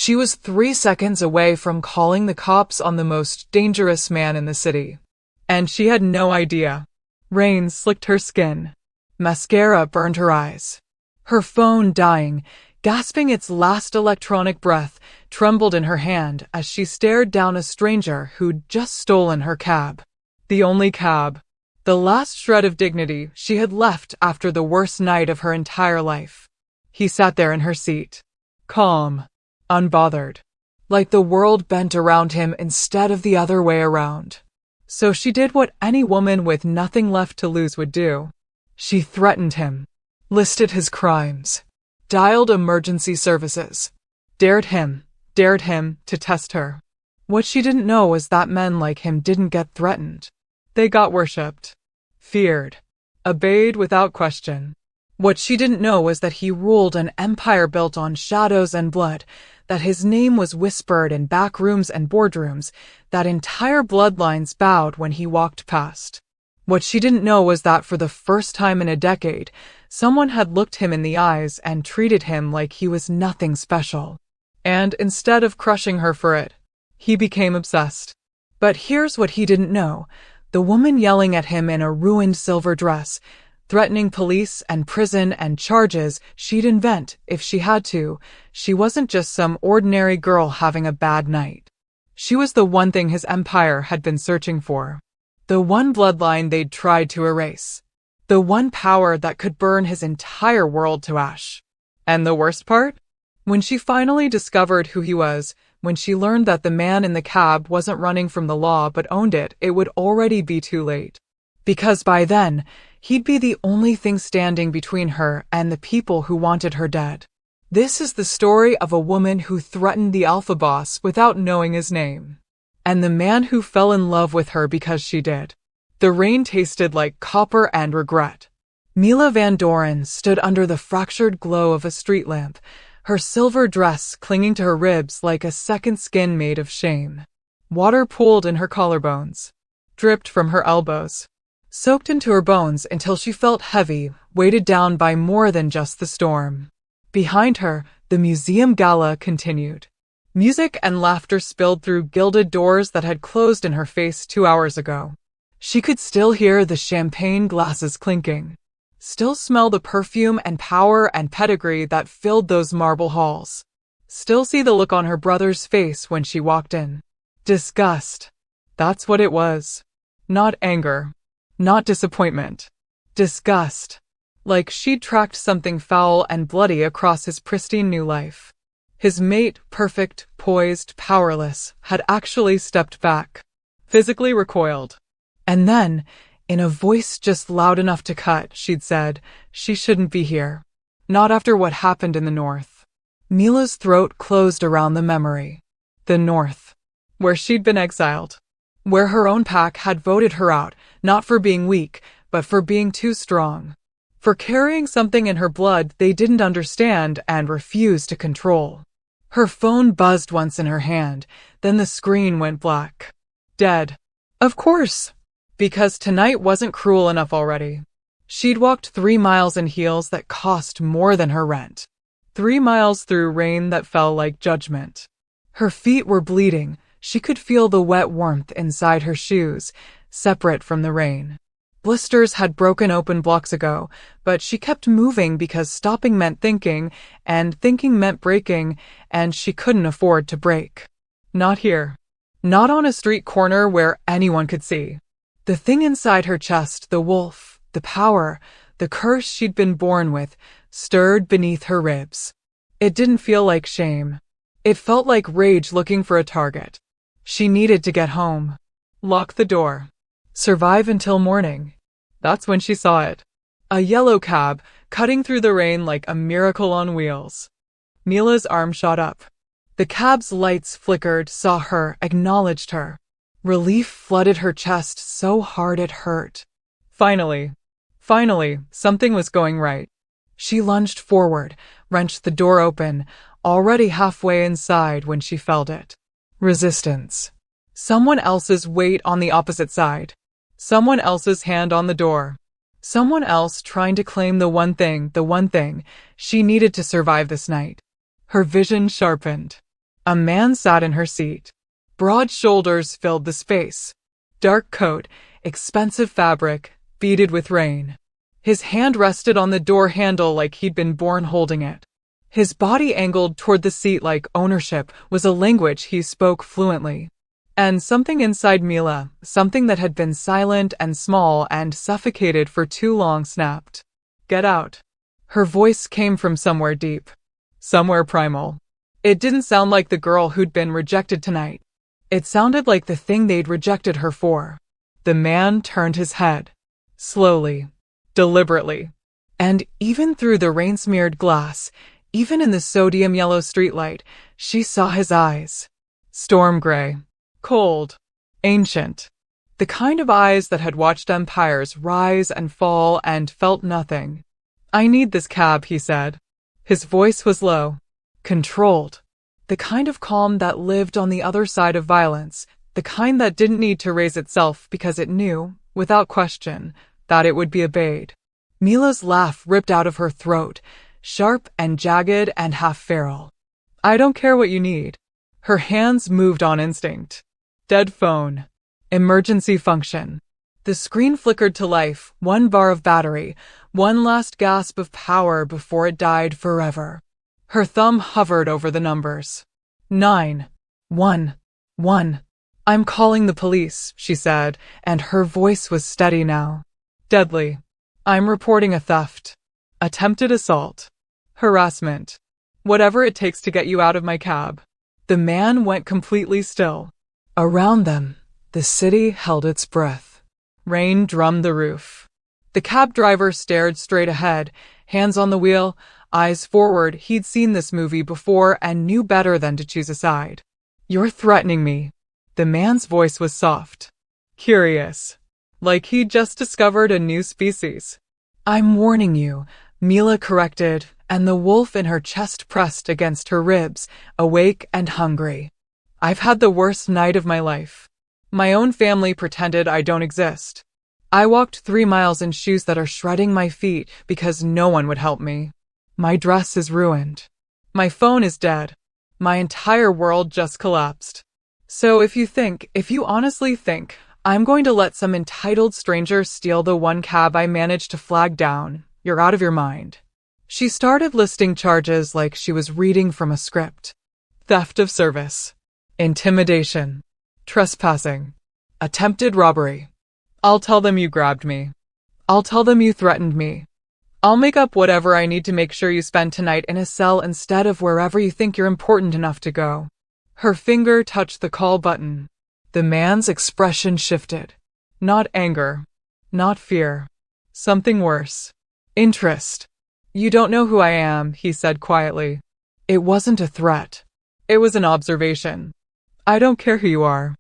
She was 3 seconds away from calling the cops on the most dangerous man in the city. And she had no idea. Rain slicked her skin. Mascara burned her eyes. Her phone, dying, gasping its last electronic breath, trembled in her hand as she stared down a stranger who'd just stolen her cab. The only cab. The last shred of dignity she had left after the worst night of her entire life. He sat there in her seat. Calm. Unbothered. Like the world bent around him instead of the other way around. So she did what any woman with nothing left to lose would do. She threatened him. Listed his crimes. Dialed emergency services. Dared him to test her. What she didn't know was that men like him didn't get threatened. They got worshipped. Feared. Obeyed without question. What she didn't know was that he ruled an empire built on shadows and blood, that his name was whispered in back rooms and boardrooms, that entire bloodlines bowed when he walked past. What she didn't know was that for the first time in a decade, someone had looked him in the eyes and treated him like he was nothing special. And instead of crushing her for it, he became obsessed. But here's what he didn't know. The woman yelling at him in a ruined silver dress, threatening police and prison and charges she'd invent if she had to, she wasn't just some ordinary girl having a bad night. She was the one thing his empire had been searching for. The one bloodline they'd tried to erase. The one power that could burn his entire world to ash. And the worst part? When she finally discovered who he was, when she learned that the man in the cab wasn't running from the law but owned it, it would already be too late. Because by then, he'd be the only thing standing between her and the people who wanted her dead. This is the story of a woman who threatened the Alpha Boss without knowing his name. And the man who fell in love with her because she did. The rain tasted like copper and regret. Mila Van Doren stood under the fractured glow of a street lamp, her silver dress clinging to her ribs like a second skin made of shame. Water pooled in her collarbones, dripped from her elbows, soaked into her bones until she felt heavy, weighted down by more than just the storm. Behind her, the museum gala continued. Music and laughter spilled through gilded doors that had closed in her face 2 hours ago. She could still hear the champagne glasses clinking. Still smell the perfume and power and pedigree that filled those marble halls. Still see the look on her brother's face when she walked in. Disgust. That's what it was. Not anger. Not disappointment. Disgust. Like she'd tracked something foul and bloody across his pristine new life. His mate, perfect, poised, powerless, had actually stepped back. Physically recoiled. And then, in a voice just loud enough to cut, she'd said, she shouldn't be here. Not after what happened in the North. Mila's throat closed around the memory. The North. Where she'd been exiled. Where her own pack had voted her out, not for being weak, but for being too strong. For carrying something in her blood they didn't understand and refused to control. Her phone buzzed once in her hand, then the screen went black. Dead. Of course. Because tonight wasn't cruel enough already. She'd walked 3 miles in heels that cost more than her rent. 3 miles through rain that fell like judgment. Her feet were bleeding. She could feel the wet warmth inside her shoes, separate from the rain. Blisters had broken open blocks ago, but she kept moving because stopping meant thinking, and thinking meant breaking, and she couldn't afford to break. Not here. Not on a street corner where anyone could see. The thing inside her chest, the wolf, the power, the curse she'd been born with, stirred beneath her ribs. It didn't feel like shame. It felt like rage looking for a target. She needed to get home. Lock the door. Survive until morning. That's when she saw it. A yellow cab, cutting through the rain like a miracle on wheels. Mila's arm shot up. The cab's lights flickered, saw her, acknowledged her. Relief flooded her chest so hard it hurt. Finally, something was going right. She lunged forward, wrenched the door open, already halfway inside when she felt it. Resistance. Someone else's weight on the opposite side. Someone else's hand on the door. Someone else trying to claim the one thing she needed to survive this night. Her vision sharpened. A man sat in her seat. Broad shoulders filled the space. Dark coat, expensive fabric, beaded with rain. His hand rested on the door handle like he'd been born holding it. His body angled toward the seat like ownership was a language he spoke fluently. And something inside Mila, something that had been silent and small and suffocated for too long, snapped. Get out. Her voice came from somewhere deep. Somewhere primal. It didn't sound like the girl who'd been rejected tonight. It sounded like the thing they'd rejected her for. The man turned his head. Slowly. Deliberately. And even through the rain-smeared glass, even in the sodium yellow streetlight, she saw his eyes. Storm gray. Cold. Ancient. The kind of eyes that had watched empires rise and fall and felt nothing. I need this cab, he said. His voice was low. Controlled. The kind of calm that lived on the other side of violence. The kind that didn't need to raise itself because it knew, without question, that it would be obeyed. Mila's laugh ripped out of her throat, sharp and jagged and half feral. I don't care what you need. Her hands moved on instinct. Dead phone. Emergency function. The screen flickered to life, one bar of battery, one last gasp of power before it died forever. Her thumb hovered over the numbers. 911. I'm calling the police, she said, and her voice was steady now. Deadly. I'm reporting a theft. Attempted assault. Harassment. Whatever it takes to get you out of my cab. The man went completely still. Around them, the city held its breath. Rain drummed the roof. The cab driver stared straight ahead, hands on the wheel, eyes forward. He'd seen this movie before and knew better than to choose a side. You're threatening me. The man's voice was soft. Curious. Like he'd just discovered a new species. I'm warning you, Mila corrected, and the wolf in her chest pressed against her ribs, awake and hungry. I've had the worst night of my life. My own family pretended I don't exist. I walked 3 miles in shoes that are shredding my feet because no one would help me. My dress is ruined. My phone is dead. My entire world just collapsed. So if you honestly think, I'm going to let some entitled stranger steal the one cab I managed to flag down, you're out of your mind. She started listing charges like she was reading from a script. Theft of service. Intimidation. Trespassing. Attempted robbery. I'll tell them you grabbed me. I'll tell them you threatened me. I'll make up whatever I need to make sure you spend tonight in a cell instead of wherever you think you're important enough to go. Her finger touched the call button. The man's expression shifted. Not anger. Not fear. Something worse. Interest. You don't know who I am, he said quietly. It wasn't a threat. It was an observation. I don't care who you are.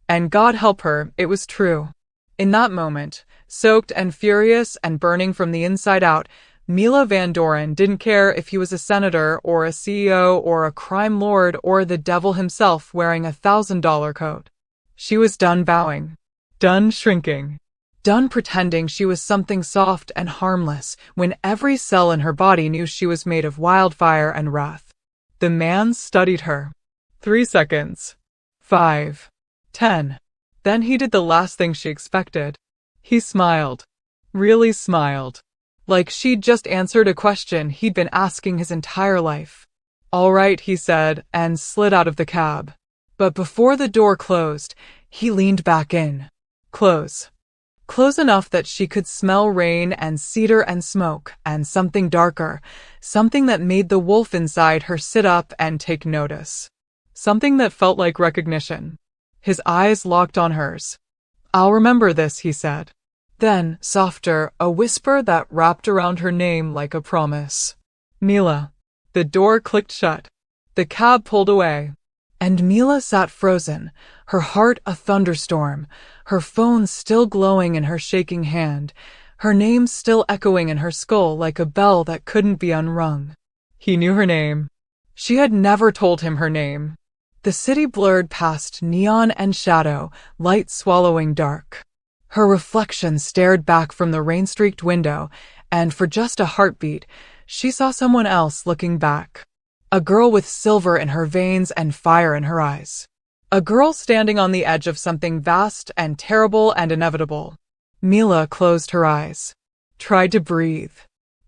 And God help her, it was true. In that moment, soaked and furious and burning from the inside out, Mila Van Doren didn't care if he was a senator or a CEO or a crime lord or the devil himself wearing a $1,000 coat. She was done bowing. Done shrinking. Done pretending she was something soft and harmless when every cell in her body knew she was made of wildfire and wrath. The man studied her. 3 seconds. 5. 10. Then he did the last thing she expected. He smiled. Really smiled. Like she'd just answered a question he'd been asking his entire life. All right, he said, and slid out of the cab. But before the door closed, he leaned back in. Close. Close enough that she could smell rain and cedar and smoke and something darker, something that made the wolf inside her sit up and take notice. Something that felt like recognition. His eyes locked on hers. I'll remember this, he said. Then, softer, a whisper that wrapped around her name like a promise. Mila. The door clicked shut. The cab pulled away. And Mila sat frozen, her heart a thunderstorm, her phone still glowing in her shaking hand, her name still echoing in her skull like a bell that couldn't be unrung. He knew her name. She had never told him her name. The city blurred past neon and shadow, light swallowing dark. Her reflection stared back from the rain-streaked window, and for just a heartbeat, she saw someone else looking back. A girl with silver in her veins and fire in her eyes. A girl standing on the edge of something vast and terrible and inevitable. Mila closed her eyes, tried to breathe.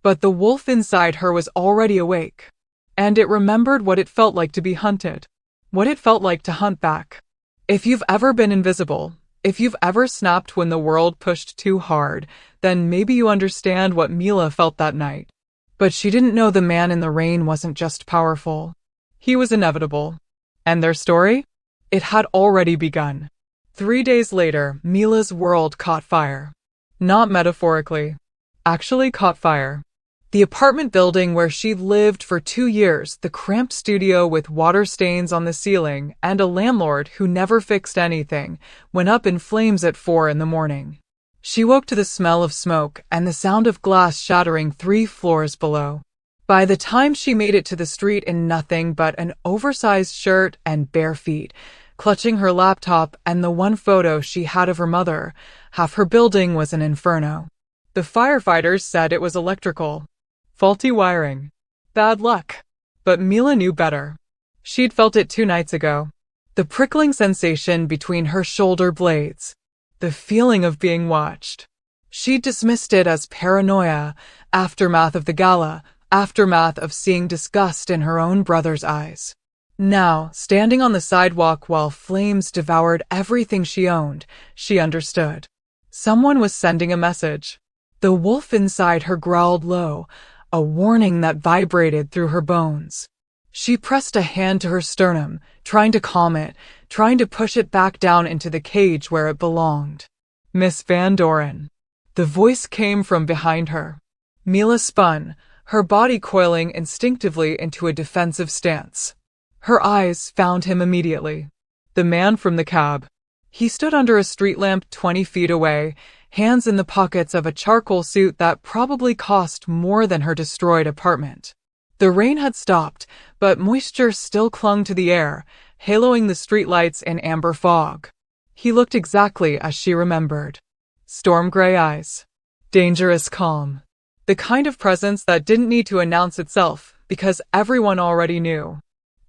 But the wolf inside her was already awake. And it remembered what it felt like to be hunted. What it felt like to hunt back. If you've ever been invisible, if you've ever snapped when the world pushed too hard, then maybe you understand what Mila felt that night. But she didn't know the man in the rain wasn't just powerful. He was inevitable. And their story? It had already begun. 3 days later, Mila's world caught fire. Not metaphorically. Actually caught fire. The apartment building where she'd lived for 2 years, the cramped studio with water stains on the ceiling, and a landlord who never fixed anything, went up in flames at 4 in the morning. She woke to the smell of smoke and the sound of glass shattering 3 floors below. By the time she made it to the street in nothing but an oversized shirt and bare feet, clutching her laptop and the one photo she had of her mother, half her building was an inferno. The firefighters said it was electrical. Faulty wiring. Bad luck. But Mila knew better. She'd felt it 2 nights ago. The prickling sensation between her shoulder blades. The feeling of being watched. She dismissed it as paranoia, aftermath of the gala, aftermath of seeing disgust in her own brother's eyes. Now, standing on the sidewalk while flames devoured everything she owned, she understood. Someone was sending a message. The wolf inside her growled low, a warning that vibrated through her bones. She pressed a hand to her sternum, trying to calm it, trying to push it back down into the cage where it belonged. Miss Van Doren. The voice came from behind her. Mila spun, her body coiling instinctively into a defensive stance. Her eyes found him immediately. The man from the cab. He stood under a street lamp 20 feet away, hands in the pockets of a charcoal suit that probably cost more than her destroyed apartment. The rain had stopped, but moisture still clung to the air, haloing the streetlights in amber fog. He looked exactly as she remembered. Storm gray eyes. Dangerous calm. The kind of presence that didn't need to announce itself, because everyone already knew.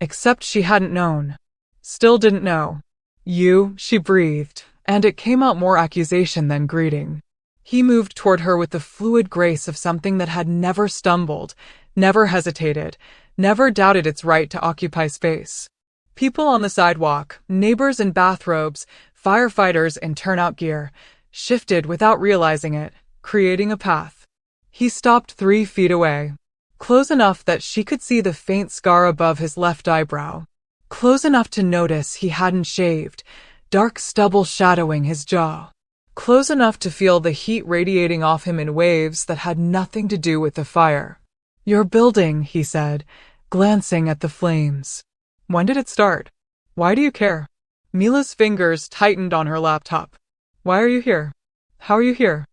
Except she hadn't known. Still didn't know. You, she breathed, and it came out more accusation than greeting. He moved toward her with the fluid grace of something that had never stumbled, never hesitated, never doubted its right to occupy space. People on the sidewalk, neighbors in bathrobes, firefighters in turnout gear, shifted without realizing it, creating a path. He stopped 3 feet away, close enough that she could see the faint scar above his left eyebrow, close enough to notice he hadn't shaved, dark stubble shadowing his jaw, close enough to feel the heat radiating off him in waves that had nothing to do with the fire. Your building, he said, glancing at the flames. When did it start? Why do you care? Mila's fingers tightened on her laptop. Why are you here? How are you here?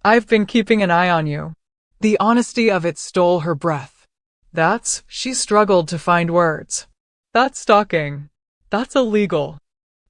I've been keeping an eye on you. The honesty of it stole her breath. She struggled to find words. That's stalking. That's illegal.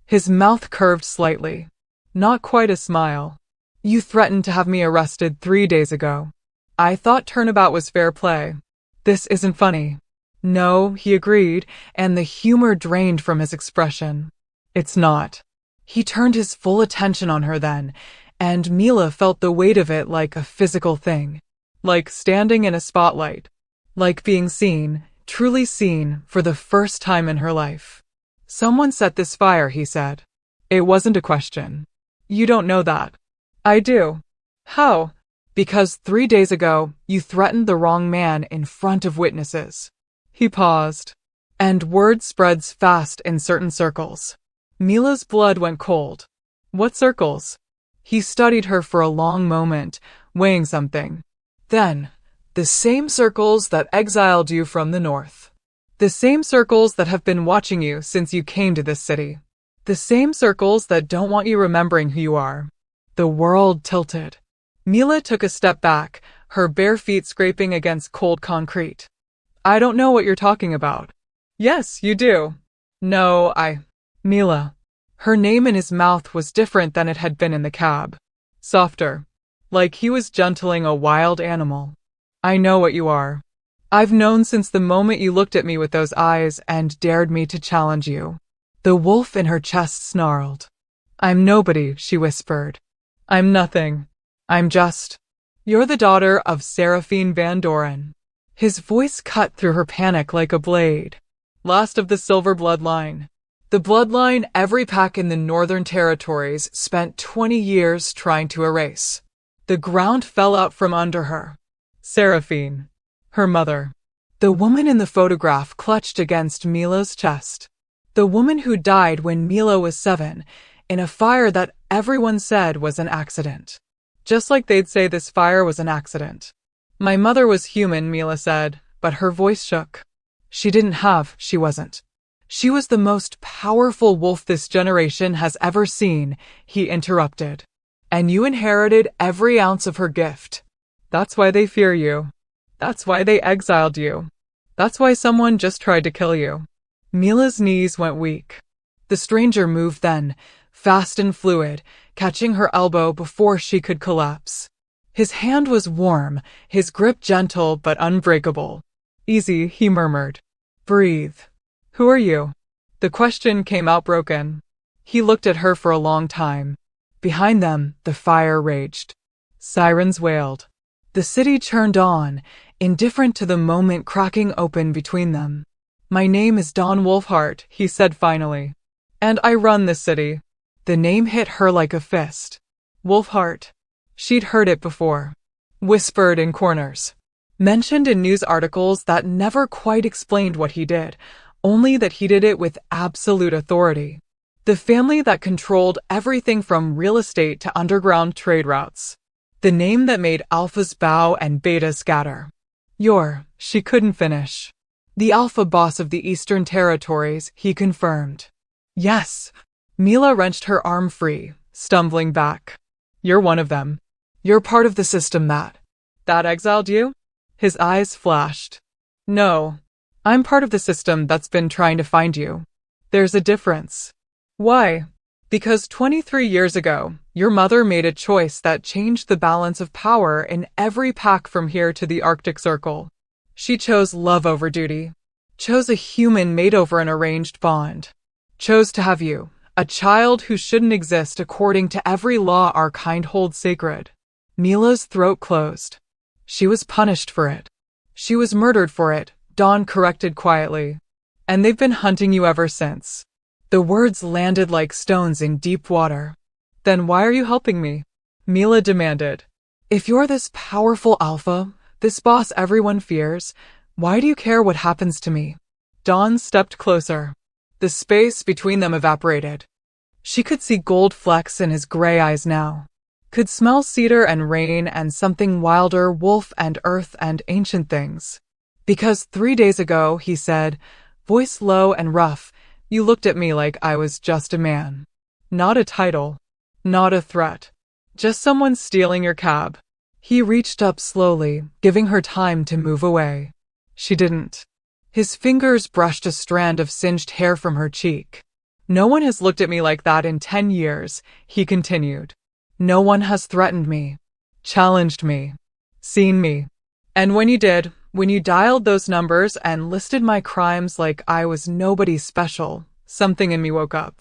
His mouth curved slightly. Not quite a smile. You threatened to have me arrested 3 days ago. I thought turnabout was fair play. This isn't funny. No, he agreed, and the humor drained from his expression. It's not. He turned his full attention on her then, and Mila felt the weight of it like a physical thing. Like standing in a spotlight. Like being seen, truly seen, for the first time in her life. Someone set this fire, he said. It wasn't a question. You don't know that. I do. How? Because 3 days ago, you threatened the wrong man in front of witnesses. He paused. And word spreads fast in certain circles. Mila's blood went cold. What circles? He studied her for a long moment, weighing something. Then, the same circles that exiled you from the north. The same circles that have been watching you since you came to this city. The same circles that don't want you remembering who you are. The world tilted. Mila took a step back, her bare feet scraping against cold concrete. I don't know what you're talking about. Yes, you do. No, Mila. Her name in his mouth was different than it had been in the cab. Softer. Like he was gentling a wild animal. I know what you are. I've known since the moment you looked at me with those eyes and dared me to challenge you." The wolf in her chest snarled. "I'm nobody," she whispered. "I'm nothing. I'm just—" "You're the daughter of Seraphine Van Doren." His voice cut through her panic like a blade. "Last of the Silver Bloodline. The bloodline every pack in the Northern Territories spent 20 years trying to erase." The ground fell out from under her. Seraphine. Her mother. The woman in the photograph clutched against Mila's chest. The woman who died when Mila was 7, in a fire that everyone said was an accident. Just like they'd say this fire was an accident. "My mother was human," Mila said, but her voice shook. She wasn't. She was the most powerful wolf this generation has ever seen, he interrupted. "And you inherited every ounce of her gift. That's why they fear you. That's why they exiled you. That's why someone just tried to kill you." Mila's knees went weak. The stranger moved then, fast and fluid, catching her elbow before she could collapse. His hand was warm, his grip gentle but unbreakable. "Easy," he murmured. "Breathe." "Who are you?" The question came out broken. He looked at her for a long time. Behind them, the fire raged. Sirens wailed. The city churned on, indifferent to the moment cracking open between them. "My name is Don Wolfheart," he said finally. "And I run this city." The name hit her like a fist. Wolfheart. She'd heard it before. Whispered in corners. Mentioned in news articles that never quite explained what he did, only that he did it with absolute authority. The family that controlled everything from real estate to underground trade routes. The name that made alphas bow and betas scatter. She couldn't finish. "The alpha boss of the Eastern Territories," he confirmed. "Yes." Mila wrenched her arm free, stumbling back. "You're one of them. You're part of the system that exiled you?" His eyes flashed. "No. I'm part of the system that's been trying to find you. There's a difference." "Why?" "Because 23 years ago, your mother made a choice that changed the balance of power in every pack from here to the Arctic Circle. She chose love over duty. Chose a human made over an arranged bond. Chose to have you, a child who shouldn't exist according to every law our kind holds sacred." Mila's throat closed. "She was punished for it. She was murdered for it," Dawn corrected quietly. "And they've been hunting you ever since." The words landed like stones in deep water. "Then why are you helping me?" Mila demanded. "If you're this powerful alpha, this boss everyone fears, why do you care what happens to me?" Dawn stepped closer. The space between them evaporated. She could see gold flecks in his gray eyes now. Could smell cedar and rain and something wilder, wolf and earth and ancient things. "Because 3 days ago," he said, voice low and rough, "you looked at me like I was just a man. Not a title. Not a threat. Just someone stealing your cab." He reached up slowly, giving her time to move away. She didn't. His fingers brushed a strand of singed hair from her cheek. "No one has looked at me like that in 10 years, he continued. "No one has threatened me, challenged me, seen me. And when you did, when you dialed those numbers and listed my crimes like I was nobody special, something in me woke up."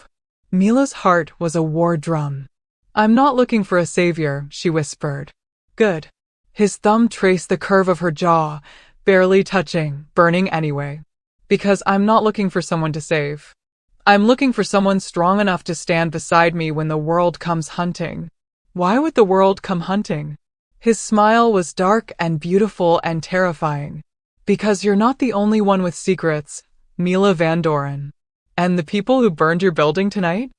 Mila's heart was a war drum. "I'm not looking for a savior," she whispered. "Good." His thumb traced the curve of her jaw, barely touching, burning anyway. "Because I'm not looking for someone to save. I'm looking for someone strong enough to stand beside me when the world comes hunting." "Why would the world come hunting?" His smile was dark and beautiful and terrifying. "Because you're not the only one with secrets, Mila Van Doren. And the people who burned your building tonight?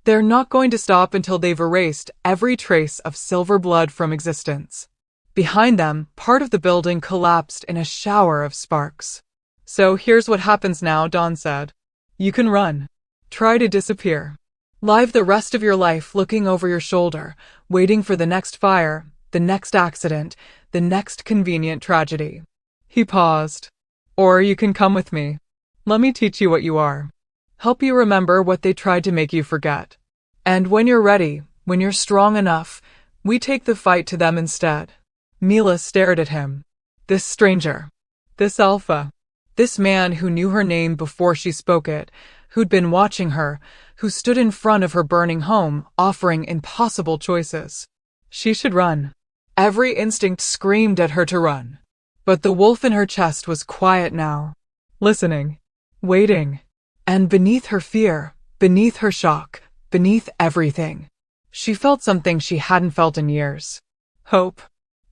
They're not going to stop until they've erased every trace of silver blood from existence." Behind them, part of the building collapsed in a shower of sparks. "So here's what happens now," Dawn said. "You can run. Try to disappear. Live the rest of your life looking over your shoulder, waiting for the next fire, the next accident, the next convenient tragedy." He paused. "Or you can come with me. Let me teach you what you are. Help you remember what they tried to make you forget. And when you're ready, when you're strong enough, we take the fight to them instead." Mila stared at him. This stranger. This alpha. This man who knew her name before she spoke it, who'd been watching her, who stood in front of her burning home, offering impossible choices. She should run. Every instinct screamed at her to run. But the wolf in her chest was quiet now, listening, waiting. And beneath her fear, beneath her shock, beneath everything, she felt something she hadn't felt in years. Hope.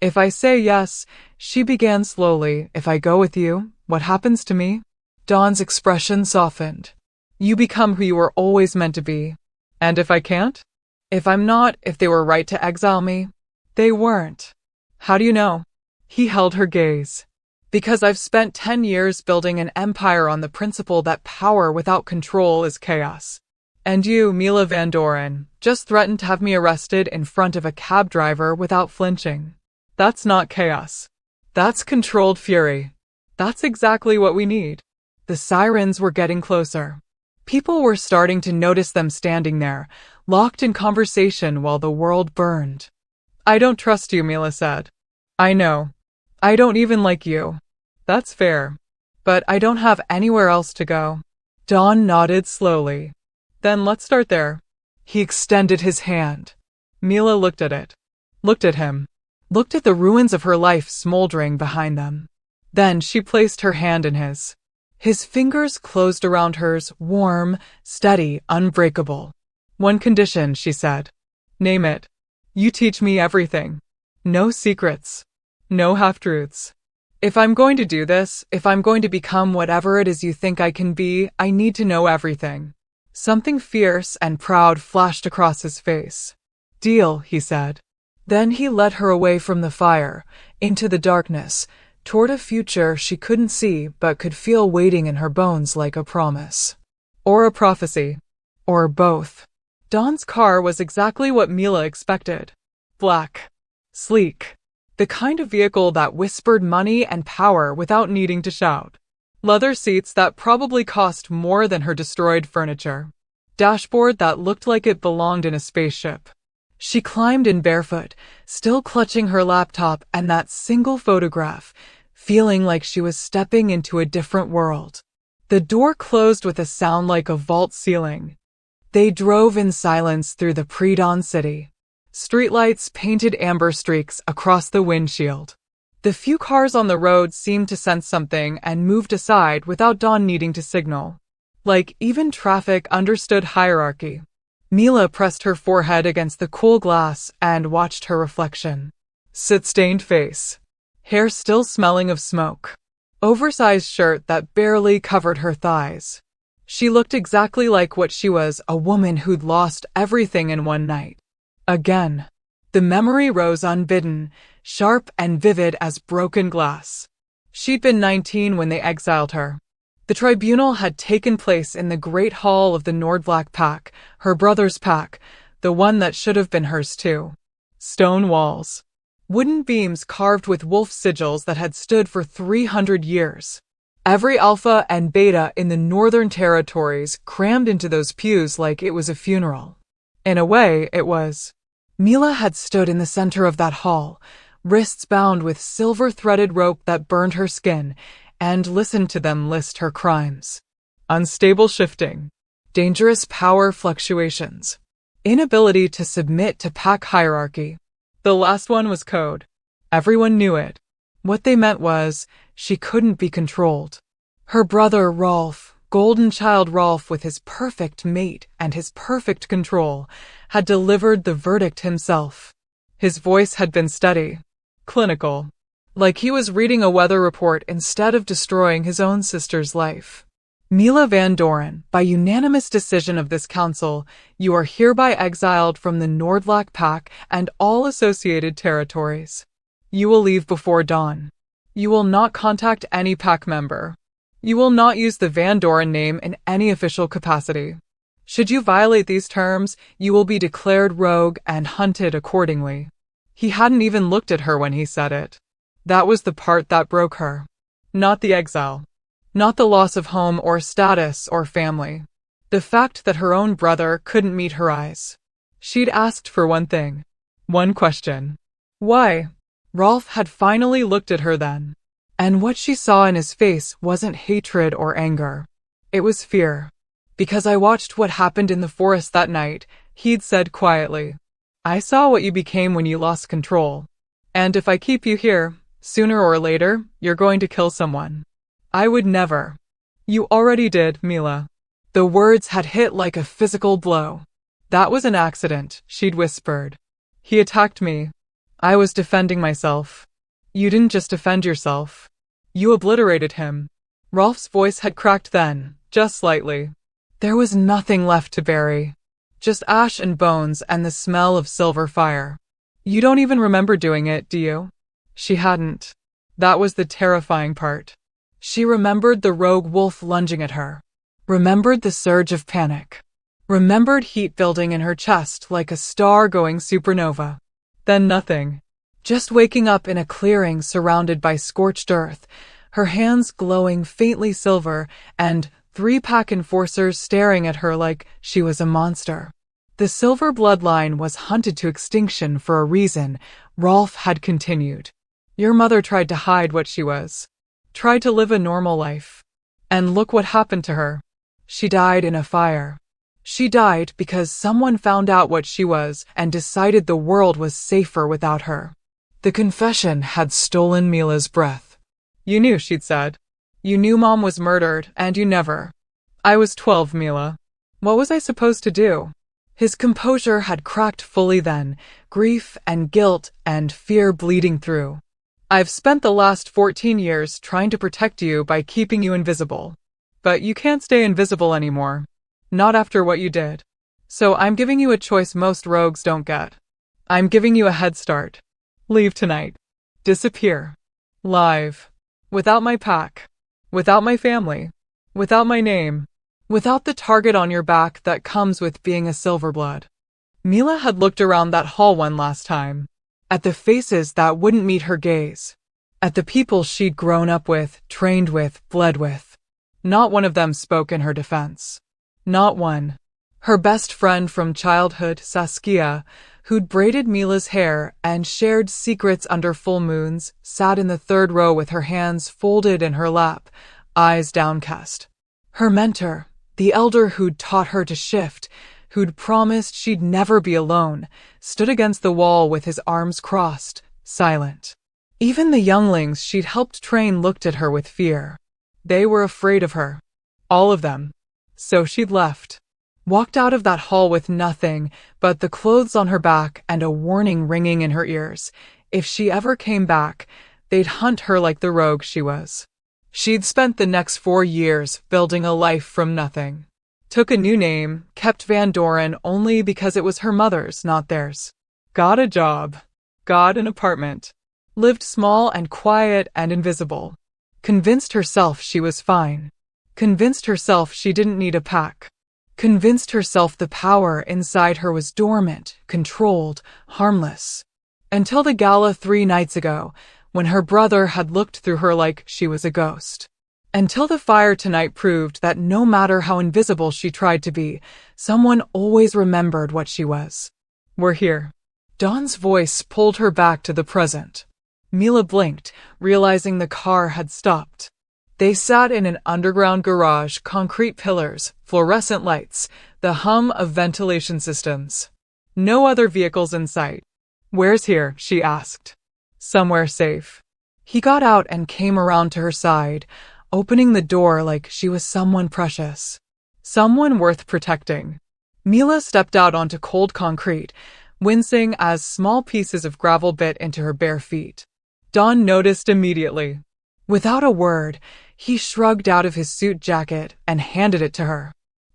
If I say yes, she began slowly, if I go with you, what happens to me? Dawn's expression softened. You become who you were always meant to be. And if I can't? If I'm not, if they were right to exile me? They weren't. How do you know? He held her gaze. Because I've spent 10 years building an empire on the principle that power without control is chaos. And you, Mila Van Doren, just threatened to have me arrested in front of a cab driver without flinching. That's not chaos. That's controlled fury. That's exactly what we need. The sirens were getting closer. People were starting to notice them standing there, locked in conversation while the world burned. I don't trust you, Mila said. I know. I don't even like you. That's fair. But I don't have anywhere else to go. Dawn nodded slowly. Then let's start there. He extended his hand. Mila looked at it. Looked at him. Looked at the ruins of her life smoldering behind them. Then she placed her hand in his. His fingers closed around hers, warm, steady, unbreakable. One condition, she said. Name it. You teach me everything. No secrets. No half-truths. If I'm going to do this, if I'm going to become whatever it is you think I can be, I need to know everything. Something fierce and proud flashed across his face. Deal, he said. Then he led her away from the fire, into the darkness, toward a future she couldn't see but could feel waiting in her bones like a promise. Or a prophecy. Or both. Dawn's car was exactly what Mila expected. Black. Sleek. The kind of vehicle that whispered money and power without needing to shout. Leather seats that probably cost more than her destroyed furniture. Dashboard that looked like it belonged in a spaceship. She climbed in barefoot, still clutching her laptop and that single photograph, feeling like she was stepping into a different world. The door closed with a sound like a vault ceiling. They drove in silence through the pre-dawn city. Streetlights painted amber streaks across the windshield. The few cars on the road seemed to sense something and moved aside without Dawn needing to signal. Like even traffic understood hierarchy. Mila pressed her forehead against the cool glass and watched her reflection. Soot-stained face. Hair still smelling of smoke. Oversized shirt that barely covered her thighs. She looked exactly like what she was, a woman who'd lost everything in one night. Again. The memory rose unbidden, sharp and vivid as broken glass. She'd been 19 when they exiled her. The tribunal had taken place in the great hall of the Nordblack pack, her brother's pack, the one that should have been hers too. Stone walls. Wooden beams carved with wolf sigils that had stood for 300 years. Every alpha and beta in the Northern Territories crammed into those pews like it was a funeral. In a way, it was. Mila had stood in the center of that hall, wrists bound with silver-threaded rope that burned her skin, and listened to them list her crimes. Unstable shifting. Dangerous power fluctuations. Inability to submit to pack hierarchy. The last one was code. Everyone knew it. What they meant was, she couldn't be controlled. Her brother, Rolf, golden child Rolf with his perfect mate and his perfect control, had delivered the verdict himself. His voice had been steady. Clinical. Like he was reading a weather report instead of destroying his own sister's life. Mila Van Doren, by unanimous decision of this council, you are hereby exiled from the Nordblack pack and all associated territories. You will leave before dawn. You will not contact any pack member. You will not use the Van Doren name in any official capacity. Should you violate these terms, you will be declared rogue and hunted accordingly. He hadn't even looked at her when he said it. That was the part that broke her. Not the exile. Not the loss of home or status or family. The fact that her own brother couldn't meet her eyes. She'd asked for one thing. One question. Why? Rolf had finally looked at her then. And what she saw in his face wasn't hatred or anger. It was fear. Because I watched what happened in the forest that night, he'd said quietly. I saw what you became when you lost control. And if I keep you here, sooner or later, you're going to kill someone. I would never. You already did, Mila. The words had hit like a physical blow. That was an accident, she'd whispered. He attacked me. I was defending myself. You didn't just defend yourself. You obliterated him. Rolf's voice had cracked then, just slightly. There was nothing left to bury. Just ash and bones and the smell of silver fire. You don't even remember doing it, do you? She hadn't. That was the terrifying part. She remembered the rogue wolf lunging at her. Remembered the surge of panic. Remembered heat building in her chest like a star-going supernova. Then nothing. Just waking up in a clearing surrounded by scorched earth, her hands glowing faintly silver, and 3 pack enforcers staring at her like she was a monster. The silver bloodline was hunted to extinction for a reason, Rolf had continued. Your mother tried to hide what she was. Tried to live a normal life. And look what happened to her. She died in a fire. She died because someone found out what she was and decided the world was safer without her. The confession had stolen Mila's breath. You knew, she'd said. You knew Mom was murdered, and you never. I was 12, Mila. What was I supposed to do? His composure had cracked fully then, grief and guilt and fear bleeding through. I've spent the last 14 years trying to protect you by keeping you invisible. But you can't stay invisible anymore. Not after what you did. So I'm giving you a choice most rogues don't get. I'm giving you a head start. Leave tonight. Disappear. Live. Without my pack. Without my family. Without my name. Without the target on your back that comes with being a Silverblood. Mila had looked around that hall one last time. At the faces that wouldn't meet her gaze. At the people she'd grown up with, trained with, bled with. Not one of them spoke in her defense. Not one. Her best friend from childhood, Saskia, who'd braided Mila's hair and shared secrets under full moons, sat in the 3rd row with her hands folded in her lap, eyes downcast. Her mentor, the elder who'd taught her to shift, who'd promised she'd never be alone, stood against the wall with his arms crossed, silent. Even the younglings she'd helped train looked at her with fear. They were afraid of her. All of them. So she'd left. Walked out of that hall with nothing but the clothes on her back and a warning ringing in her ears. If she ever came back, they'd hunt her like the rogue she was. She'd spent the next 4 years building a life from nothing. Took a new name, kept Van Doren only because it was her mother's, not theirs. Got a job. Got an apartment. Lived small and quiet and invisible. Convinced herself she was fine. Convinced herself she didn't need a pack. Convinced herself the power inside her was dormant, controlled, harmless. Until the gala 3 nights ago, when her brother had looked through her like she was a ghost. Until the fire tonight proved that no matter how invisible she tried to be, someone always remembered what she was. We're here. Dawn's voice pulled her back to the present. Mila blinked, realizing the car had stopped. They sat in an underground garage, concrete pillars, fluorescent lights, the hum of ventilation systems. No other vehicles in sight. Where's here? She asked. Somewhere safe. He got out and came around to her side, opening the door like she was someone precious. Someone worth protecting. Mila stepped out onto cold concrete, wincing as small pieces of gravel bit into her bare feet. Dawn noticed immediately. Without a word, he shrugged out of his suit jacket and handed it to her.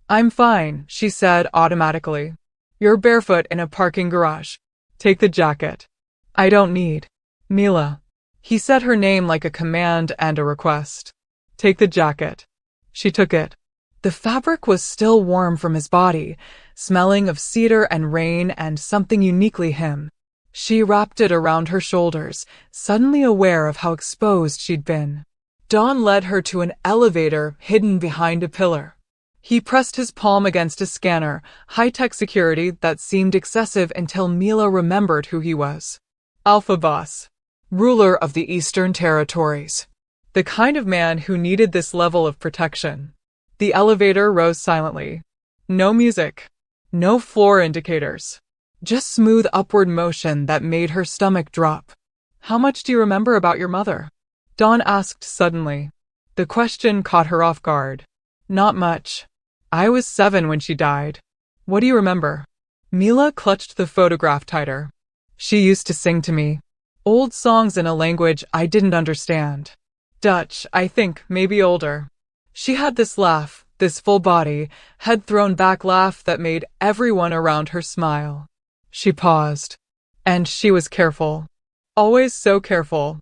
I'm fine, she said automatically. You're barefoot in a parking garage. Take the jacket. I don't need. Mila. He said her name like a command and a request. Take the jacket. She took it. The fabric was still warm from his body, smelling of cedar and rain and something uniquely him. She wrapped it around her shoulders, suddenly aware of how exposed she'd been. Dawn led her to an elevator hidden behind a pillar. He pressed his palm against a scanner, high-tech security that seemed excessive until Mila remembered who he was. Alpha Boss. Ruler of the Eastern Territories. The kind of man who needed this level of protection. The elevator rose silently. No music. No floor indicators. Just smooth upward motion that made her stomach drop. How much do you remember about your mother? Dawn asked suddenly. The question caught her off guard. Not much. I was 7 when she died. What do you remember? Mila clutched the photograph tighter. She used to sing to me. Old songs in a language I didn't understand. Dutch, I think, maybe older. She had this laugh, this full body, head thrown back laugh that made everyone around her smile. She paused. And she was careful. Always so careful.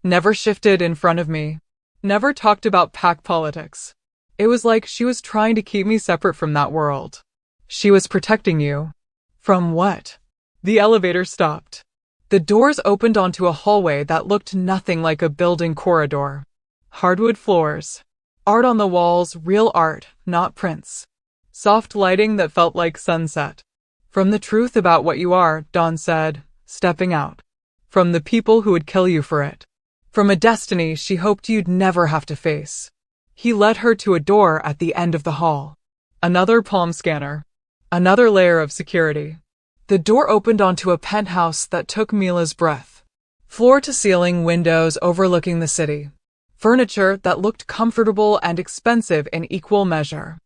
Never shifted in front of me. Never talked about pack politics. It was like she was trying to keep me separate from that world. She was protecting you. From what? The elevator stopped. The doors opened onto a hallway that looked nothing like a building corridor. Hardwood floors. Art on the walls, real art, not prints. Soft lighting that felt like sunset. From the truth about what you are, Dawn said, stepping out. From the people who would kill you for it. From a destiny she hoped you'd never have to face. He led her to a door at the end of the hall. Another palm scanner. Another layer of security. The door opened onto a penthouse that took Mila's breath. Floor-to-ceiling windows overlooking the city. Furniture that looked comfortable and expensive in equal measure.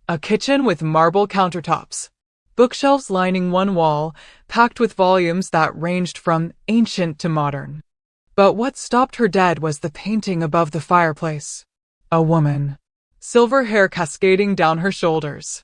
A kitchen with marble countertops. Bookshelves lining one wall, packed with volumes that ranged from ancient to modern. But what stopped her dead was the painting above the fireplace. A woman. Silver hair cascading down her shoulders.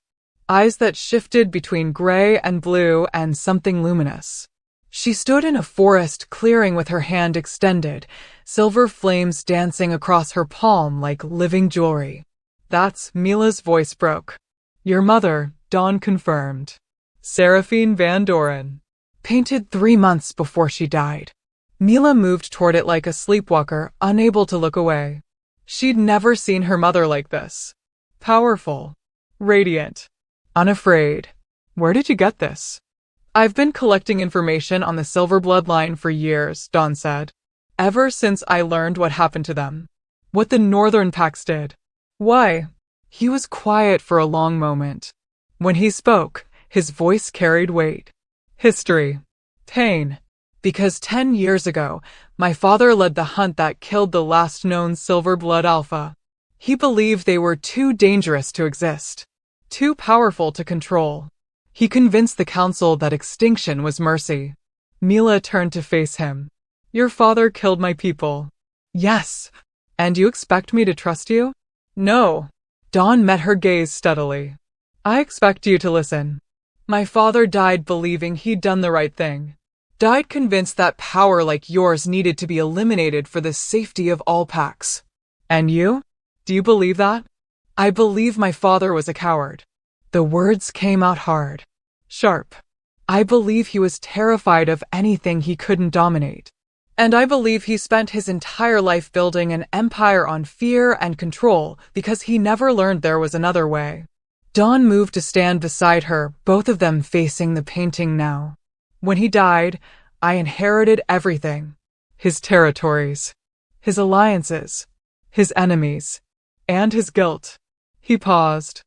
Eyes that shifted between gray and blue and something luminous. She stood in a forest clearing with her hand extended, silver flames dancing across her palm like living jewelry. That's Mila's voice broke. Your mother, Dawn confirmed. Seraphine Van Doren. Painted 3 months before she died. Mila moved toward it like a sleepwalker, unable to look away. She'd never seen her mother like this. Powerful. Radiant. Unafraid. Where did you get this? I've been collecting information on the Silver bloodline for years, Dawn said. Ever since I learned what happened to them. What the Northern Packs did. Why? He was quiet for a long moment. When he spoke, his voice carried weight. History. Pain. Because 10 years ago, my father led the hunt that killed the last known Silver Blood Alpha. He believed they were too dangerous to exist. Too powerful to control. He convinced the council that extinction was mercy. Mila turned to face him. Your father killed my people. Yes. And you expect me to trust you? No. Dawn met her gaze steadily. I expect you to listen. My father died believing he'd done the right thing. Died convinced that power like yours needed to be eliminated for the safety of all packs. And you? Do you believe that? I believe my father was a coward. The words came out hard. Sharp. I believe he was terrified of anything he couldn't dominate. And I believe he spent his entire life building an empire on fear and control because he never learned there was another way. Dawn moved to stand beside her, both of them facing the painting now. When he died, I inherited everything. His territories. His alliances. His enemies. And his guilt. He paused.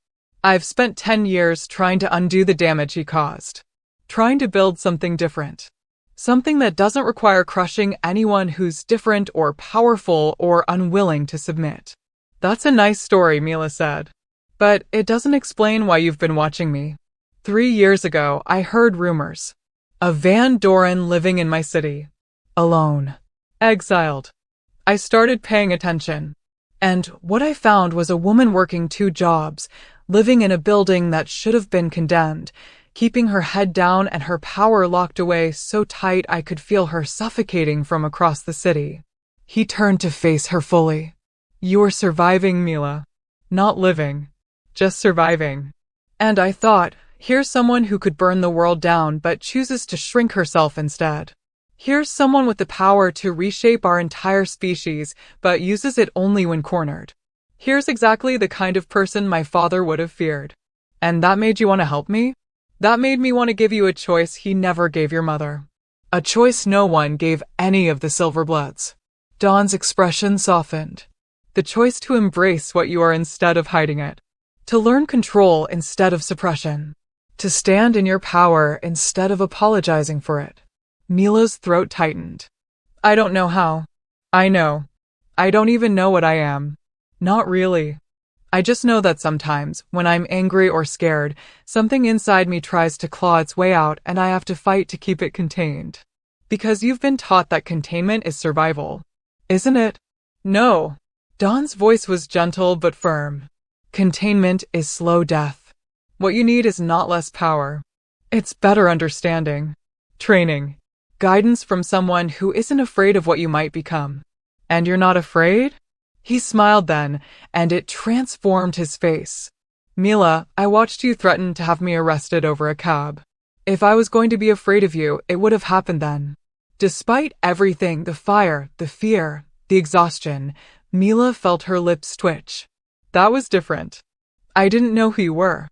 I've spent 10 years trying to undo the damage he caused. Trying to build something different. Something that doesn't require crushing anyone who's different or powerful or unwilling to submit. That's a nice story, Mila said. But it doesn't explain why you've been watching me. 3 years ago, I heard rumors. Of Van Doren living in my city. Alone. Exiled. I started paying attention. And what I found was a woman working 2 jobs, living in a building that should have been condemned, keeping her head down and her power locked away so tight I could feel her suffocating from across the city. He turned to face her fully. You're surviving, Mila. Not living. Just surviving. And I thought, here's someone who could burn the world down but chooses to shrink herself instead. Here's someone with the power to reshape our entire species, but uses it only when cornered. Here's exactly the kind of person my father would have feared. And that made you want to help me? That made me want to give you a choice he never gave your mother. A choice no one gave any of the Silverbloods. Dawn's expression softened. The choice to embrace what you are instead of hiding it. To learn control instead of suppression. To stand in your power instead of apologizing for it. Mila's throat tightened. I don't know how. I know. I don't even know what I am. Not really. I just know that sometimes, when I'm angry or scared, something inside me tries to claw its way out and I have to fight to keep it contained. Because you've been taught that containment is survival. Isn't it? No. Dawn's voice was gentle but firm. Containment is slow death. What you need is not less power. It's better understanding. Training. Guidance from someone who isn't afraid of what you might become. And you're not afraid? He smiled then, and it transformed his face. Mila, I watched you threaten to have me arrested over a cab. If I was going to be afraid of you, it would have happened then. Despite everything, the fire, the fear, the exhaustion, Mila felt her lips twitch. That was different. I didn't know who you were.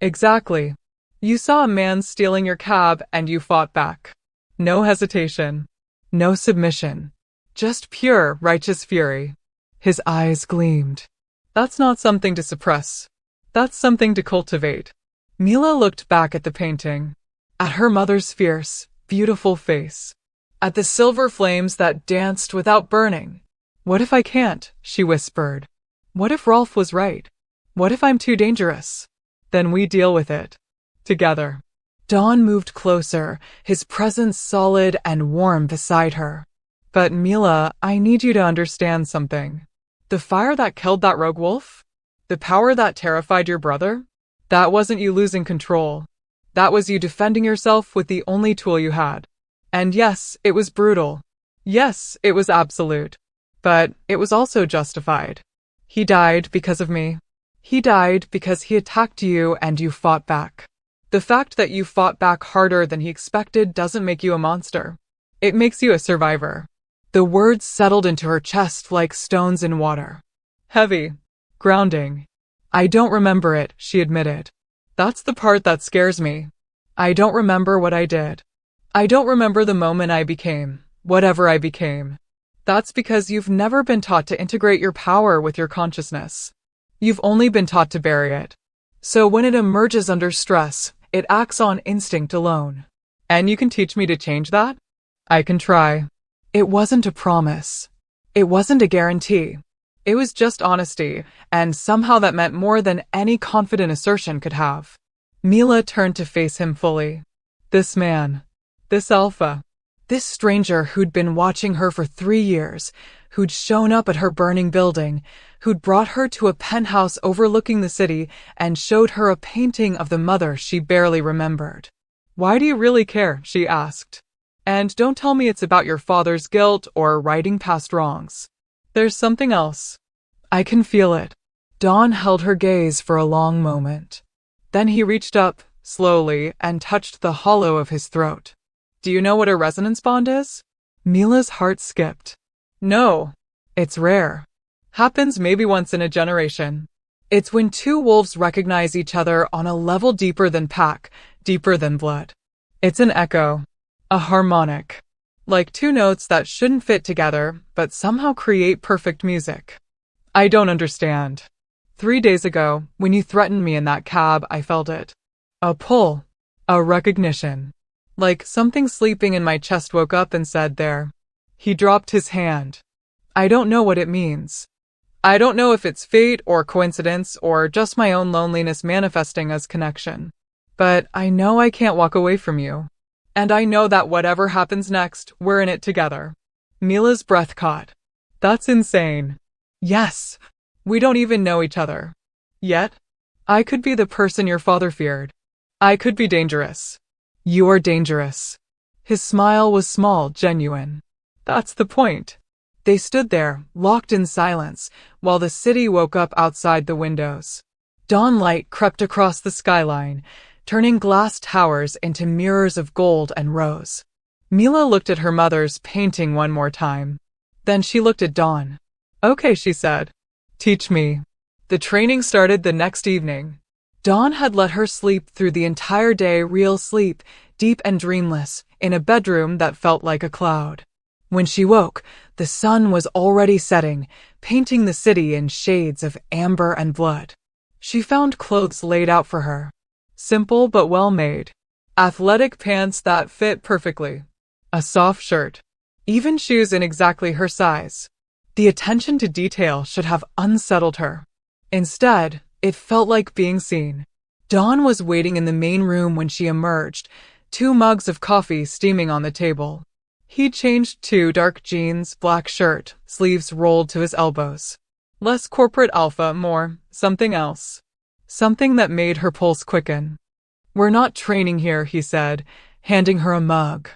Exactly. You saw a man stealing your cab and you fought back. No hesitation. No submission. Just pure, righteous fury. His eyes gleamed. That's not something to suppress. That's something to cultivate. Mila looked back at the painting. At her mother's fierce, beautiful face. At the silver flames that danced without burning. What if I can't? She whispered. What if Rolf was right? What if I'm too dangerous? Then we deal with it. Together. Dawn moved closer, his presence solid and warm beside her. But Mila, I need you to understand something. The fire that killed that rogue wolf? The power that terrified your brother? That wasn't you losing control. That was you defending yourself with the only tool you had. And yes, it was brutal. Yes, it was absolute. But it was also justified. He died because of me. He died because he attacked you and you fought back. The fact that you fought back harder than he expected doesn't make you a monster. It makes you a survivor. The words settled into her chest like stones in water. Heavy. Grounding. I don't remember it, she admitted. That's the part that scares me. I don't remember what I did. I don't remember the moment I became, whatever I became. That's because you've never been taught to integrate your power with your consciousness. You've only been taught to bury it. So when it emerges under stress, it acts on instinct alone. And you can teach me to change that? I can try. It wasn't a promise. It wasn't a guarantee. It was just honesty, and somehow that meant more than any confident assertion could have. Mila turned to face him fully. This man. This alpha. This stranger who'd been watching her for 3 years, who'd shown up at her burning building, who'd brought her to a penthouse overlooking the city and showed her a painting of the mother she barely remembered. Why do you really care? She asked. And don't tell me it's about your father's guilt or righting past wrongs. There's something else. I can feel it. Dawn held her gaze for a long moment. Then he reached up, slowly, and touched the hollow of his throat. Do you know what a resonance bond is? Mila's heart skipped. No. It's rare. Happens maybe once in a generation. It's when two wolves recognize each other on a level deeper than pack, deeper than blood. It's an echo. A harmonic. Like two notes that shouldn't fit together, but somehow create perfect music. I don't understand. 3 days ago, when you threatened me in that cab, I felt it. A pull. A recognition. Like something sleeping in my chest woke up and said there. He dropped his hand. I don't know what it means. I don't know if it's fate or coincidence or just my own loneliness manifesting as connection. But I know I can't walk away from you. And I know that whatever happens next, we're in it together. Mila's breath caught. That's insane. Yes. We don't even know each other. Yet, I could be the person your father feared. I could be dangerous. You are dangerous. His smile was small, genuine. That's the point. They stood there, locked in silence, while the city woke up outside the windows. Dawn light crept across the skyline, turning glass towers into mirrors of gold and rose. Mila looked at her mother's painting one more time. Then she looked at Dawn. Okay, she said. Teach me. The training started the next evening. Dawn had let her sleep through the entire day, real sleep, deep and dreamless, in a bedroom that felt like a cloud. When she woke, the sun was already setting, painting the city in shades of amber and blood. She found clothes laid out for her. Simple but well made. Athletic pants that fit perfectly. A soft shirt. Even shoes in exactly her size. The attention to detail should have unsettled her. Instead, it felt like being seen. Dawn was waiting in the main room when she emerged, 2 mugs of coffee steaming on the table. He changed to dark jeans, black shirt, sleeves rolled to his elbows. Less corporate alpha, more something else. Something that made her pulse quicken. "We're not training here," he said, handing her a mug.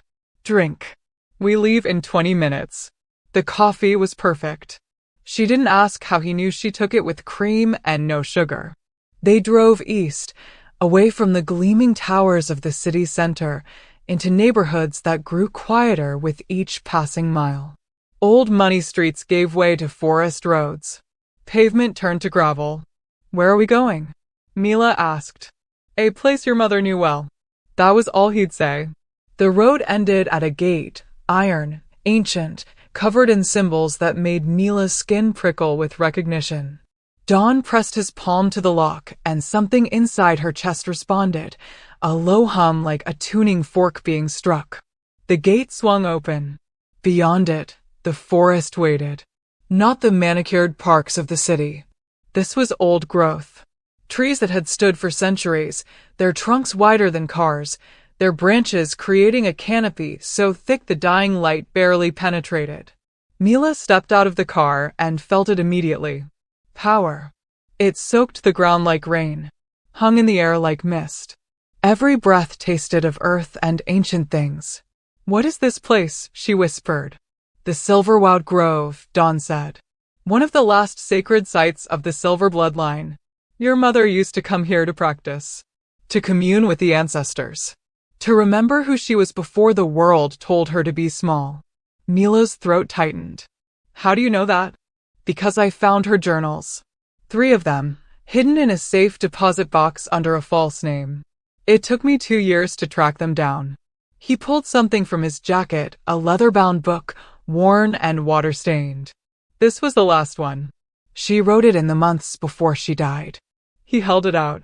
"Drink. We leave in 20 minutes. The coffee was perfect. She didn't ask how he knew she took it with cream and no sugar. They drove east, away from the gleaming towers of the city center, into neighborhoods that grew quieter with each passing mile. Old money streets gave way to forest roads. Pavement turned to gravel. "Where are we going?" Mila asked. "A place your mother knew well." That was all he'd say. The road ended at a gate, iron, ancient, covered in symbols that made Mila's skin prickle with recognition. Dawn pressed his palm to the lock, and something inside her chest responded, a low hum like a tuning fork being struck. The gate swung open. Beyond it, the forest waited. Not the manicured parks of the city. This was old growth. Trees that had stood for centuries, their trunks wider than cars, their branches creating a canopy so thick the dying light barely penetrated. Mila stepped out of the car and felt it immediately. Power. It soaked the ground like rain, hung in the air like mist. Every breath tasted of earth and ancient things. "What is this place?" she whispered. "The Silverwood Grove," Dawn said. "One of the last sacred sites of the Silver bloodline. Your mother used to come here to practice, to commune with the ancestors, to remember who she was before the world told her to be small." Mila's throat tightened. "How do you know that?" "Because I found her journals. 3 of them, hidden in a safe deposit box under a false name. It took me 2 years to track them down." He pulled something from his jacket, a leather-bound book, worn and water-stained. "This was the last one. She wrote it in the months before she died." He held it out.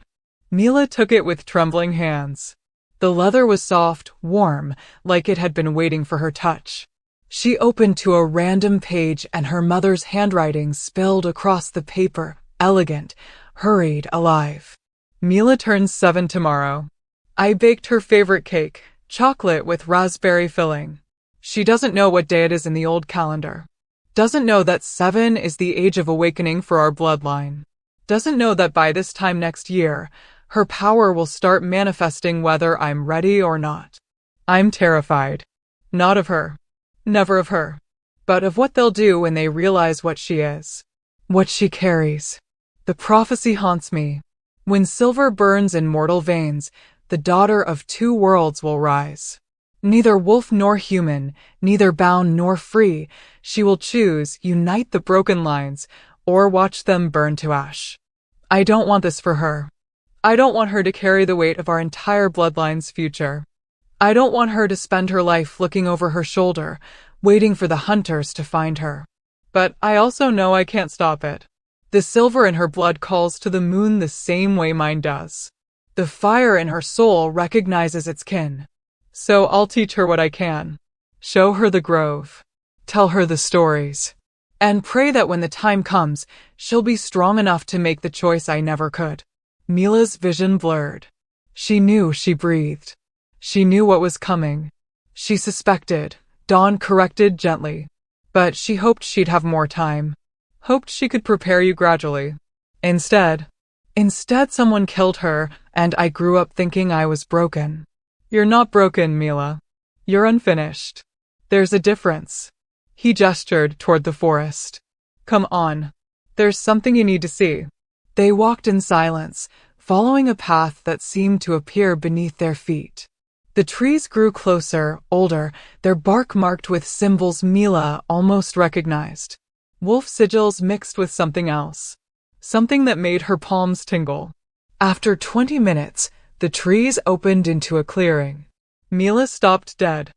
Mila took it with trembling hands. The leather was soft, warm, like it had been waiting for her touch. She opened to a random page and her mother's handwriting spilled across the paper, elegant, hurried, alive. "Mila turns 7 tomorrow. I baked her favorite cake, chocolate with raspberry filling. She doesn't know what day it is in the old calendar. Doesn't know that 7 is the age of awakening for our bloodline. Doesn't know that by this time next year, her power will start manifesting whether I'm ready or not. I'm terrified. Not of her. Never of her. But of what they'll do when they realize what she is. What she carries. The prophecy haunts me. When silver burns in mortal veins, the daughter of 2 worlds will rise. Neither wolf nor human, neither bound nor free, she will choose, unite the broken lines, or watch them burn to ash. I don't want this for her. I don't want her to carry the weight of our entire bloodline's future. I don't want her to spend her life looking over her shoulder, waiting for the hunters to find her. But I also know I can't stop it. The silver in her blood calls to the moon the same way mine does. The fire in her soul recognizes its kin. So I'll teach her what I can. Show her the grove. Tell her the stories. And pray that when the time comes, she'll be strong enough to make the choice I never could." Mila's vision blurred. She knew she breathed. She knew what was coming. She suspected, Dawn corrected gently. But she hoped she'd have more time. Hoped she could prepare you gradually. Instead someone killed her, and I grew up thinking I was broken. You're not broken, Mila. You're unfinished. There's a difference. He gestured toward the forest. "Come on. There's something you need to see." They walked in silence, following a path that seemed to appear beneath their feet. The trees grew closer, older, their bark marked with symbols Mila almost recognized. Wolf sigils mixed with something else. Something that made her palms tingle. After 20 minutes, the trees opened into a clearing. Mila stopped dead.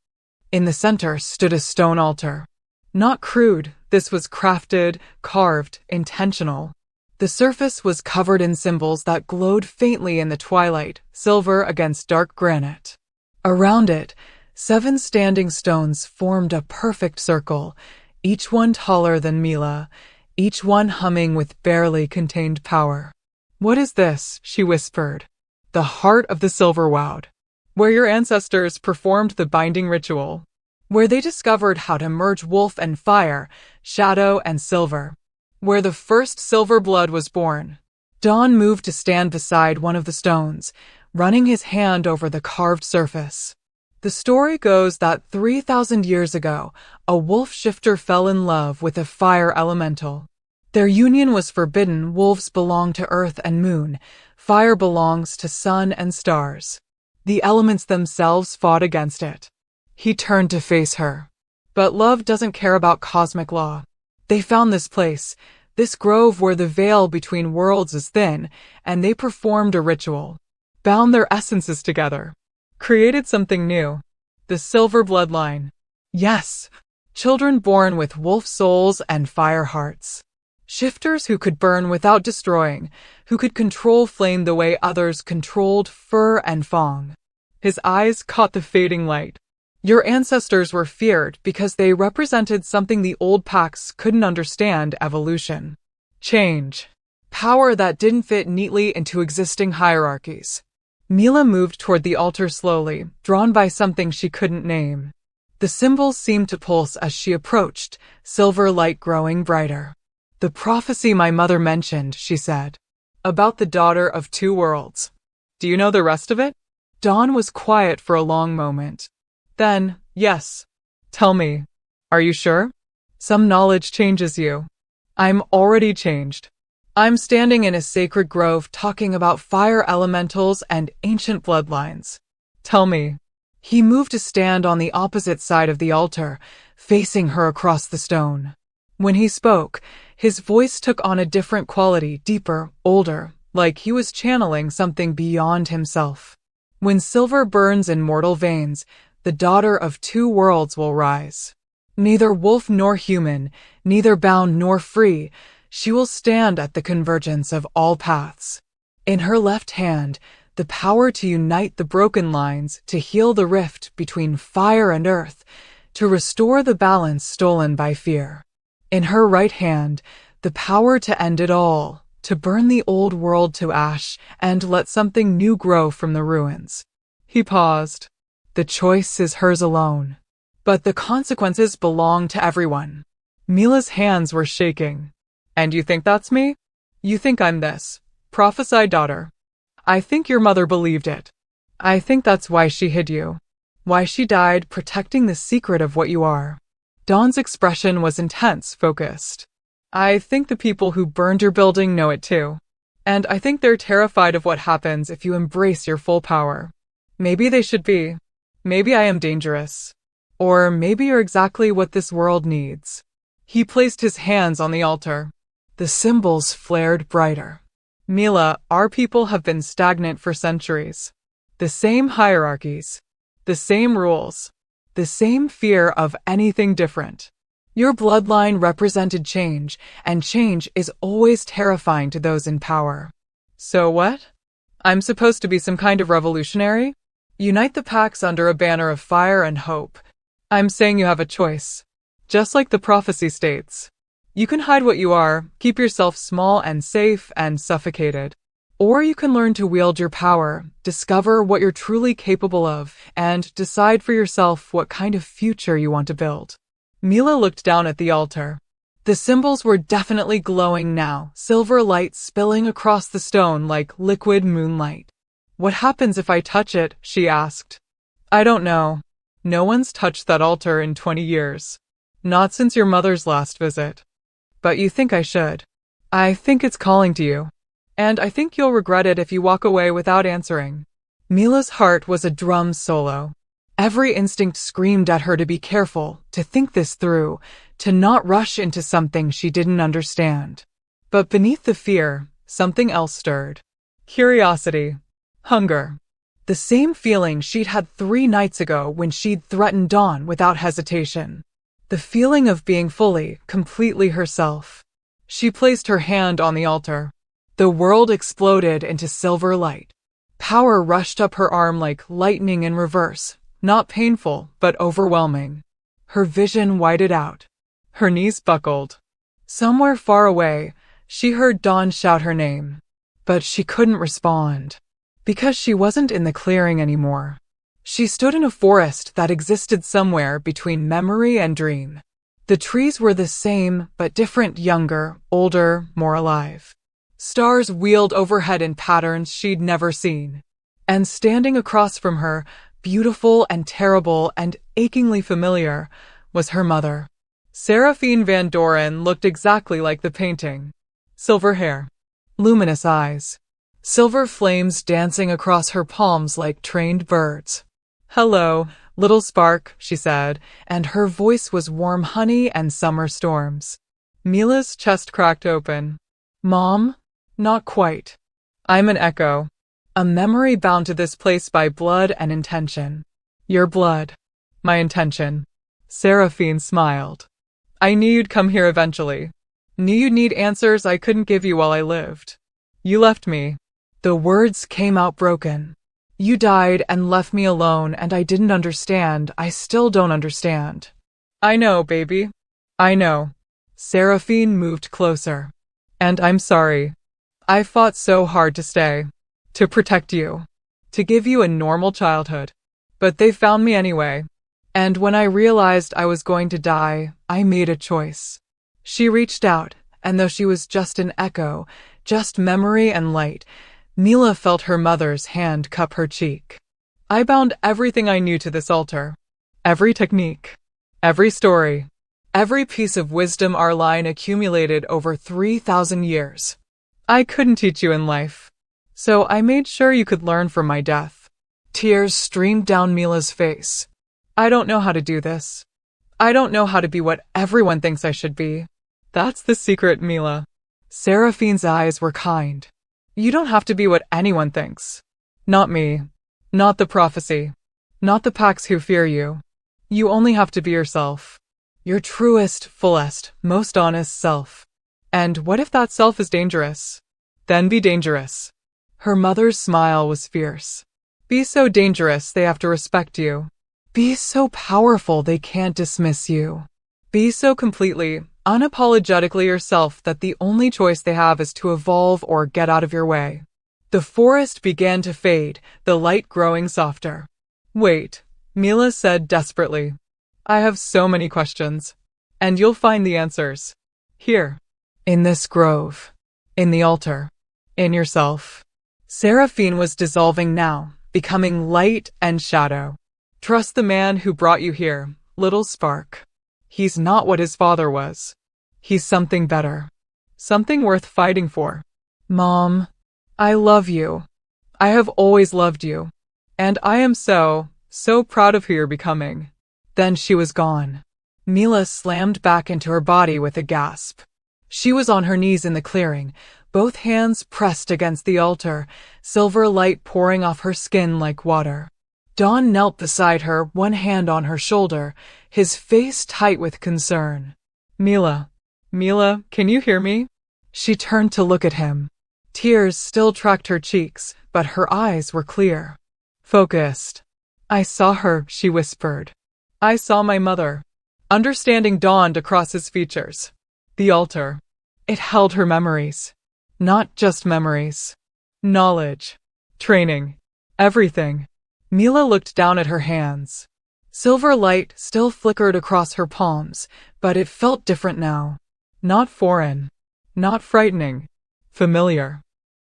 In the center stood a stone altar. Not crude, this was crafted, carved, intentional. The surface was covered in symbols that glowed faintly in the twilight, silver against dark granite. Around it, 7 standing stones formed a perfect circle, each one taller than Mila, each one humming with barely contained power. "What is this?" she whispered. "The heart of the Silverwoud, where your ancestors performed the binding ritual, where they discovered how to merge wolf and fire, shadow and silver, where the first silver blood was born." Dawn moved to stand beside one of the stones, running his hand over the carved surface. The story goes that 3,000 years ago, a wolf shifter fell in love with a fire elemental. Their union was forbidden. Wolves belong to earth and moon. Fire belongs to sun and stars. The elements themselves fought against it. He turned to face her. But love doesn't care about cosmic law. They found this place, this grove where the veil between worlds is thin, and they performed a ritual. Bound their essences together. Created something new. The silver bloodline. Yes. Children born with wolf souls and fire hearts. Shifters who could burn without destroying, who could control flame the way others controlled fur and fang. His eyes caught the fading light. Your ancestors were feared because they represented something the old packs couldn't understand: evolution. Change. Power that didn't fit neatly into existing hierarchies. Mila moved toward the altar slowly, drawn by something she couldn't name. The symbols seemed to pulse as she approached, silver light growing brighter. "The prophecy my mother mentioned," she said. "About the daughter of 2 worlds. Do you know the rest of it?" Dawn was quiet for a long moment. Then, "Yes. Tell me. Are you sure? Some knowledge changes you. I'm already changed. I'm standing in a sacred grove talking about fire elementals and ancient bloodlines. Tell me." He moved to stand on the opposite side of the altar, facing her across the stone. When he spoke, his voice took on a different quality, deeper, older, like he was channeling something beyond himself. "When silver burns in mortal veins, the daughter of 2 worlds will rise. Neither wolf nor human, neither bound nor free, she will stand at the convergence of all paths. In her left hand, the power to unite the broken lines, to heal the rift between fire and earth, to restore the balance stolen by fear. In her right hand, the power to end it all, to burn the old world to ash and let something new grow from the ruins." He paused. "The choice is hers alone. But the consequences belong to everyone." Mila's hands were shaking. "And you think that's me? You think I'm this prophesied daughter? I think your mother believed it. I think that's why she hid you. Why she died protecting the secret of what you are." Dawn's expression was intense, focused. "I think the people who burned your building know it too. And I think they're terrified of what happens if you embrace your full power. Maybe they should be. Maybe I am dangerous. Or maybe you're exactly what this world needs." He placed his hands on the altar. The symbols flared brighter. "Mila, our people have been stagnant for centuries. The same hierarchies. The same rules. The same fear of anything different. Your bloodline represented change, and change is always terrifying to those in power. So what? I'm supposed to be some kind of revolutionary? Unite the packs under a banner of fire and hope. I'm saying you have a choice. Just like the prophecy states. You can hide what you are, keep yourself small and safe and suffocated. Or you can learn to wield your power, discover what you're truly capable of, and decide for yourself what kind of future you want to build." Mila looked down at the altar. The symbols were definitely glowing now, silver light spilling across the stone like liquid moonlight. "What happens if I touch it?" she asked. "I don't know. No one's touched that altar in 20 years. Not since your mother's last visit. But you think I should. I think it's calling to you. And I think you'll regret it if you walk away without answering." Mila's heart was a drum solo. Every instinct screamed at her to be careful, to think this through, to not rush into something she didn't understand. But beneath the fear, something else stirred. Curiosity. Hunger. The same feeling she'd had 3 nights ago when she'd threatened Dawn without hesitation. The feeling of being fully, completely herself. She placed her hand on the altar. The world exploded into silver light. Power rushed up her arm like lightning in reverse, not painful, but overwhelming. Her vision widened out. Her knees buckled. Somewhere far away, she heard Dawn shout her name. But she couldn't respond. Because she wasn't in the clearing anymore. She stood in a forest that existed somewhere between memory and dream. The trees were the same, but different, younger, older, more alive. Stars wheeled overhead in patterns she'd never seen. And standing across from her, beautiful and terrible and achingly familiar, was her mother. Seraphine Van Doren looked exactly like the painting. Silver hair. Luminous eyes. Silver flames dancing across her palms like trained birds. "Hello, little spark," she said, and her voice was warm honey and summer storms. Mila's chest cracked open. "Mom? Not quite. I'm an echo. A memory bound to this place by blood and intention. Your blood. My intention." Seraphine smiled. "I knew you'd come here eventually. Knew you'd need answers I couldn't give you while I lived. You left me." The words came out broken. "You died and left me alone, and I didn't understand. I still don't understand." "I know, baby. I know." Seraphine moved closer. "And I'm sorry. I fought so hard to stay. To protect you. To give you a normal childhood. But they found me anyway. And when I realized I was going to die, I made a choice." She reached out, and though she was just an echo, just memory and light, Mila felt her mother's hand cup her cheek. "I bound everything I knew to this altar. Every technique. Every story. Every piece of wisdom our line accumulated over 3,000 years. I couldn't teach you in life. So I made sure you could learn from my death." Tears streamed down Mila's face. "I don't know how to do this. I don't know how to be what everyone thinks I should be. That's the secret, Mila." Seraphine's eyes were kind. "You don't have to be what anyone thinks. Not me. Not the prophecy. Not the packs who fear you. You only have to be yourself. Your truest, fullest, most honest self. And what if that self is dangerous? Then be dangerous." Her mother's smile was fierce. "Be so dangerous they have to respect you. Be so powerful they can't dismiss you. Be so completely, unapologetically yourself that the only choice they have is to evolve or get out of your way." The forest began to fade, the light growing softer. "Wait," Mila said desperately. "I have so many questions. And you'll find the answers. Here. In this grove. In the altar. In yourself." Seraphine was dissolving now, becoming light and shadow. "Trust the man who brought you here, little spark. He's not what his father was. He's something better. Something worth fighting for." "Mom, I love you. I have always loved you. And I am so proud of who you're becoming." Then she was gone. Mila slammed back into her body with a gasp. She was on her knees in the clearing, both hands pressed against the altar, silver light pouring off her skin like water. Don knelt beside her, one hand on her shoulder, his face tight with concern. Mila, can you hear me?" She turned to look at him. Tears still tracked her cheeks, but her eyes were clear. Focused. "I saw her," she whispered. "I saw my mother." Understanding dawned across his features. The altar. It held her memories. Not just memories. Knowledge. Training. Everything. Mila looked down at her hands. Silver light still flickered across her palms, but it felt different now. Not foreign. Not frightening. Familiar.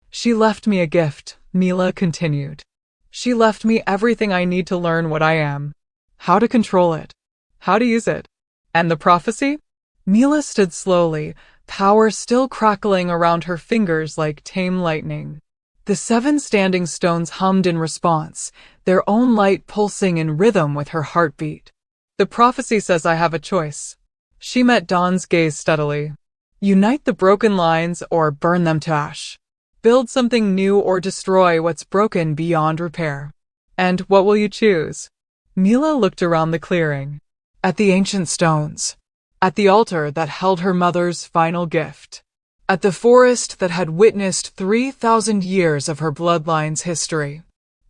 "She left me a gift," Mila continued. "She left me everything I need to learn what I am. How to control it. How to use it. And the prophecy?" Mila stood slowly, power still crackling around her fingers like tame lightning. The 7 standing stones hummed in response, their own light pulsing in rhythm with her heartbeat. "The prophecy says I have a choice." She met Dawn's gaze steadily. "Unite the broken lines or burn them to ash. Build something new or destroy what's broken beyond repair. And what will you choose?" Mila looked around the clearing. at the ancient stones, at the altar that held her mother's final gift, at the forest that had witnessed 3,000 years of her bloodline's history.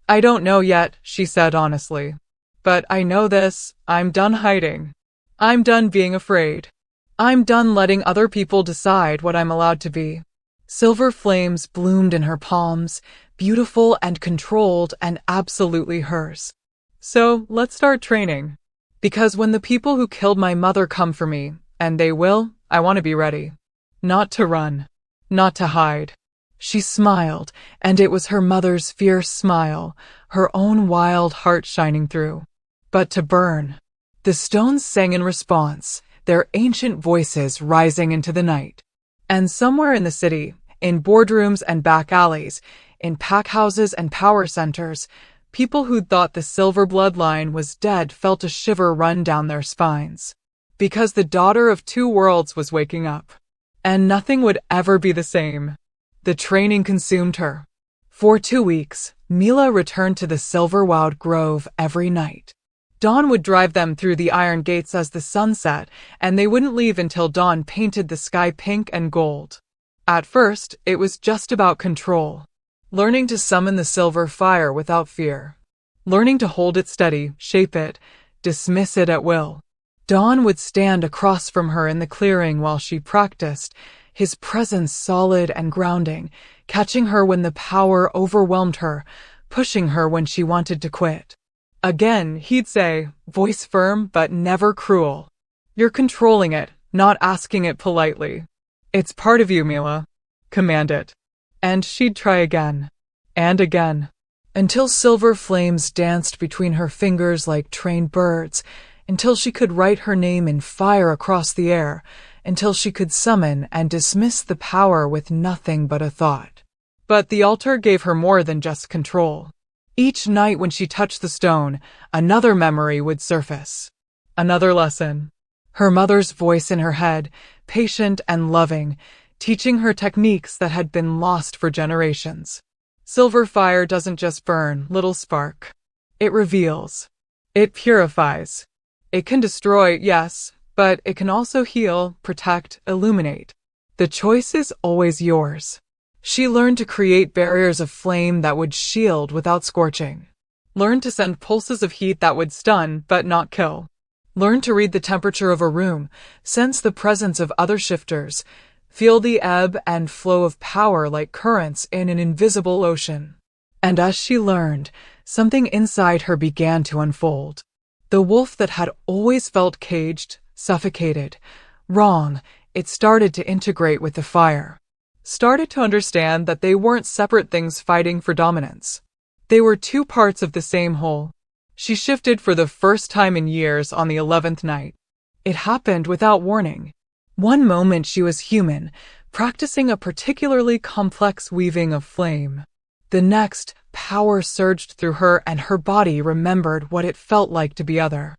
"I don't know yet," she said honestly. "But I know this, I'm done hiding. I'm done being afraid. I'm done letting other people decide what I'm allowed to be." Silver flames bloomed in her palms, beautiful and controlled and absolutely hers. "So let's start training. Because when the people who killed my mother come for me, and they will, I want to be ready. Not to run. Not to hide." She smiled, and it was her mother's fierce smile, her own wild heart shining through. But to burn. The stones sang in response, their ancient voices rising into the night. And somewhere in the city, in boardrooms and back alleys, in packhouses and power centers, people who'd thought the silver bloodline was dead felt a shiver run down their spines. Because the daughter of two worlds was waking up. And nothing would ever be the same. The training consumed her. For 2 weeks, Mila returned to the silver-wowed grove every night. Dawn would drive them through the iron gates as the sun set, and they wouldn't leave until dawn painted the sky pink and gold. At first, it was just about control. Learning to summon the silver fire without fear. Learning to hold it steady, shape it, dismiss it at will. Dawn would stand across from her in the clearing while she practiced, his presence solid and grounding, catching her when the power overwhelmed her, pushing her when she wanted to quit. Again, he'd say, voice firm but never cruel, "You're controlling it, not asking it politely. It's part of you, Mila. Command it." And she'd try again. And again. Until silver flames danced between her fingers like trained birds, until she could write her name in fire across the air, until she could summon and dismiss the power with nothing but a thought. But the altar gave her more than just control. Each night when she touched the stone, another memory would surface. Another lesson. Her mother's voice in her head, patient and loving, teaching her techniques that had been lost for generations. Silver fire doesn't just burn, little spark. It reveals. It purifies. It can destroy, yes, but it can also heal, protect, illuminate. The choice is always yours. She learned to create barriers of flame that would shield without scorching. Learned to send pulses of heat that would stun but not kill. Learned to read the temperature of a room, sense the presence of other shifters, feel the ebb and flow of power like currents in an invisible ocean. And as she learned, something inside her began to unfold. The wolf that had always felt caged, suffocated, wrong, it started to integrate with the fire. Started to understand that they weren't separate things fighting for dominance. They were two parts of the same whole. She shifted for the first time in years on the 11th night. It happened without warning. One moment she was human, practicing a particularly complex weaving of flame. The next, power surged through her and her body remembered what it felt like to be other.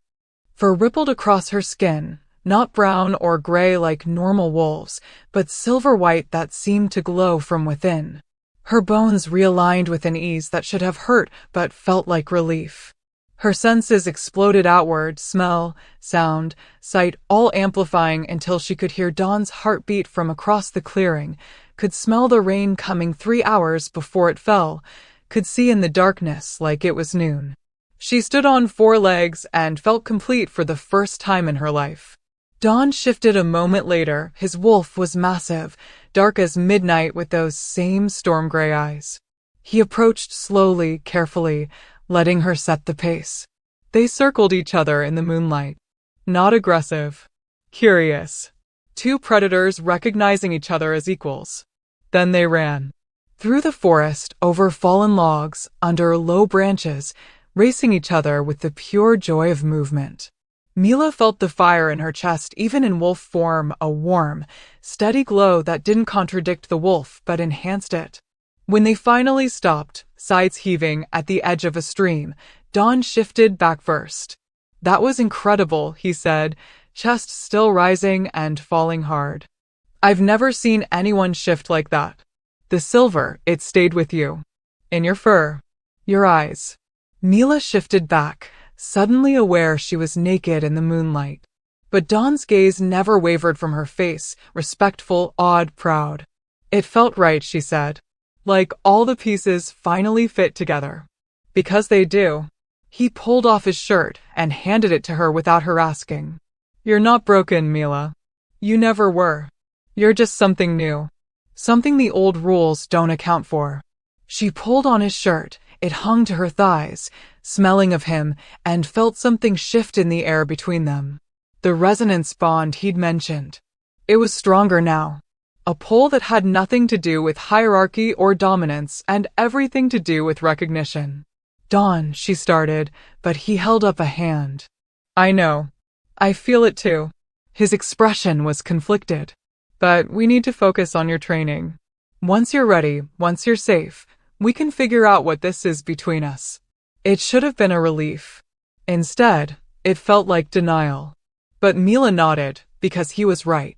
Fur rippled across her skin, not brown or gray like normal wolves, but silver-white that seemed to glow from within. Her bones realigned with an ease that should have hurt but felt like relief. Her senses exploded outward, smell, sound, sight, all amplifying until she could hear Dawn's heartbeat from across the clearing, could smell the rain coming 3 hours before it fell, could see in the darkness like it was noon. She stood on 4 legs and felt complete for the first time in her life. Dawn shifted a moment later. His wolf was massive, dark as midnight with those same storm gray eyes. He approached slowly, carefully, letting her set the pace. They circled each other in the moonlight. Not aggressive. Curious. 2 predators recognizing each other as equals. Then they ran. Through the forest, over fallen logs, under low branches, racing each other with the pure joy of movement. Mila felt the fire in her chest, even in wolf form, a warm, steady glow that didn't contradict the wolf but enhanced it. When they finally stopped, sides heaving, at the edge of a stream, Dawn shifted back first. "That was incredible," he said, chest still rising and falling hard. "I've never seen anyone shift like that. The silver, it stayed with you. In your fur. Your eyes." Mila shifted back, suddenly aware she was naked in the moonlight. But Dawn's gaze never wavered from her face, respectful, awed, proud. It felt right, she said. Like all the pieces finally fit together. Because they do. He pulled off his shirt and handed it to her without her asking. You're not broken, Mila. You never were. You're just something new. Something the old rules don't account for. She pulled on his shirt. It hung to her thighs, smelling of him, and felt something shift in the air between them. The resonance bond he'd mentioned. It was stronger now. A pull that had nothing to do with hierarchy or dominance and everything to do with recognition. Dawn, she started, but he held up a hand. I know. I feel it too. His expression was conflicted. But we need to focus on your training. Once you're ready, once you're safe, we can figure out what this is between us. It should have been a relief. Instead, it felt like denial. But Mila nodded, because he was right.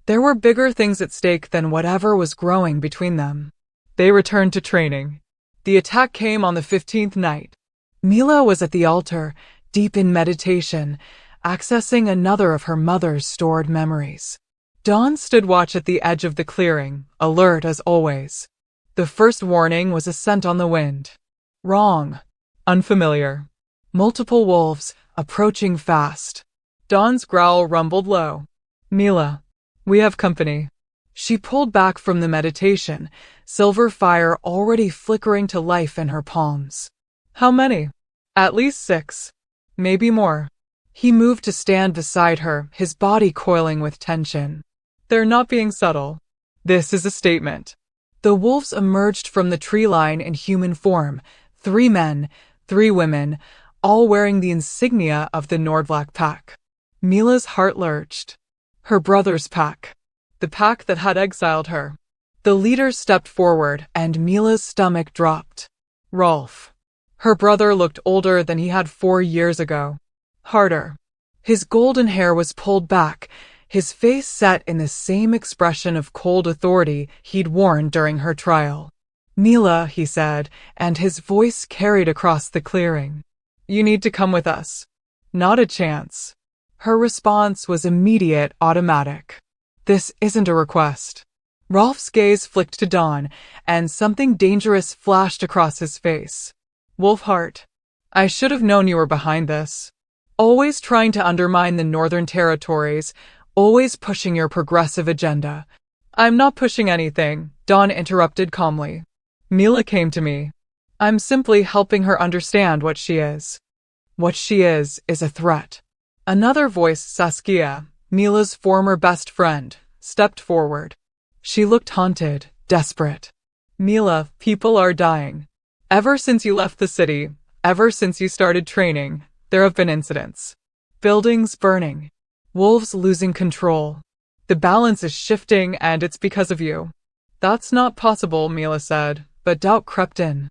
There were bigger things at stake than whatever was growing between them. They returned to training. The attack came on the 15th night. Mila was at the altar, deep in meditation, accessing another of her mother's stored memories. Dawn stood watch at the edge of the clearing, alert as always. The first warning was a scent on the wind. Wrong. Unfamiliar. Multiple wolves, approaching fast. Dawn's growl rumbled low. Mila, we have company. She pulled back from the meditation, silver fire already flickering to life in her palms. How many? At least 6. Maybe more. He moved to stand beside her, his body coiling with tension. They're not being subtle. This is a statement. The wolves emerged from the tree line in human form, 3 men, 3 women, all wearing the insignia of the Nordvlak pack. Mila's heart lurched. Her brother's pack. The pack that had exiled her. The leader stepped forward, and Mila's stomach dropped. Rolf. Her brother looked older than he had 4 years ago. Harder. His golden hair was pulled back, his face set in the same expression of cold authority he'd worn during her trial. Mila, he said, and his voice carried across the clearing. You need to come with us. Not a chance. Her response was immediate, automatic. This isn't a request. Rolf's gaze flicked to Dawn, and something dangerous flashed across his face. Wolfheart. I should have known you were behind this. Always trying to undermine the Northern Territories, always pushing your progressive agenda. I'm not pushing anything, Dawn interrupted calmly. Mila came to me. I'm simply helping her understand what she is. What she is a threat. Another voice, Saskia, Mila's former best friend, stepped forward. She looked haunted, desperate. Mila, people are dying. Ever since you left the city, ever since you started training, there have been incidents. Buildings burning. Wolves losing control. The balance is shifting and it's because of you. That's not possible, Mila said, but doubt crept in.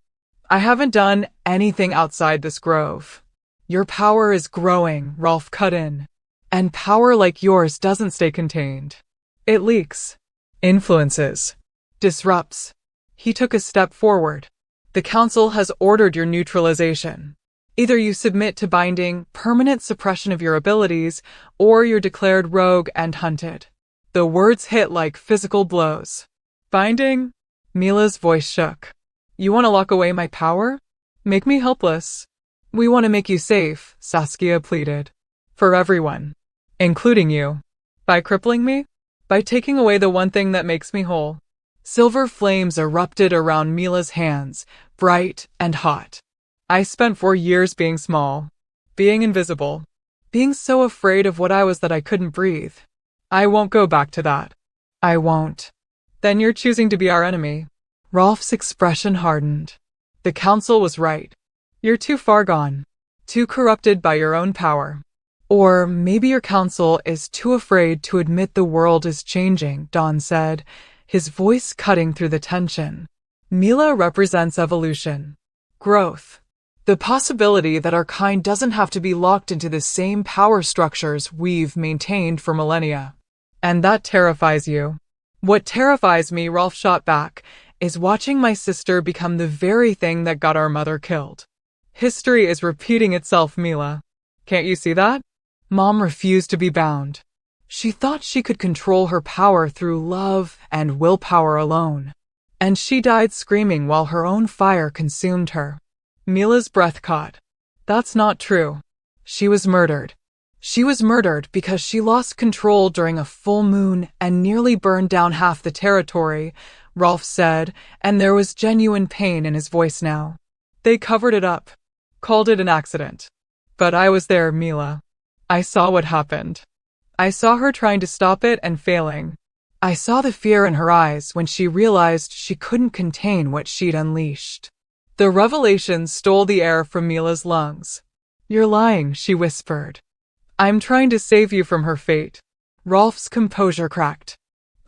I haven't done anything outside this grove. Your power is growing, Rolf cut in. And power like yours doesn't stay contained. It leaks. Influences. Disrupts. He took a step forward. The council has ordered your neutralization. Either you submit to binding, permanent suppression of your abilities, or you're declared rogue and hunted. The words hit like physical blows. Binding? Mila's voice shook. You want to lock away my power? Make me helpless. We want to make you safe, Saskia pleaded. For everyone. Including you. By crippling me? By taking away the one thing that makes me whole. Silver flames erupted around Mila's hands, bright and hot. I spent 4 years being small. Being invisible. Being so afraid of what I was that I couldn't breathe. I won't go back to that. I won't. Then you're choosing to be our enemy. Rolf's expression hardened. The council was right. You're too far gone. Too corrupted by your own power. Or maybe your council is too afraid to admit the world is changing, Dawn said, his voice cutting through the tension. Mila represents evolution. Growth. The possibility that our kind doesn't have to be locked into the same power structures we've maintained for millennia. And that terrifies you. What terrifies me, Rolf shot back, is watching my sister become the very thing that got our mother killed. History is repeating itself, Mila. Can't you see that? Mom refused to be bound. She thought she could control her power through love and willpower alone. And she died screaming while her own fire consumed her. Mila's breath caught. That's not true. She was murdered. She was murdered because she lost control during a full moon and nearly burned down half the territory, Rolf said, and there was genuine pain in his voice now. They covered it up, called it an accident. But I was there, Mila. I saw what happened. I saw her trying to stop it and failing. I saw the fear in her eyes when she realized she couldn't contain what she'd unleashed. The revelation stole the air from Mila's lungs. You're lying, she whispered. I'm trying to save you from her fate. Rolf's composure cracked.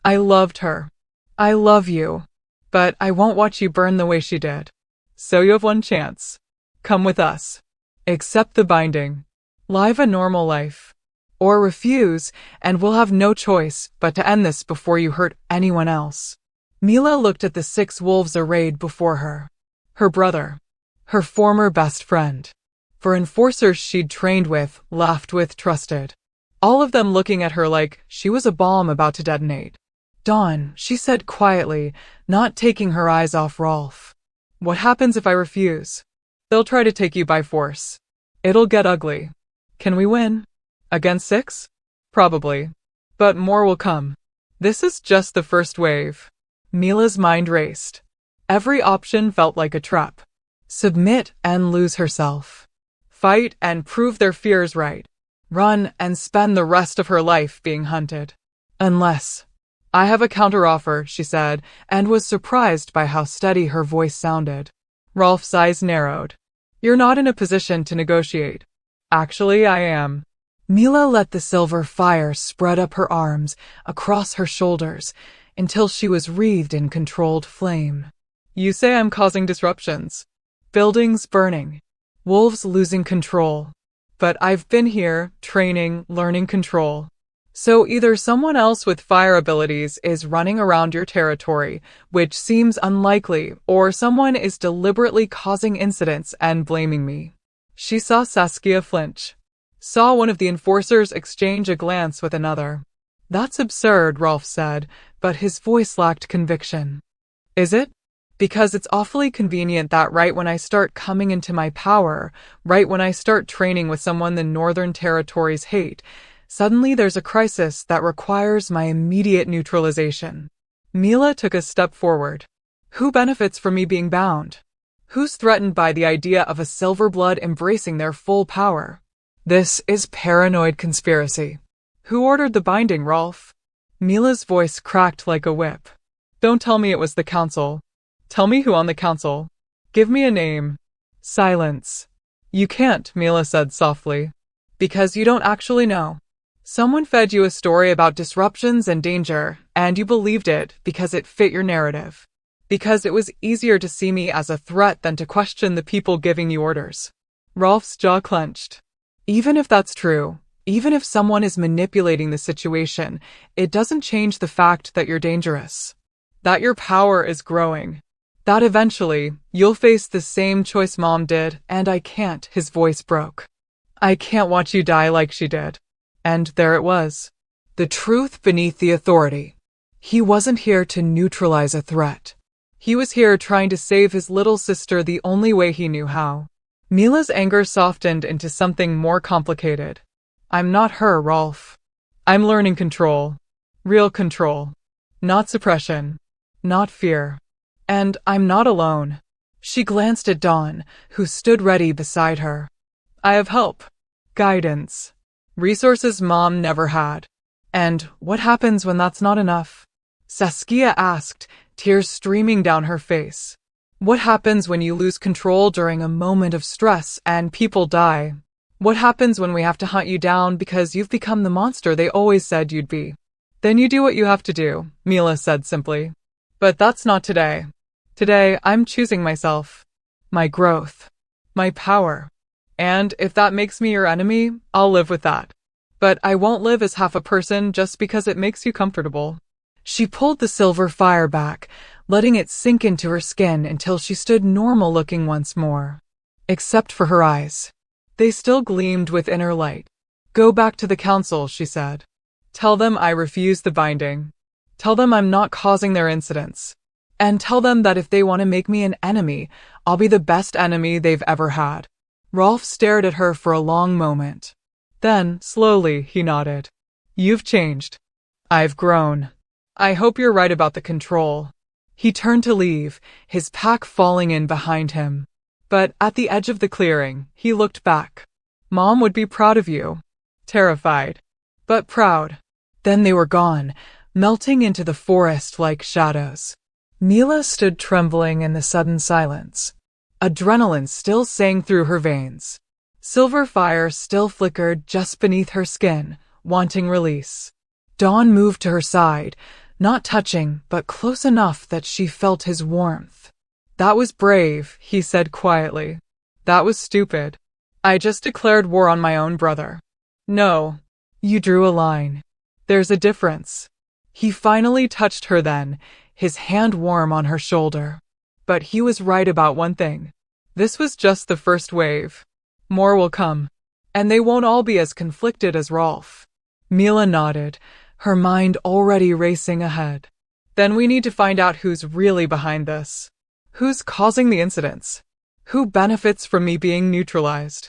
I loved her. I love you. But I won't watch you burn the way she did. So you have one chance. Come with us. Accept the binding. Live a normal life. Or refuse, and we'll have no choice but to end this before you hurt anyone else. Mila looked at the 6 wolves arrayed before her. Her brother. Her former best friend. For enforcers she'd trained with, laughed with, trusted. All of them looking at her like she was a bomb about to detonate. Dawn, she said quietly, not taking her eyes off Rolf. What happens if I refuse? They'll try to take you by force. It'll get ugly. Can we win? Against 6? Probably. But more will come. This is just the first wave. Mila's mind raced. Every option felt like a trap. Submit and lose herself. Fight and prove their fears right. Run and spend the rest of her life being hunted. Unless. I have a counteroffer, she said, and was surprised by how steady her voice sounded. Rolf's eyes narrowed. You're not in a position to negotiate. Actually, I am. Mila let the silver fire spread up her arms, across her shoulders, until she was wreathed in controlled flame. You say I'm causing disruptions. Buildings burning. Wolves losing control. But I've been here, training, learning control. So either someone else with fire abilities is running around your territory, which seems unlikely, or someone is deliberately causing incidents and blaming me. She saw Saskia flinch. Saw one of the enforcers exchange a glance with another. That's absurd, Rolf said, but his voice lacked conviction. Is it? Because it's awfully convenient that right when I start coming into my power, right when I start training with someone the Northern Territories hate, suddenly there's a crisis that requires my immediate neutralization. Mila took a step forward. Who benefits from me being bound? Who's threatened by the idea of a Silverblood embracing their full power? This is paranoid conspiracy. Who ordered the binding, Rolf? Mila's voice cracked like a whip. Don't tell me it was the council. Tell me who on the council. Give me a name. Silence. You can't, Mila said softly. Because you don't actually know. Someone fed you a story about disruptions and danger, and you believed it because it fit your narrative. Because it was easier to see me as a threat than to question the people giving you orders. Rolf's jaw clenched. Even if that's true, even if someone is manipulating the situation, it doesn't change the fact that you're dangerous. That your power is growing. That eventually, you'll face the same choice Mom did, and I can't, his voice broke. I can't watch you die like she did. And there it was. The truth beneath the authority. He wasn't here to neutralize a threat. He was here trying to save his little sister the only way he knew how. Mila's anger softened into something more complicated. I'm not her, Rolf. I'm learning control. Real control. Not suppression. Not fear. And I'm not alone. She glanced at Dawn, who stood ready beside her. I have help. Guidance. Resources Mom never had. And what happens when that's not enough? Saskia asked, tears streaming down her face. What happens when you lose control during a moment of stress and people die? What happens when we have to hunt you down because you've become the monster they always said you'd be? Then you do what you have to do, Mila said simply. But that's not today. Today, I'm choosing myself. My growth. My power. And if that makes me your enemy, I'll live with that. But I won't live as half a person just because it makes you comfortable. She pulled the silver fire back, letting it sink into her skin until she stood normal looking once more. except for her eyes. They still gleamed with inner light. Go back to the council, she said. Tell them I refuse the binding. Tell them I'm not causing their incidents. And tell them that if they want to make me an enemy, I'll be the best enemy they've ever had. Rolf stared at her for a long moment. Then, slowly, he nodded. You've changed. I've grown. I hope you're right about the control. He turned to leave, his pack falling in behind him. But at the edge of the clearing, he looked back. Mom would be proud of you. Terrified, but proud. Then they were gone, melting into the forest like shadows. Mila stood trembling in the sudden silence. Adrenaline still sang through her veins. Silver fire still flickered just beneath her skin, wanting release. Dawn moved to her side, not touching, but close enough that she felt his warmth. That was brave, he said quietly. That was stupid. I just declared war on my own brother. No, you drew a line. There's a difference. He finally touched her then, his hand warm on her shoulder. But he was right about one thing. This was just the first wave. More will come. And they won't all be as conflicted as Rolf. Mila nodded, her mind already racing ahead. Then we need to find out who's really behind this. Who's causing the incidents? Who benefits from me being neutralized?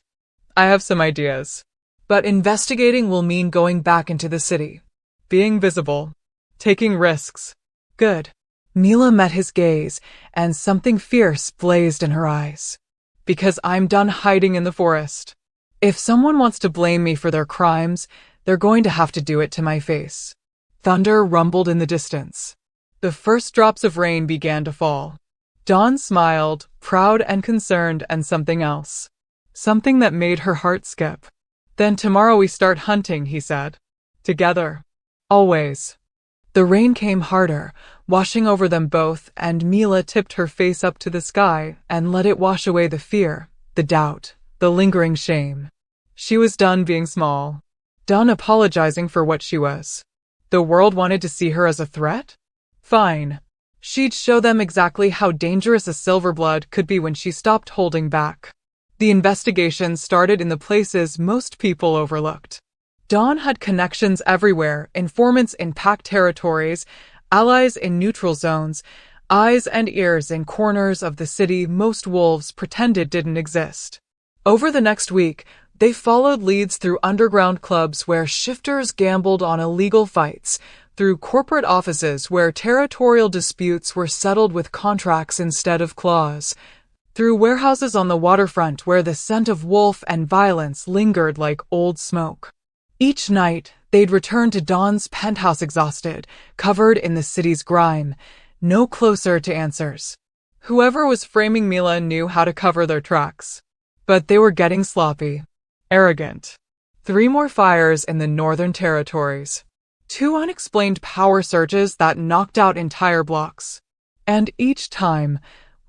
I have some ideas. But investigating will mean going back into the city. Being visible. Taking risks. Good. Mila met his gaze, and something fierce blazed in her eyes. Because I'm done hiding in the forest. If someone wants to blame me for their crimes, they're going to have to do it to my face. Thunder rumbled in the distance. The first drops of rain began to fall. Dawn smiled, proud and concerned, and something else. Something that made her heart skip. Then tomorrow we start hunting, he said. Together. Always. The rain came harder, washing over them both, and Mila tipped her face up to the sky and let it wash away the fear, the doubt, the lingering shame. She was done being small. Done apologizing for what she was. The world wanted to see her as a threat? Fine. She'd show them exactly how dangerous a Silverblood could be when she stopped holding back. The investigation started in the places most people overlooked. Dawn had connections everywhere, informants in packed territories, allies in neutral zones, eyes and ears in corners of the city most wolves pretended didn't exist. Over the next week, they followed leads through underground clubs where shifters gambled on illegal fights, through corporate offices where territorial disputes were settled with contracts instead of claws, through warehouses on the waterfront where the scent of wolf and violence lingered like old smoke. Each night, they'd return to Dawn's penthouse exhausted, covered in the city's grime, no closer to answers. Whoever was framing Mila knew how to cover their tracks. But they were getting sloppy. Arrogant. 3 more fires in the Northern Territories. 2 unexplained power surges that knocked out entire blocks. And each time,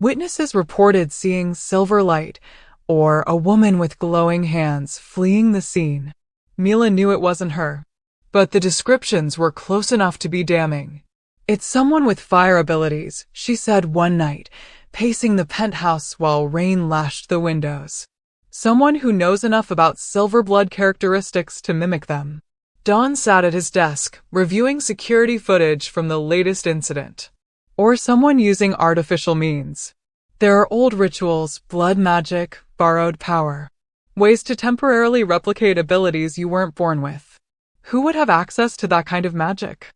witnesses reported seeing silver light, or a woman with glowing hands fleeing the scene. Mila knew it wasn't her. But the descriptions were close enough to be damning. It's someone with fire abilities, she said one night, pacing the penthouse while rain lashed the windows. Someone who knows enough about Silverblood characteristics to mimic them. Dawn sat at his desk, reviewing security footage from the latest incident. Or someone using artificial means. There are old rituals, blood magic, borrowed power. Ways to temporarily replicate abilities you weren't born with. Who would have access to that kind of magic?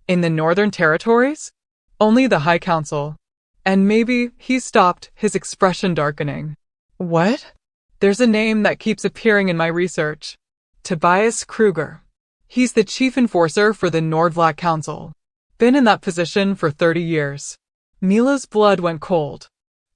In the Northern Territories? Only the High Council. And maybe, he stopped, his expression darkening. What? There's a name that keeps appearing in my research. Tobias Kruger. He's the chief enforcer for the Nordvlak Council. Been in that position for 30 years. Mila's blood went cold.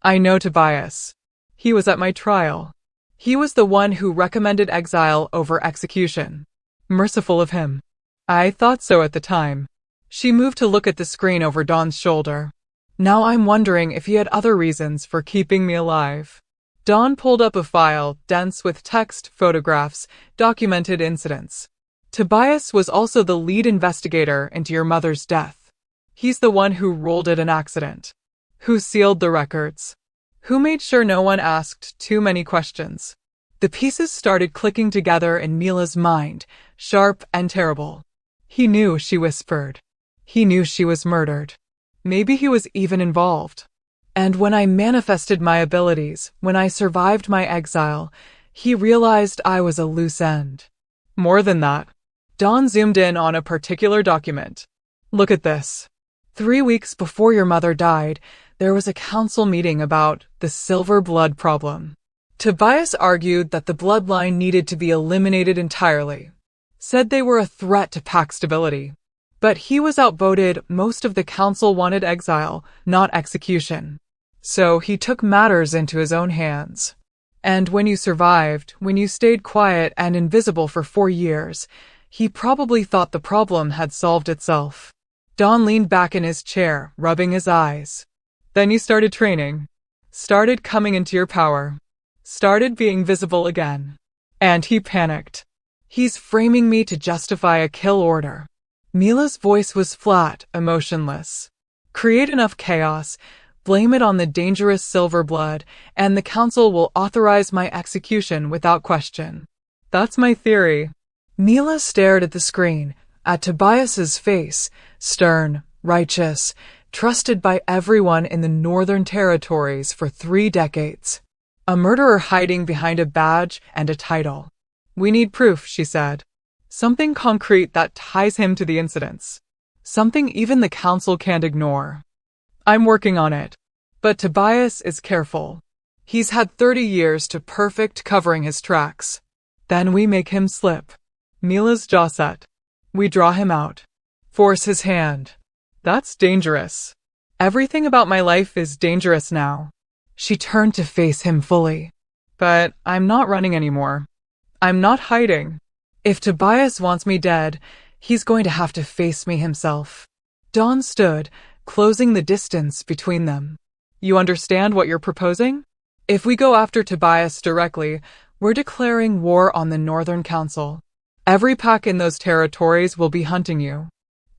I know Tobias. He was at my trial. He was the one who recommended exile over execution. Merciful of him. I thought so at the time. She moved to look at the screen over Dawn's shoulder. Now I'm wondering if he had other reasons for keeping me alive. Dawn pulled up a file, dense with text, photographs, documented incidents. Tobias was also the lead investigator into your mother's death. He's the one who ruled it an accident. Who sealed the records. Who made sure no one asked too many questions? The pieces started clicking together in Mila's mind, sharp and terrible. He knew, she whispered. He knew she was murdered. Maybe he was even involved. And when I manifested my abilities, when I survived my exile, he realized I was a loose end. More than that. Dawn zoomed in on a particular document. Look at this. 3 weeks before your mother died, there was a council meeting about the silver blood problem. Tobias argued that the bloodline needed to be eliminated entirely. Said they were a threat to pack stability. But he was outvoted. Most of the council wanted exile, not execution. So he took matters into his own hands. And when you survived, when you stayed quiet and invisible for 4 years, he probably thought the problem had solved itself. Don leaned back in his chair, rubbing his eyes. Then you started training. Started coming into your power. Started being visible again. And he panicked. He's framing me to justify a kill order. Mila's voice was flat, emotionless. Create enough chaos, blame it on the dangerous silver blood, and the council will authorize my execution without question. That's my theory. Mila stared at the screen, at Tobias's face, stern, righteous, trusted by everyone in the Northern Territories for 3 decades. A murderer hiding behind a badge and a title. We need proof, she said. Something concrete that ties him to the incidents. Something even the council can't ignore. I'm working on it. But Tobias is careful. He's had 30 years to perfect covering his tracks. Then we make him slip. Mila's jaw set. We draw him out. Force his hand. That's dangerous. Everything about my life is dangerous now. She turned to face him fully. But I'm not running anymore. I'm not hiding. If Tobias wants me dead, he's going to have to face me himself. Dawn stood, closing the distance between them. You understand what you're proposing? If we go after Tobias directly, we're declaring war on the Northern Council. Every pack in those territories will be hunting you.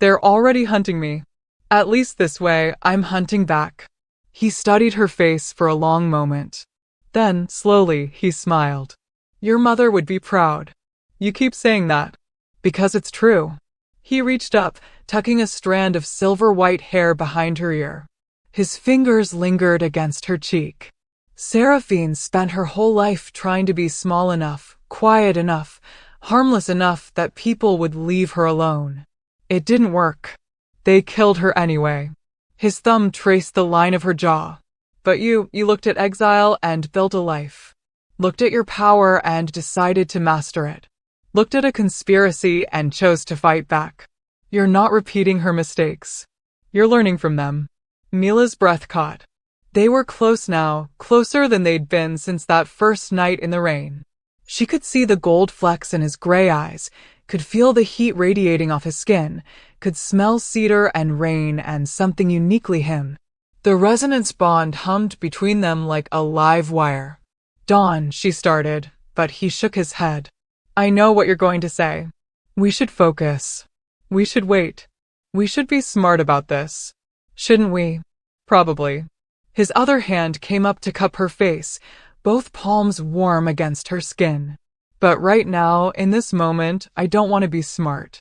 They're already hunting me. At least this way, I'm hunting back. He studied her face for a long moment. Then, slowly, he smiled. Your mother would be proud. You keep saying that. Because it's true. He reached up, tucking a strand of silver-white hair behind her ear. His fingers lingered against her cheek. Seraphine spent her whole life trying to be small enough, quiet enough, harmless enough that people would leave her alone. It didn't work. They killed her anyway. His thumb traced the line of her jaw. But you looked at exile and built a life. Looked at your power and decided to master it. Looked at a conspiracy and chose to fight back. You're not repeating her mistakes. You're learning from them. Mila's breath caught. They were close now, closer than they'd been since that first night in the rain. She could see the gold flecks in his gray eyes, could feel the heat radiating off his skin, could smell cedar and rain and something uniquely him. The resonance bond hummed between them like a live wire. Dawn, she started, but he shook his head. I know what you're going to say. We should focus. We should wait. We should be smart about this. Shouldn't we? Probably. His other hand came up to cup her face, both palms warm against her skin. But right now, in this moment, I don't want to be smart.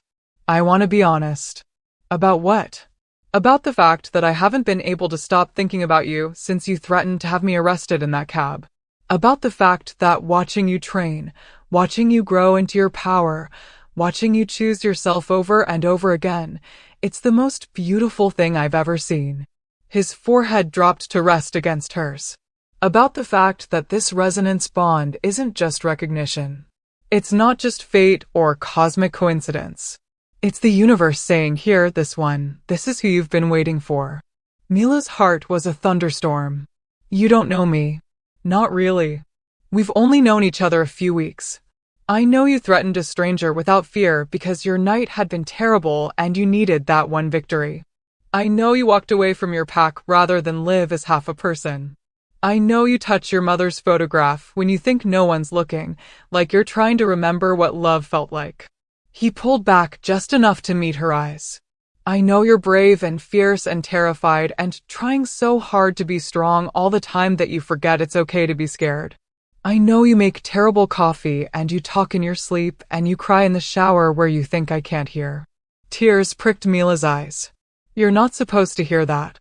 I want to be honest. About what? About the fact that I haven't been able to stop thinking about you since you threatened to have me arrested in that cab. About the fact that watching you train, watching you grow into your power, watching you choose yourself over and over again, it's the most beautiful thing I've ever seen. His forehead dropped to rest against hers. About the fact that this resonance bond isn't just recognition. It's not just fate or cosmic coincidence. It's the universe saying, here, this one, this is who you've been waiting for. Mila's heart was a thunderstorm. You don't know me. Not really. We've only known each other a few weeks. I know you threatened a stranger without fear because your night had been terrible and you needed that one victory. I know you walked away from your pack rather than live as half a person. I know you touch your mother's photograph when you think no one's looking, like you're trying to remember what love felt like. He pulled back just enough to meet her eyes. I know you're brave and fierce and terrified and trying so hard to be strong all the time that you forget it's okay to be scared. I know you make terrible coffee and you talk in your sleep and you cry in the shower where you think I can't hear. Tears pricked Mila's eyes. You're not supposed to hear that.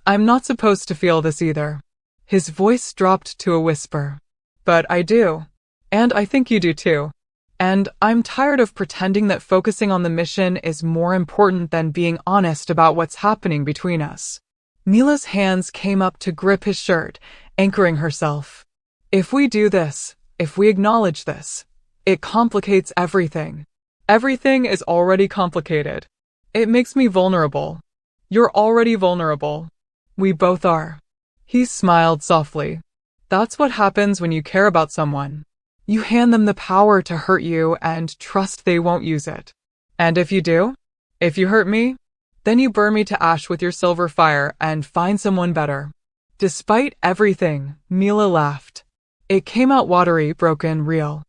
I'm not supposed to feel this either. His voice dropped to a whisper. But I do. And I think you do too. And I'm tired of pretending that focusing on the mission is more important than being honest about what's happening between us. Mila's hands came up to grip his shirt, anchoring herself. If we do this, if we acknowledge this, it complicates everything. Everything is already complicated. It makes me vulnerable. You're already vulnerable. We both are. He smiled softly. That's what happens when you care about someone. You hand them the power to hurt you and trust they won't use it. And if you do, if you hurt me, then you burn me to ash with your silver fire and find someone better. Despite everything, Mila laughed. It came out watery, broken, real.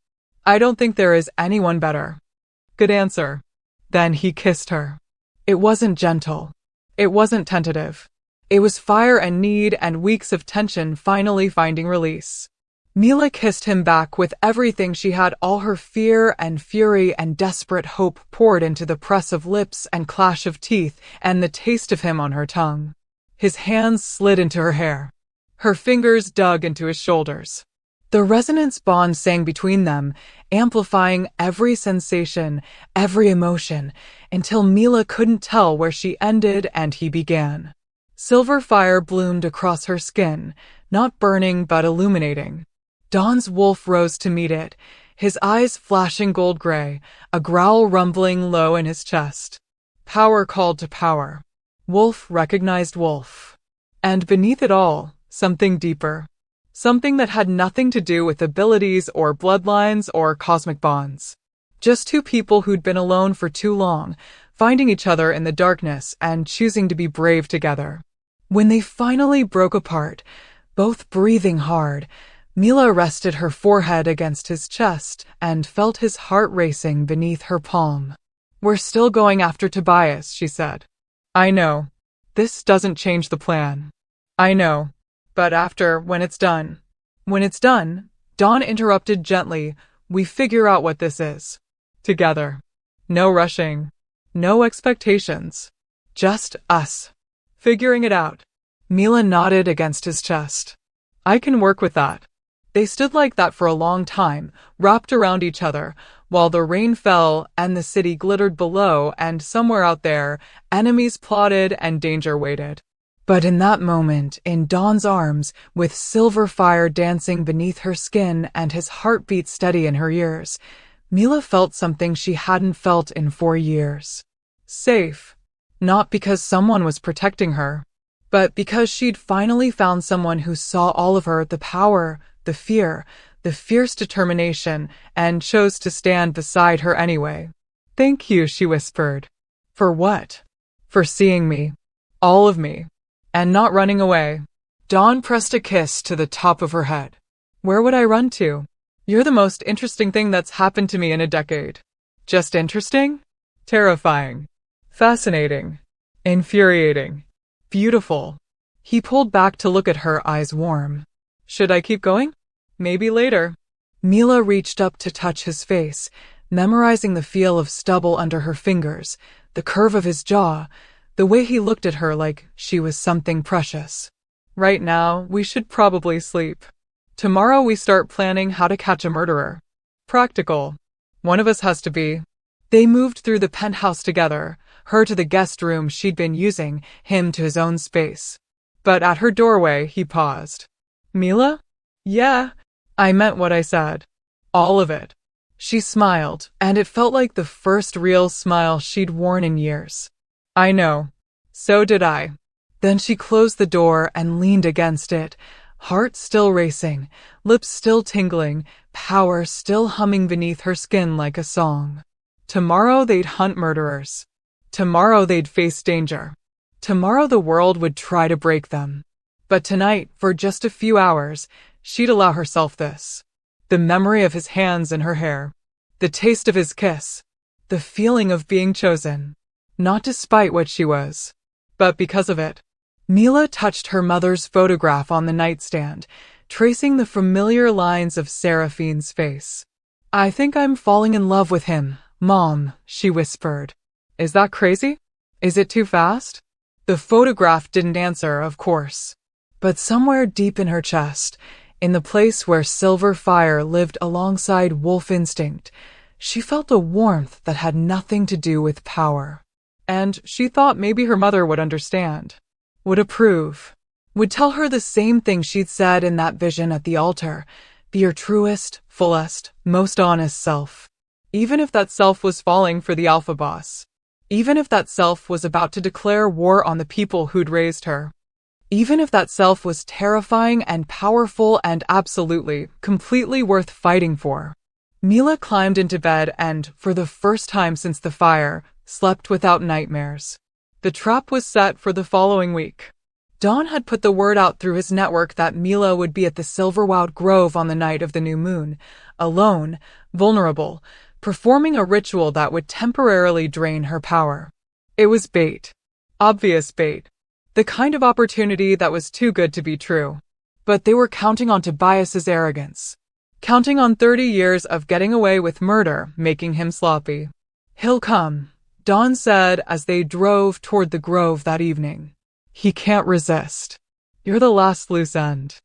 I don't think there is anyone better. Good answer. Then he kissed her. It wasn't gentle. It wasn't tentative. It was fire and need and weeks of tension finally finding release. Mila kissed him back with everything she had, all her fear and fury and desperate hope poured into the press of lips and clash of teeth and the taste of him on her tongue. His hands slid into her hair. Her fingers dug into his shoulders. The resonance bond sang between them, amplifying every sensation, every emotion, until Mila couldn't tell where she ended and he began. Silver fire bloomed across her skin, not burning but illuminating. Dawn's wolf rose to meet it, his eyes flashing gold gray, a growl rumbling low in his chest. Power called to power. Wolf recognized wolf. And beneath it all, something deeper. Something that had nothing to do with abilities or bloodlines or cosmic bonds. Just two people who'd been alone for too long, finding each other in the darkness and choosing to be brave together. When they finally broke apart, both breathing hard, Mila rested her forehead against his chest and felt his heart racing beneath her palm. We're still going after Tobias, she said. I know. This doesn't change the plan. I know. But after, when it's done, Dawn interrupted gently, we figure out what this is. Together. No rushing. No expectations. Just us. Figuring it out. Mila nodded against his chest. I can work with that. They stood like that for a long time, wrapped around each other, while the rain fell and the city glittered below, and somewhere out there, enemies plotted and danger waited. But in that moment, in Dawn's arms, with silver fire dancing beneath her skin and his heartbeat steady in her ears, Mila felt something she hadn't felt in 4 years. Safe. Not because someone was protecting her, but because she'd finally found someone who saw all of her, the power, the fear, the fierce determination, and chose to stand beside her anyway. Thank you, she whispered. For what? For seeing me. All of me. And not running away. Dawn pressed a kiss to the top of her head. Where would I run to? You're the most interesting thing that's happened to me in a decade. Just interesting? Terrifying. Fascinating. Infuriating. Beautiful. He pulled back to look at her, eyes warm. Should I keep going? Maybe later. Mila reached up to touch his face, memorizing the feel of stubble under her fingers, the curve of his jaw, the way he looked at her like she was something precious. Right now, we should probably sleep. Tomorrow we start planning how to catch a murderer. Practical. One of us has to be. They moved through the penthouse together, her to the guest room she'd been using, him to his own space. But at her doorway, he paused. Mila? Yeah, I meant what I said. All of it. She smiled, and it felt like the first real smile she'd worn in years. I know. So did I. Then she closed the door and leaned against it, heart still racing, lips still tingling, power still humming beneath her skin like a song. Tomorrow they'd hunt murderers. Tomorrow they'd face danger. Tomorrow the world would try to break them. But tonight, for just a few hours, she'd allow herself this. The memory of his hands in her hair. The taste of his kiss. The feeling of being chosen. Not despite what she was, but because of it. Mila touched her mother's photograph on the nightstand, tracing the familiar lines of Seraphine's face. I think I'm falling in love with him, Mom, she whispered. Is that crazy? Is it too fast? The photograph didn't answer, of course. But somewhere deep in her chest, in the place where silver fire lived alongside wolf instinct, she felt a warmth that had nothing to do with power. And she thought maybe her mother would understand, would approve, would tell her the same thing she'd said in that vision at the altar: be your truest, fullest, most honest self. Even if that self was falling for the alpha boss. Even if that self was about to declare war on the people who'd raised her. Even if that self was terrifying and powerful and absolutely, completely worth fighting for. Mila climbed into bed and, for the first time since the fire, slept without nightmares. The trap was set for the following week. Don had put the word out through his network that Mila would be at the Silverwood Grove on the night of the new moon, alone, vulnerable, performing a ritual that would temporarily drain her power. It was bait. Obvious bait. The kind of opportunity that was too good to be true. But they were counting on Tobias's arrogance. Counting on 30 years of getting away with murder, making him sloppy. He'll come, Dawn said as they drove toward the grove that evening. He can't resist. You're the last loose end.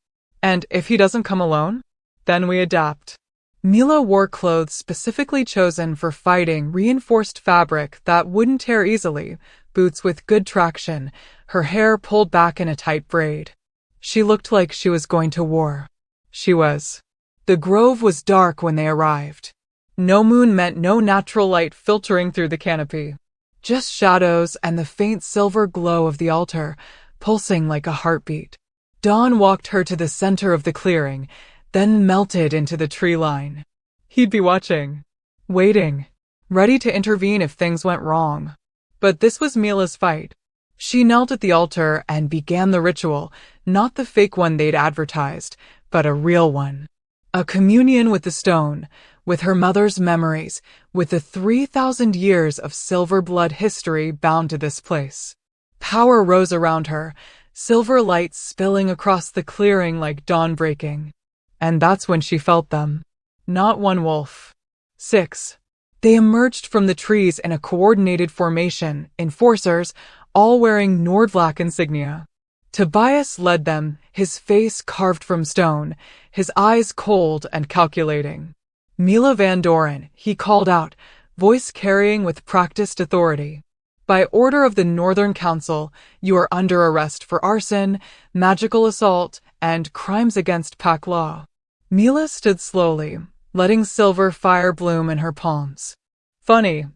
And if he doesn't come alone, then we adapt. Mila wore clothes specifically chosen for fighting, reinforced fabric that wouldn't tear easily, boots with good traction, her hair pulled back in a tight braid. She looked like she was going to war. She was. The grove was dark when they arrived. No moon meant no natural light filtering through the canopy. Just shadows and the faint silver glow of the altar, pulsing like a heartbeat. Dawn walked her to the center of the clearing, then melted into the tree line. He'd be watching, waiting, ready to intervene if things went wrong. But this was Mila's fight. She knelt at the altar and began the ritual, not the fake one they'd advertised, but a real one. A communion with the stone, with her mother's memories, with the 3,000 years of silver blood history bound to this place. Power rose around her, silver light spilling across the clearing like dawn breaking. And that's when she felt them. Not one wolf. 6. They emerged from the trees in a coordinated formation, enforcers, all wearing Nordvlak insignia. Tobias led them, his face carved from stone, his eyes cold and calculating. Mila Van Doren, he called out, voice carrying with practiced authority. By order of the Northern Council, you are under arrest for arson, magical assault, and crimes against pack law. Mila stood slowly, letting silver fire bloom in her palms. Funny.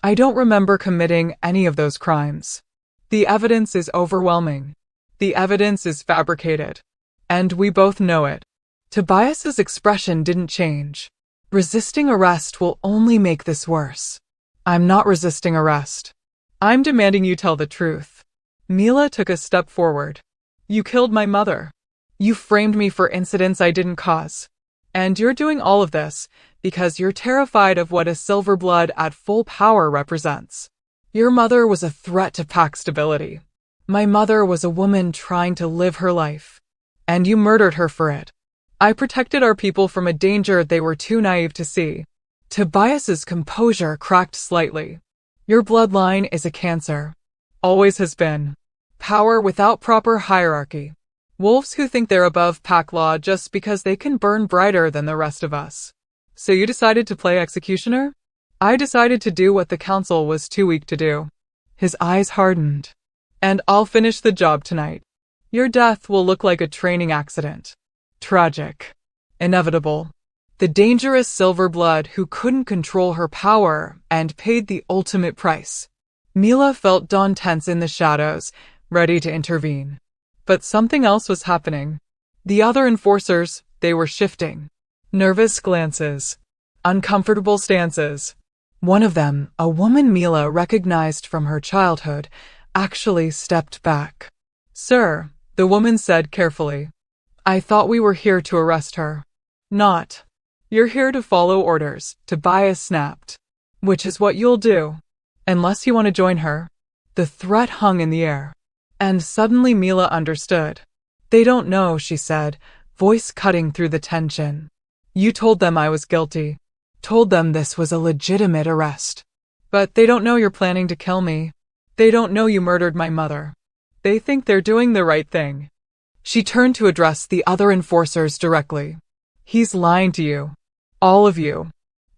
I don't remember committing any of those crimes. The evidence is overwhelming. The evidence is fabricated. And we both know it. Tobias's expression didn't change. Resisting arrest will only make this worse. I'm not resisting arrest. I'm demanding you tell the truth. Mila took a step forward. You killed my mother. You framed me for incidents I didn't cause. And you're doing all of this because you're terrified of what a silver blood at full power represents. Your mother was a threat to pack stability. My mother was a woman trying to live her life. And you murdered her for it. I protected our people from a danger they were too naive to see. Tobias's composure cracked slightly. Your bloodline is a cancer. Always has been. Power without proper hierarchy. Wolves who think they're above pack law just because they can burn brighter than the rest of us. So you decided to play executioner? I decided to do what the council was too weak to do. His eyes hardened. And I'll finish the job tonight. Your death will look like a training accident. Tragic. Inevitable. The dangerous silver blood who couldn't control her power and paid the ultimate price. Mila felt Dawn tense in the shadows, ready to intervene. But something else was happening. The other enforcers, they were shifting. Nervous glances. Uncomfortable stances. One of them, a woman Mila recognized from her childhood, actually stepped back. Sir, the woman said carefully. I thought we were here to arrest her. Not. You're here to follow orders, Tobias snapped. Which is what you'll do. Unless you want to join her. The threat hung in the air. And suddenly Mila understood. They don't know, she said, voice cutting through the tension. You told them I was guilty. Told them this was a legitimate arrest. But they don't know you're planning to kill me. They don't know you murdered my mother. They think they're doing the right thing. She turned to address the other enforcers directly. He's lying to you. All of you.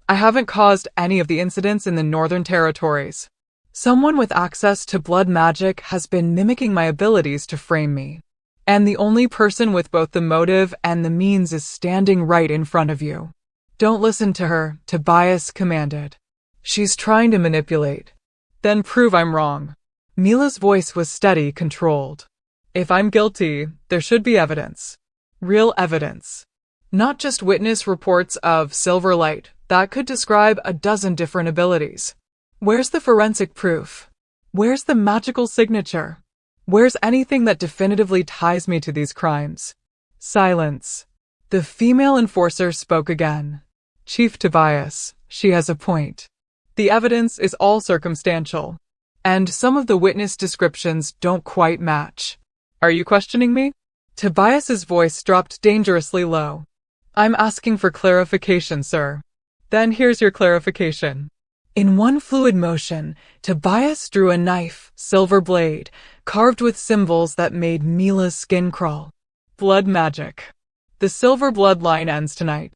I haven't caused any of the incidents in the Northern Territories. Someone with access to blood magic has been mimicking my abilities to frame me. And the only person with both the motive and the means is standing right in front of you. Don't listen to her, Tobias commanded. She's trying to manipulate. Then prove I'm wrong. Mila's voice was steady, controlled. If I'm guilty, there should be evidence. Real evidence. Not just witness reports of silver light that could describe a dozen different abilities. Where's the forensic proof? Where's the magical signature? Where's anything that definitively ties me to these crimes? Silence. The female enforcer spoke again. Chief Tobias, she has a point. The evidence is all circumstantial, and some of the witness descriptions don't quite match. Are you questioning me? Tobias's voice dropped dangerously low. I'm asking for clarification, sir. Then here's your clarification. In one fluid motion, Tobias drew a knife, silver blade, carved with symbols that made Mila's skin crawl. Blood magic. The silver bloodline ends tonight.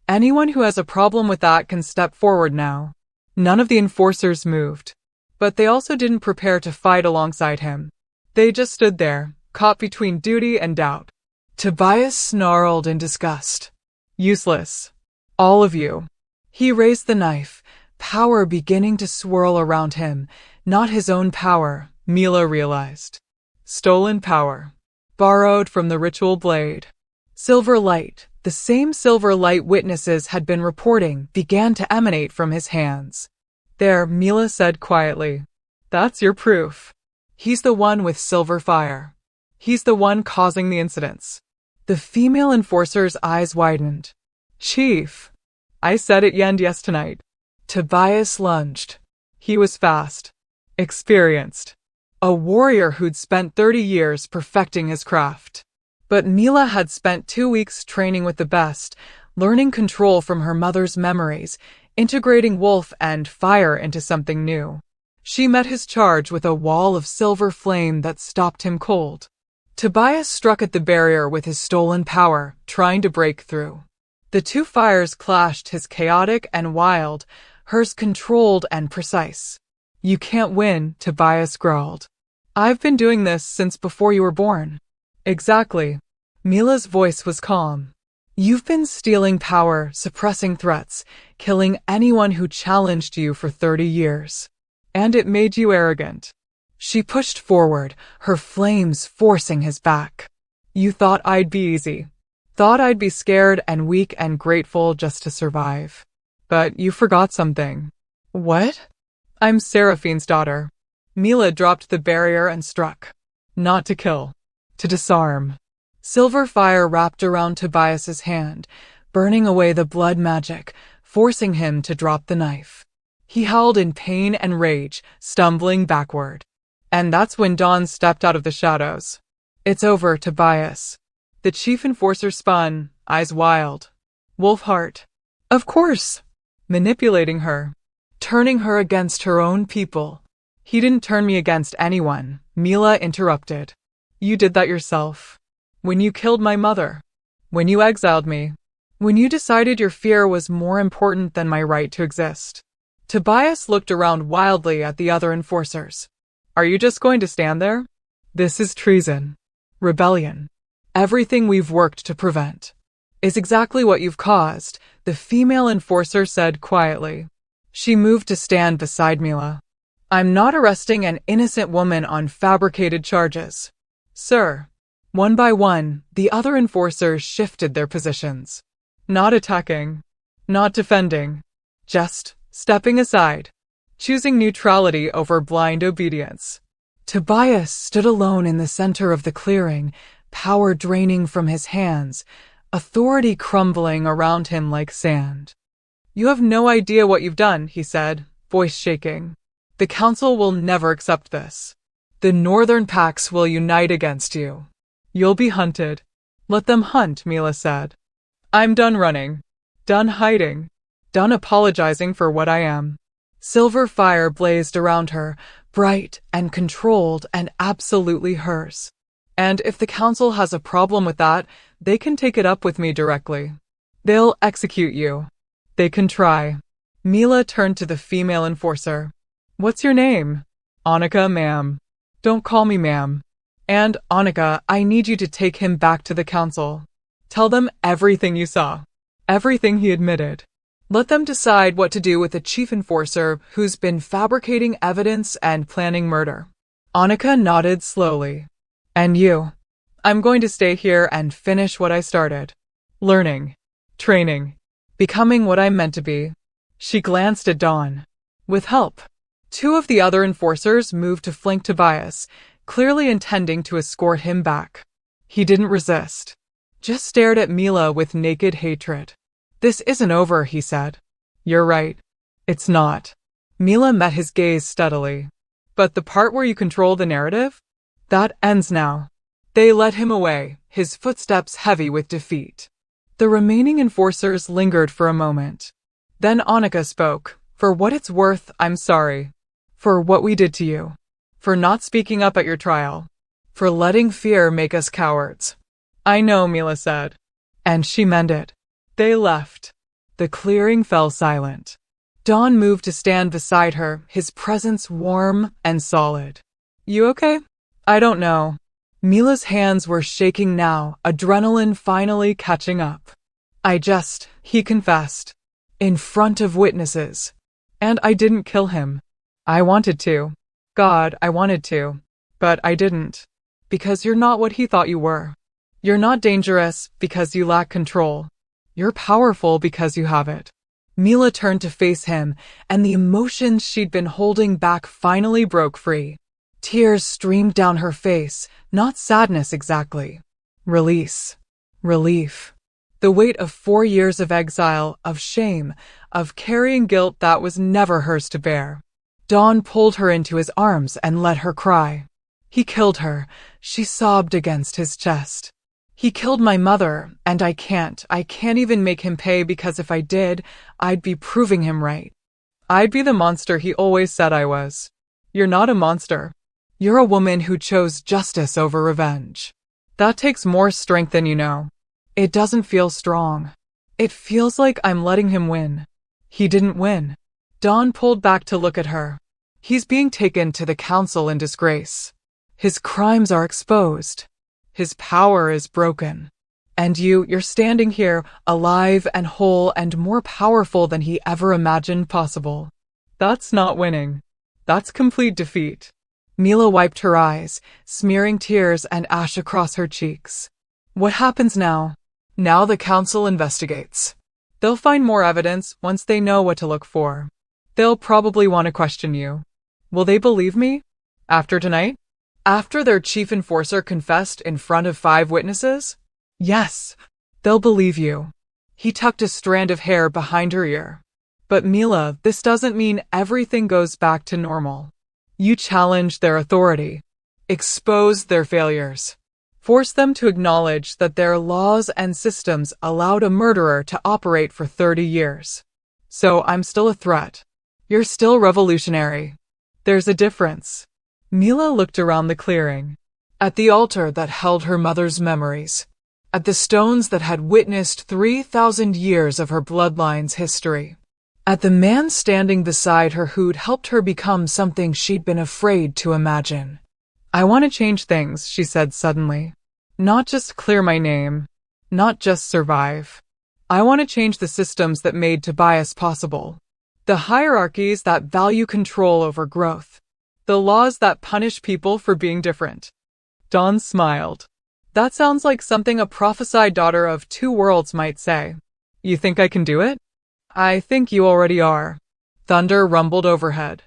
Anyone who has a problem with that can step forward now. None of the enforcers moved. But they also didn't prepare to fight alongside him. They just stood there, caught between duty and doubt. Tobias snarled in disgust. Useless. All of you. He raised the knife, power beginning to swirl around him, not his own power, Mila realized. Stolen power. Borrowed from the ritual blade. Silver light, the same silver light witnesses had been reporting, began to emanate from his hands. There, Mila said quietly. That's your proof. He's the one with silver fire. He's the one causing the incidents. The female enforcer's eyes widened. Chief. I said it yes tonight. Tobias lunged. He was fast. Experienced. A warrior who'd spent 30 years perfecting his craft. But Mila had spent 2 weeks training with the best, learning control from her mother's memories, integrating wolf and fire into something new. She met his charge with a wall of silver flame that stopped him cold. Tobias struck at the barrier with his stolen power, trying to break through. The two fires clashed, his chaotic and wild, hers controlled and precise. You can't win, Tobias growled. I've been doing this since before you were born. Exactly. Mila's voice was calm. You've been stealing power, suppressing threats, killing anyone who challenged you for 30 years. And it made you arrogant. She pushed forward, her flames forcing his back. You thought I'd be easy. Thought I'd be scared and weak and grateful just to survive. But you forgot something. What? I'm Seraphine's daughter. Mila dropped the barrier and struck. Not to kill. To disarm. Silver fire wrapped around Tobias's hand, burning away the blood magic, forcing him to drop the knife. He howled in pain and rage, stumbling backward. And that's when Dawn stepped out of the shadows. It's over, Tobias. The chief enforcer spun, eyes wild. Wolfheart. Of course. Manipulating her. Turning her against her own people. He didn't turn me against anyone, Mila interrupted. You did that yourself. When you killed my mother. When you exiled me. When you decided your fear was more important than my right to exist. Tobias looked around wildly at the other enforcers. Are you just going to stand there? This is treason. Rebellion. Everything we've worked to prevent. Is exactly what you've caused, the female enforcer said quietly. She moved to stand beside Mila. I'm not arresting an innocent woman on fabricated charges. Sir. One by one, the other enforcers shifted their positions. Not attacking. Not defending. Just stepping aside. Choosing neutrality over blind obedience. Tobias stood alone in the center of the clearing, power draining from his hands, authority crumbling around him like sand. You have no idea what you've done, he said, voice shaking. The council will never accept this. The northern packs will unite against you. You'll be hunted. Let them hunt, Mila said. I'm done running. Done hiding. Done apologizing for what I am. Silver fire blazed around her, bright and controlled and absolutely hers. And if the council has a problem with that, they can take it up with me directly. They'll execute you. They can try. Mila turned to the female enforcer. What's your name? Annika, ma'am. Don't call me ma'am. And, Annika, I need you to take him back to the council. Tell them everything you saw. Everything he admitted. Let them decide what to do with the chief enforcer who's been fabricating evidence and planning murder. Annika nodded slowly. And you? I'm going to stay here and finish what I started. Learning. Training. Becoming what I'm meant to be. She glanced at Dawn. With help. Two of the other enforcers moved to flank Tobias, clearly intending to escort him back. He didn't resist. Just stared at Mila with naked hatred. This isn't over, he said. You're right. It's not. Mila met his gaze steadily. But the part where you control the narrative? That ends now. They led him away, his footsteps heavy with defeat. The remaining enforcers lingered for a moment. Then Annika spoke. For what it's worth, I'm sorry. For what we did to you. For not speaking up at your trial. For letting fear make us cowards. I know, Mila said. And she meant it. They left. The clearing fell silent. Dawn moved to stand beside her, his presence warm and solid. You okay? I don't know. Mila's hands were shaking now, adrenaline finally catching up. He confessed. In front of witnesses. And I didn't kill him. I wanted to. God, I wanted to. But I didn't. Because you're not what he thought you were. You're not dangerous because you lack control. You're powerful because you have it. Mila turned to face him, and the emotions she'd been holding back finally broke free. Tears streamed down her face, not sadness exactly. Release. Relief. The weight of 4 years of exile, of shame, of carrying guilt that was never hers to bear. Dawn pulled her into his arms and let her cry. He killed her, she sobbed against his chest. He killed my mother, and I can't even make him pay because if I did, I'd be proving him right. I'd be the monster he always said I was. You're not a monster. You're a woman who chose justice over revenge. That takes more strength than you know. It doesn't feel strong. It feels like I'm letting him win. He didn't win. Dawn pulled back to look at her. He's being taken to the council in disgrace. His crimes are exposed. His power is broken. And you're standing here, alive and whole and more powerful than he ever imagined possible. That's not winning. That's complete defeat. Mila wiped her eyes, smearing tears and ash across her cheeks. What happens now? Now the council investigates. They'll find more evidence once they know what to look for. They'll probably want to question you. Will they believe me? After tonight? After their chief enforcer confessed in front of 5 witnesses? Yes, they'll believe you. He tucked a strand of hair behind her ear. But Mila, this doesn't mean everything goes back to normal. You challenge their authority. Expose their failures. Force them to acknowledge that their laws and systems allowed a murderer to operate for 30 years. So I'm still a threat. You're still revolutionary. There's a difference. Mila looked around the clearing. At the altar that held her mother's memories. At the stones that had witnessed 3,000 years of her bloodline's history. At the man standing beside her who'd helped her become something she'd been afraid to imagine. I want to change things, she said suddenly. Not just clear my name. Not just survive. I want to change the systems that made Tobias possible. The hierarchies that value control over growth. The laws that punish people for being different. Dawn smiled. That sounds like something a prophesied daughter of 2 worlds might say. You think I can do it? I think you already are. Thunder rumbled overhead.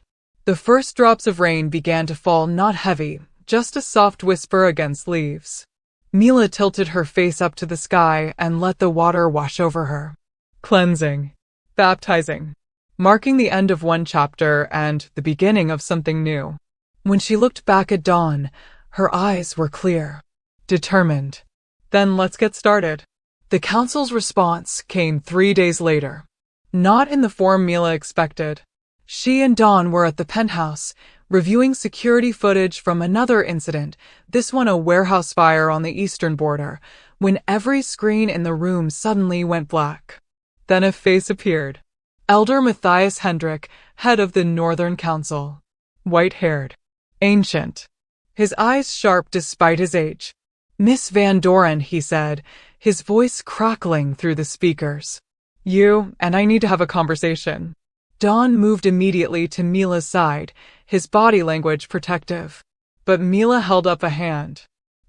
The first drops of rain began to fall, not heavy, just a soft whisper against leaves. Mila tilted her face up to the sky and let the water wash over her. Cleansing. Baptizing. marking the end of one chapter and the beginning of something new. When she looked back at Dawn, her eyes were clear, determined. Then let's get started. The council's response came 3 days later. Not in the form Mila expected. She and Dawn were at the penthouse, reviewing security footage from another incident, this one a warehouse fire on the eastern border, when every screen in the room suddenly went black. Then a face appeared. Elder Matthias Hendrik, head of the Northern Council. White-haired. Ancient. His eyes sharp despite his age. "Miss Van Doren," he said, his voice crackling through the speakers. "You and I need to have a conversation." Dawn moved immediately to Mila's side, his body language protective. But Mila held up a hand.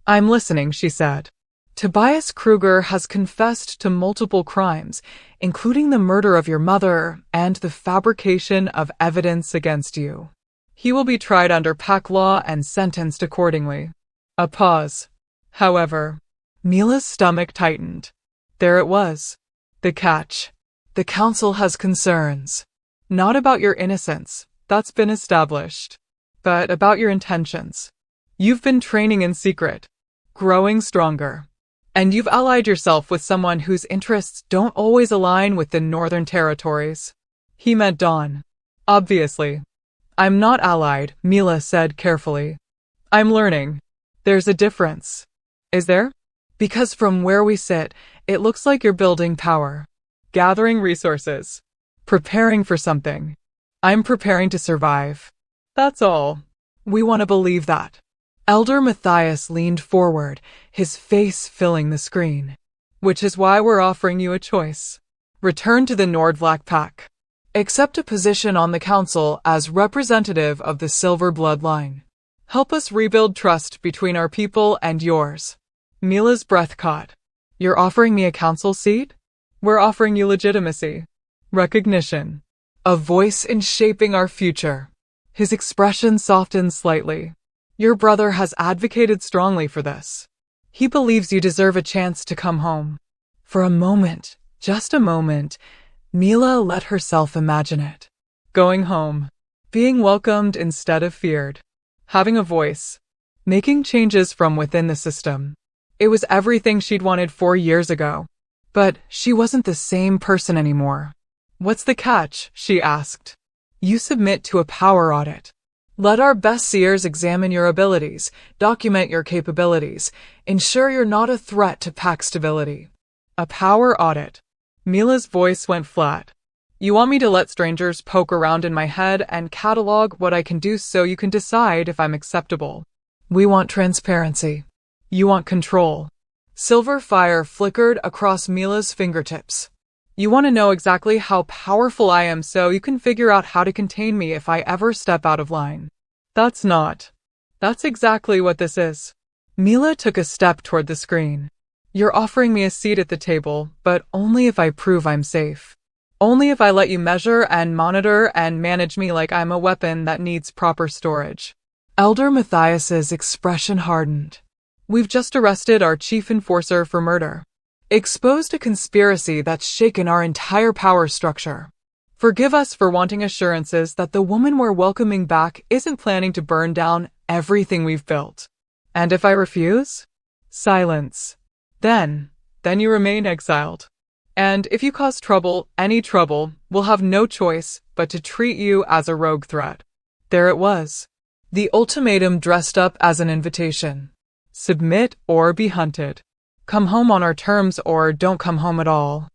"I'm listening," she said. "Tobias Kruger has confessed to multiple crimes, including the murder of your mother and the fabrication of evidence against you. He will be tried under pack law and sentenced accordingly." A pause. However, Mila's stomach tightened. There it was. The catch. The council has concerns. Not about your innocence, that's been established, but about your intentions. You've been training in secret, growing stronger, and you've allied yourself with someone whose interests don't always align with the Northern Territories. He meant Dawn. Obviously. "I'm not allied," Mila said carefully. "I'm learning. There's a difference." "Is there?" "Because from where we sit, it looks like you're building power, gathering resources, preparing for something. I'm preparing to survive. That's all. We want to believe that." Elder Matthias leaned forward, his face filling the screen. "Which is why we're offering you a choice. Return to the Nordvlak Pack. Accept a position on the council as representative of the Silver Bloodline. Help us rebuild trust between our people and yours." Mila's breath caught. "You're offering me a council seat?" "We're offering you legitimacy. Recognition. A voice in shaping our future." His expression softened slightly. "Your brother has advocated strongly for this. He believes you deserve a chance to come home." For a moment, just a moment, Mila let herself imagine it. Going home. Being welcomed instead of feared. Having a voice. Making changes from within the system. It was everything she'd wanted 4 years ago. But she wasn't the same person anymore. "What's the catch?" she asked. "You submit to a power audit. Let our best seers examine your abilities, document your capabilities, ensure you're not a threat to pack stability." A power audit. Mila's voice went flat. "You want me to let strangers poke around in my head and catalog what I can do so you can decide if I'm acceptable? We want transparency. You want control." Silver fire flickered across Mila's fingertips. "You want to know exactly how powerful I am so you can figure out how to contain me if I ever step out of line." That's exactly what this is." Mila took a step toward the screen. "You're offering me a seat at the table, but only if I prove I'm safe. Only if I let you measure and monitor and manage me like I'm a weapon that needs proper storage." Elder Matthias's expression hardened. "We've just arrested our chief enforcer for murder. Exposed a conspiracy that's shaken our entire power structure. Forgive us for wanting assurances that the woman we're welcoming back isn't planning to burn down everything we've built. And if I refuse?" Silence. Then you remain exiled. And if you cause trouble, any trouble, we'll have no choice but to treat you as a rogue threat." There it was. The ultimatum dressed up as an invitation. Submit or be hunted. Come home on our terms or don't come home at all.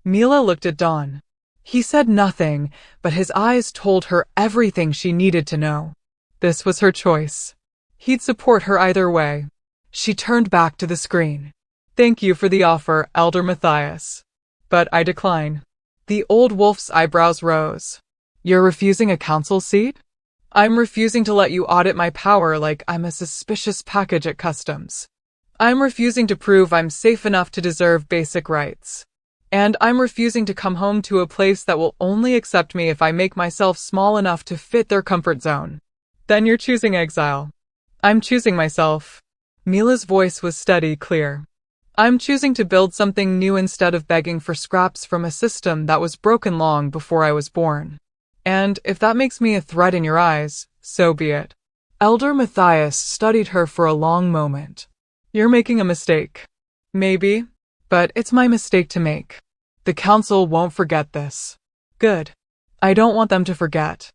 Mila looked at Dawn. He said nothing, but his eyes told her everything she needed to know. This was her choice. He'd support her either way. She turned back to the screen. "Thank you for the offer, Elder Matthias. But I decline." The old wolf's eyebrows rose. "You're refusing a council seat?" "I'm refusing to let you audit my power like I'm a suspicious package at customs. I'm refusing to prove I'm safe enough to deserve basic rights. And I'm refusing to come home to a place that will only accept me if I make myself small enough to fit their comfort zone." "Then you're choosing exile." "I'm choosing myself." Mila's voice was steady, clear. I'm choosing to build something new instead of begging for scraps from a system that was broken long before I was born. And if that makes me a threat in your eyes, so be it. Elder Matthias studied her for a long moment. You're making a mistake. Maybe, but it's my mistake to make. The council won't forget this. Good. I don't want them to forget.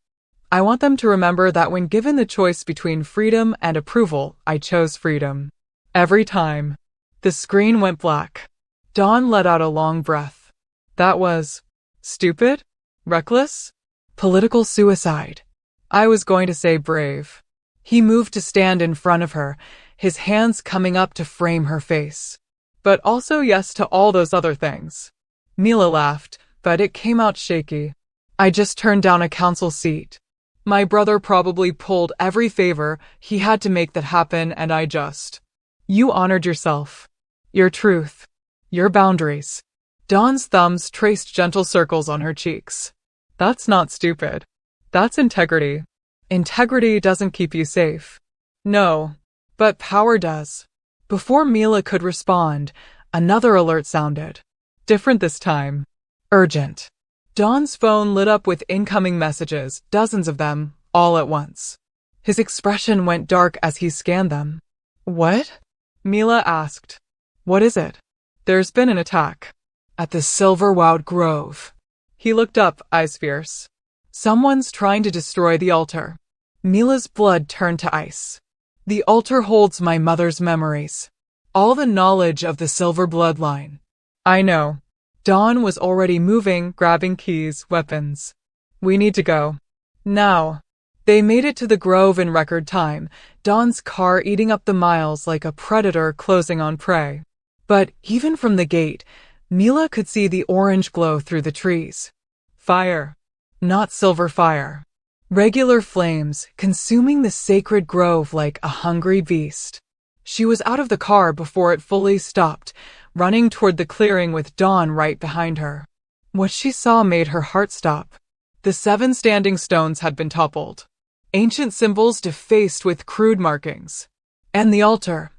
I want them to remember that when given the choice between freedom and approval, I chose freedom. Every time. The screen went black. Dawn let out a long breath. That was stupid? Reckless? Political suicide. I was going to say brave. He moved to stand in front of her, his hands coming up to frame her face. But also yes to all those other things. Mila laughed, but it came out shaky. I just turned down a council seat. My brother probably pulled every favor he had to make that happen, and I just... You honored yourself. Your truth. Your boundaries. Dawn's thumbs traced gentle circles on her cheeks. That's not stupid. That's integrity. Integrity doesn't keep you safe. No, but power does. Before Mila could respond, another alert sounded. Different this time. Urgent. Dawn's phone lit up with incoming messages, dozens of them, all at once. His expression went dark as he scanned them. What? Mila asked. What is it? There's been an attack. At the Silverwood Grove. He looked up, eyes fierce. Someone's trying to destroy the altar. Mila's blood turned to ice. The altar holds my mother's memories. All the knowledge of the Silver bloodline. I know. Dawn was already moving, grabbing keys, weapons. We need to go. Now. They made it to the grove in record time, Dawn's car eating up the miles like a predator closing on prey. But even from the gate, Mila could see the orange glow through the trees. Fire. Not silver fire. Regular flames, consuming the sacred grove like a hungry beast. She was out of the car before it fully stopped, running toward the clearing with Dawn right behind her. What she saw made her heart stop. The 7 standing stones had been toppled. Ancient symbols defaced with crude markings. And the altar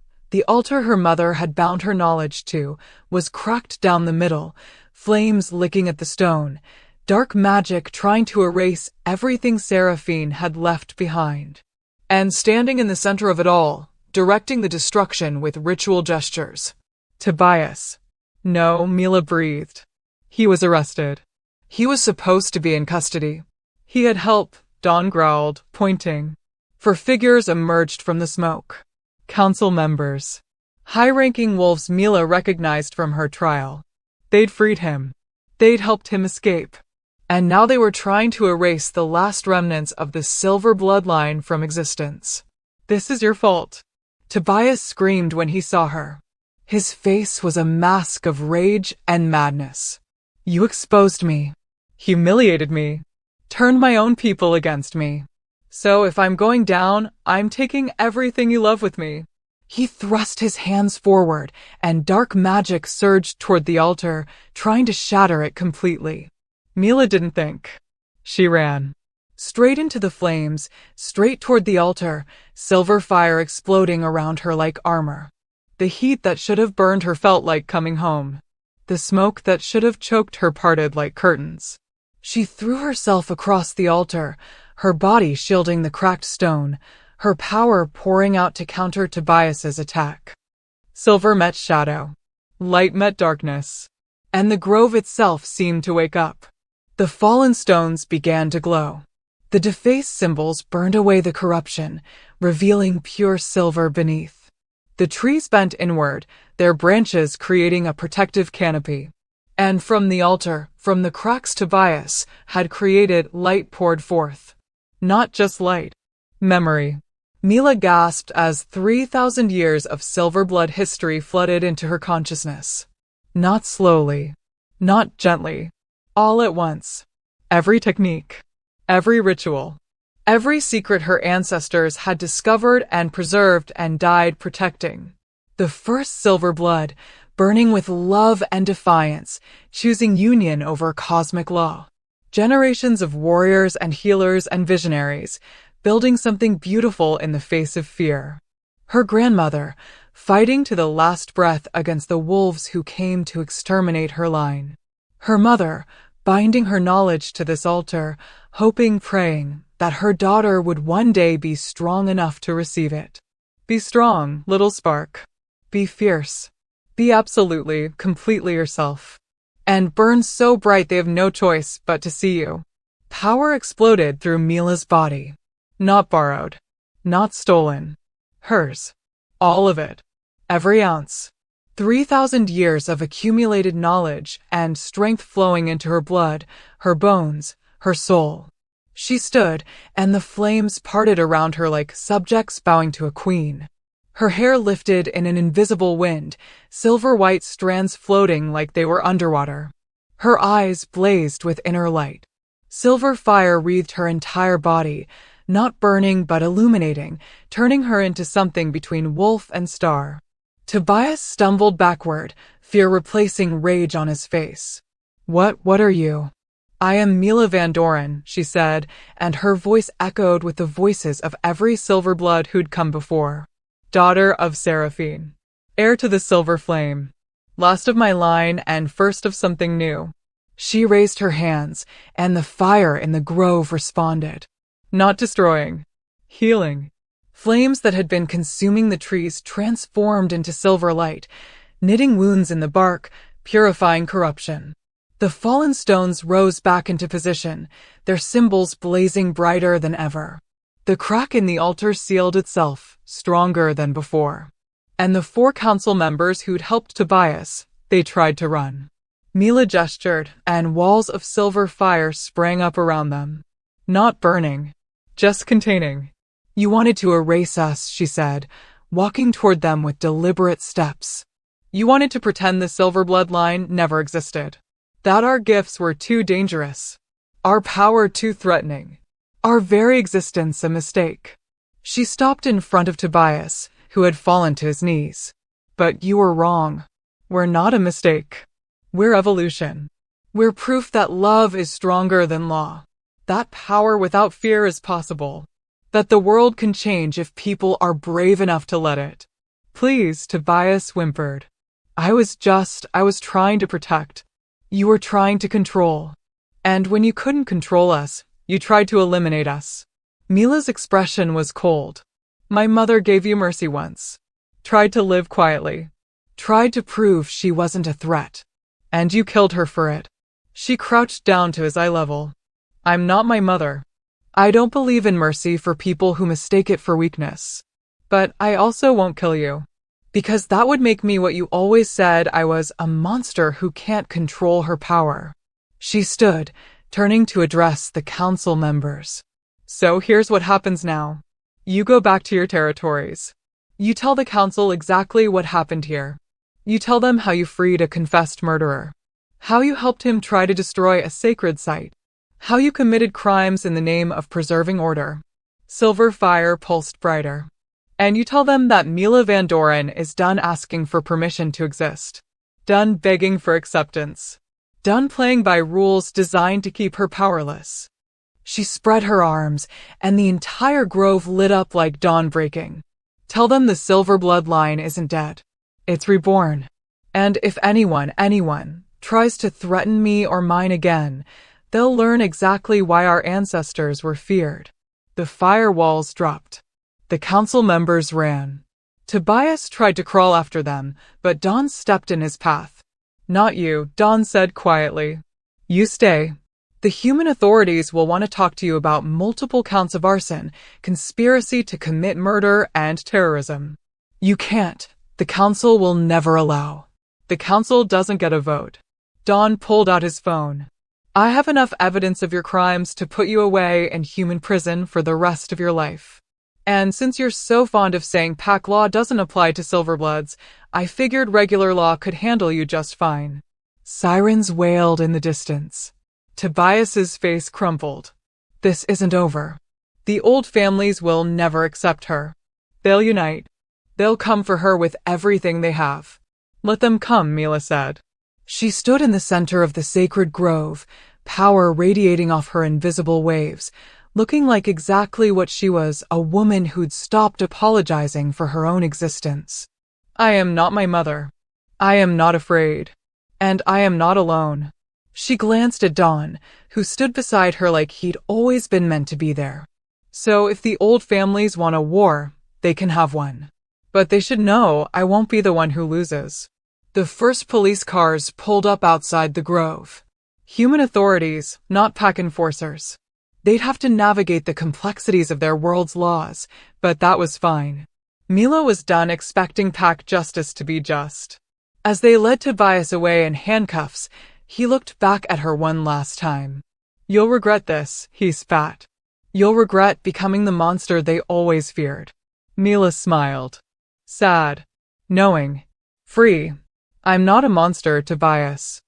her mother had bound her knowledge to, was cracked down the middle, flames licking at the stone, dark magic trying to erase everything Seraphine had left behind. And standing in the center of it all, directing the destruction with ritual gestures. Tobias. No, Mila breathed. He was arrested. He was supposed to be in custody. He had help, Dawn growled, pointing. 4 figures emerged from the smoke. Council members. High-ranking wolves Mila recognized from her trial. They'd freed him. They'd helped him escape. And now they were trying to erase the last remnants of the Silver bloodline from existence. This is your fault. Tobias screamed when he saw her. His face was a mask of rage and madness. You exposed me. Humiliated me. Turned my own people against me. So if I'm going down, I'm taking everything you love with me. He thrust his hands forward, and dark magic surged toward the altar, trying to shatter it completely. Mila didn't think. She ran. Straight into the flames, straight toward the altar, silver fire exploding around her like armor. The heat that should have burned her felt like coming home. The smoke that should have choked her parted like curtains. She threw herself across the altar, her body shielding the cracked stone, her power pouring out to counter Tobias's attack. Silver met shadow. Light met darkness. And the grove itself seemed to wake up. The fallen stones began to glow. The defaced symbols burned away the corruption, revealing pure silver beneath. The trees bent inward, their branches creating a protective canopy. And from the altar, from the cracks Tobias had created, light poured forth. Not just light. Memory. Mila gasped as 3,000 years of silver blood history flooded into her consciousness. Not slowly. Not gently. All at once. Every technique. Every ritual. Every secret her ancestors had discovered and preserved and died protecting. The first silver blood, burning with love and defiance, choosing union over cosmic law. Generations of warriors and healers and visionaries, building something beautiful in the face of fear. Her grandmother, fighting to the last breath against the wolves who came to exterminate her line. Her mother, binding her knowledge to this altar, hoping, praying, that her daughter would one day be strong enough to receive it. Be strong, little spark. Be fierce. Be absolutely, completely yourself. And burn so bright they have no choice but to see you. Power exploded through Mila's body. Not borrowed. Not stolen. Hers. All of it. Every ounce. 3,000 years of accumulated knowledge and strength flowing into her blood, her bones, her soul. She stood, and the flames parted around her like subjects bowing to a queen. Her hair lifted in an invisible wind, silver-white strands floating like they were underwater. Her eyes blazed with inner light. Silver fire wreathed her entire body, not burning but illuminating, turning her into something between wolf and star. Tobias stumbled backward, fear replacing rage on his face. What are you? I am Mila Van Doren, she said, and her voice echoed with the voices of every silver blood who'd come before. Daughter of Seraphine. Heir to the silver flame. Last of my line and first of something new. She raised her hands, and the fire in the grove responded. Not destroying. Healing. Flames that had been consuming the trees transformed into silver light, knitting wounds in the bark, purifying corruption. The fallen stones rose back into position, their symbols blazing brighter than ever. The crack in the altar sealed itself, stronger than before. And the 4 council members who'd helped Tobias, they tried to run. Mila gestured, and walls of silver fire sprang up around them. Not burning, just containing. You wanted to erase us, she said, walking toward them with deliberate steps. You wanted to pretend the silver bloodline never existed. That our gifts were too dangerous. Our power too threatening. Our very existence a mistake. She stopped in front of Tobias, who had fallen to his knees. But you were wrong. We're not a mistake. We're evolution. We're proof that love is stronger than law. That power without fear is possible. That the world can change if people are brave enough to let it. Please, Tobias whimpered. I was trying to protect. You were trying to control. And when you couldn't control us, you tried to eliminate us. Mila's expression was cold. My mother gave you mercy once. Tried to live quietly. Tried to prove she wasn't a threat. And you killed her for it. She crouched down to his eye level. I'm not my mother. I don't believe in mercy for people who mistake it for weakness. But I also won't kill you. Because that would make me what you always said I was, a monster who can't control her power. She stood, turning to address the council members. So here's what happens now. You go back to your territories. You tell the council exactly what happened here. You tell them how you freed a confessed murderer. How you helped him try to destroy a sacred site. How you committed crimes in the name of preserving order. Silver fire pulsed brighter. And you tell them that Mila Van Doren is done asking for permission to exist. Done begging for acceptance. Done playing by rules designed to keep her powerless. She spread her arms, and the entire grove lit up like dawn breaking. Tell them the silver bloodline isn't dead. It's reborn. And if anyone tries to threaten me or mine again, they'll learn exactly why our ancestors were feared. The firewalls dropped. The council members ran. Tobias tried to crawl after them, but Dawn stepped in his path. Not you, Dawn said quietly. You stay. The human authorities will want to talk to you about multiple counts of arson, conspiracy to commit murder, and terrorism. You can't. The council will never allow. The council doesn't get a vote. Dawn pulled out his phone. I have enough evidence of your crimes to put you away in human prison for the rest of your life. And since you're so fond of saying pack law doesn't apply to Silverbloods, I figured regular law could handle you just fine. Sirens wailed in the distance. Tobias's face crumpled. This isn't over. The old families will never accept her. They'll unite. They'll come for her with everything they have. Let them come, Mila said. She stood in the center of the sacred grove, power radiating off her invisible waves, looking like exactly what she was, a woman who'd stopped apologizing for her own existence. I am not my mother. I am not afraid. And I am not alone. She glanced at Dawn, who stood beside her like he'd always been meant to be there. So if the old families want a war, they can have one. But they should know I won't be the one who loses. The first police cars pulled up outside the grove. Human authorities, not pack enforcers. They'd have to navigate the complexities of their world's laws, but that was fine. Mila was done expecting pack justice to be just. As they led Tobias away in handcuffs, he looked back at her one last time. You'll regret this, he spat. You'll regret becoming the monster they always feared. Mila smiled. Sad. Knowing. Free. I'm not a monster, Tobias.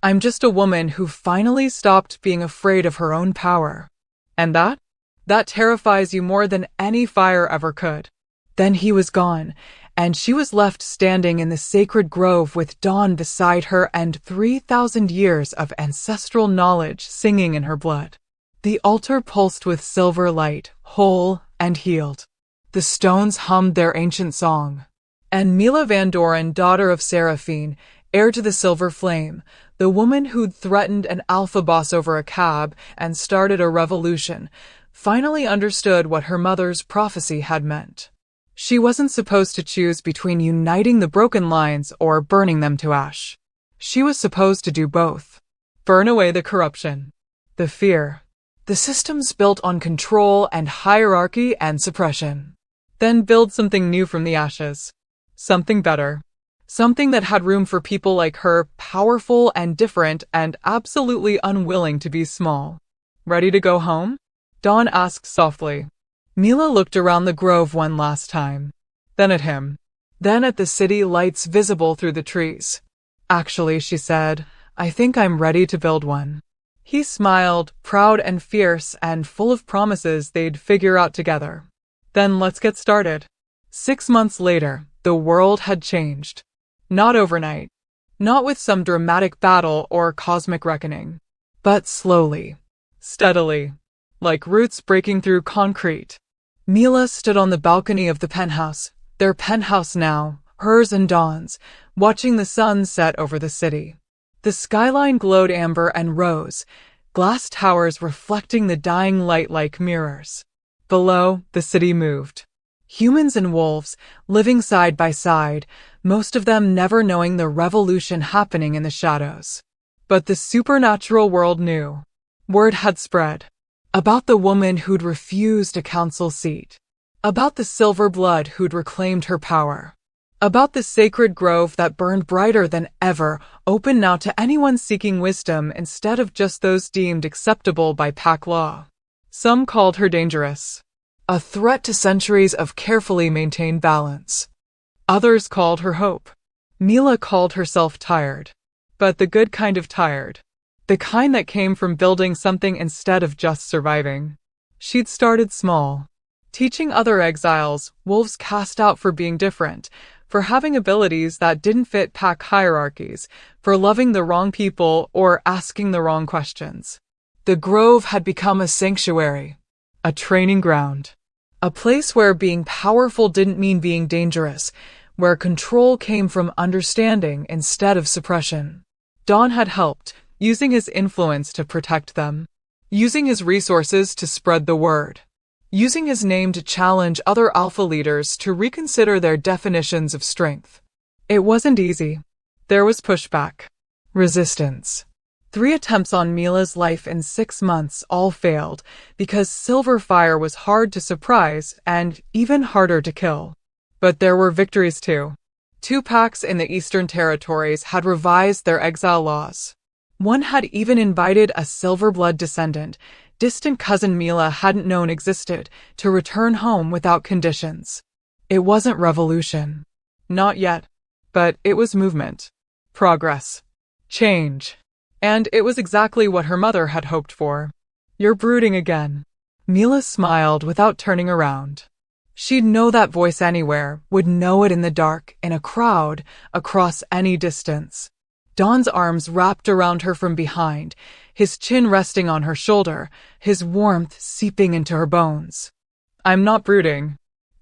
I'm just a woman who finally stopped being afraid of her own power. And that? That terrifies you more than any fire ever could. Then he was gone, and she was left standing in the sacred grove with Dawn beside her and 3,000 years of ancestral knowledge singing in her blood. The altar pulsed with silver light, whole and healed. The stones hummed their ancient song. And Mila Van Doren, daughter of Seraphine, heir to the silver flame, the woman who'd threatened an alpha boss over a cab and started a revolution, finally understood what her mother's prophecy had meant. She wasn't supposed to choose between uniting the broken lines or burning them to ash. She was supposed to do both. Burn away the corruption, the fear, the systems built on control and hierarchy and suppression. Then build something new from the ashes. Something better. Something that had room for people like her, powerful and different and absolutely unwilling to be small. Ready to go home? Dawn asked softly. Mila looked around the grove one last time. Then at him. Then at the city lights visible through the trees. Actually, she said, I think I'm ready to build one. He smiled, proud and fierce and full of promises they'd figure out together. Then let's get started. 6 months later, the world had changed. Not overnight. Not with some dramatic battle or cosmic reckoning. But slowly. Steadily. Like roots breaking through concrete. Mila stood on the balcony of the penthouse, their penthouse now, hers and Dawn's, watching the sun set over the city. The skyline glowed amber and rose, glass towers reflecting the dying light like mirrors. Below, the city moved. Humans and wolves, living side by side, most of them never knowing the revolution happening in the shadows. But the supernatural world knew. Word had spread. About the woman who'd refused a council seat. About the silver blood who'd reclaimed her power. About the sacred grove that burned brighter than ever, open now to anyone seeking wisdom instead of just those deemed acceptable by pack law. Some called her dangerous. A threat to centuries of carefully maintained balance. Others called her hope. Mila called herself tired. But the good kind of tired. The kind that came from building something instead of just surviving. She'd started small. Teaching other exiles, wolves cast out for being different, for having abilities that didn't fit pack hierarchies, for loving the wrong people or asking the wrong questions. The grove had become a sanctuary. A training ground. A place where being powerful didn't mean being dangerous, where control came from understanding instead of suppression. Dawn had helped, using his influence to protect them, using his resources to spread the word, using his name to challenge other alpha leaders to reconsider their definitions of strength. It wasn't easy. There was pushback, resistance. 3 attempts on Mila's life in 6 months all failed because silver fire was hard to surprise and even harder to kill. But there were victories too. 2 packs in the Eastern Territories had revised their exile laws. One had even invited a silver-blood descendant, distant cousin Mila hadn't known existed, to return home without conditions. It wasn't revolution. Not yet. But it was movement. Progress. Change. And it was exactly what her mother had hoped for. You're brooding again. Mila smiled without turning around. She'd know that voice anywhere, would know it in the dark, in a crowd, across any distance. Don's arms wrapped around her from behind, his chin resting on her shoulder, his warmth seeping into her bones. I'm not brooding.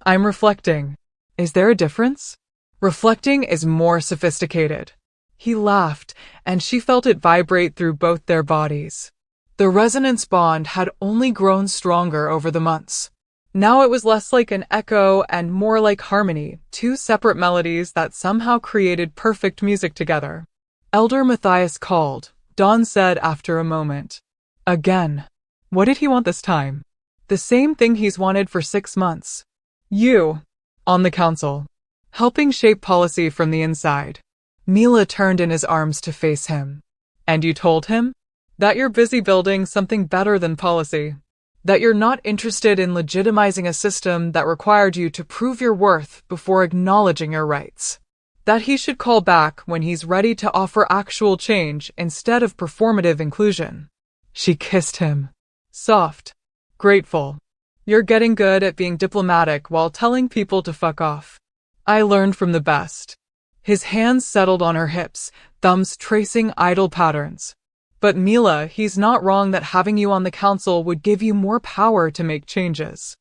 I'm reflecting. Is there a difference? Reflecting is more sophisticated. He laughed, and she felt it vibrate through both their bodies. The resonance bond had only grown stronger over the months. Now it was less like an echo and more like harmony, two separate melodies that somehow created perfect music together. Elder Matthias called, Dawn said after a moment. Again. What did he want this time? The same thing he's wanted for 6 months. You. On the council. Helping shape policy from the inside. Mila turned in his arms to face him. And you told him? That you're busy building something better than policy. That you're not interested in legitimizing a system that required you to prove your worth before acknowledging your rights. That he should call back when he's ready to offer actual change instead of performative inclusion. She kissed him. Soft. Grateful. You're getting good at being diplomatic while telling people to fuck off. I learned from the best. His hands settled on her hips, thumbs tracing idle patterns. But Mila, he's not wrong that having you on the council would give you more power to make changes.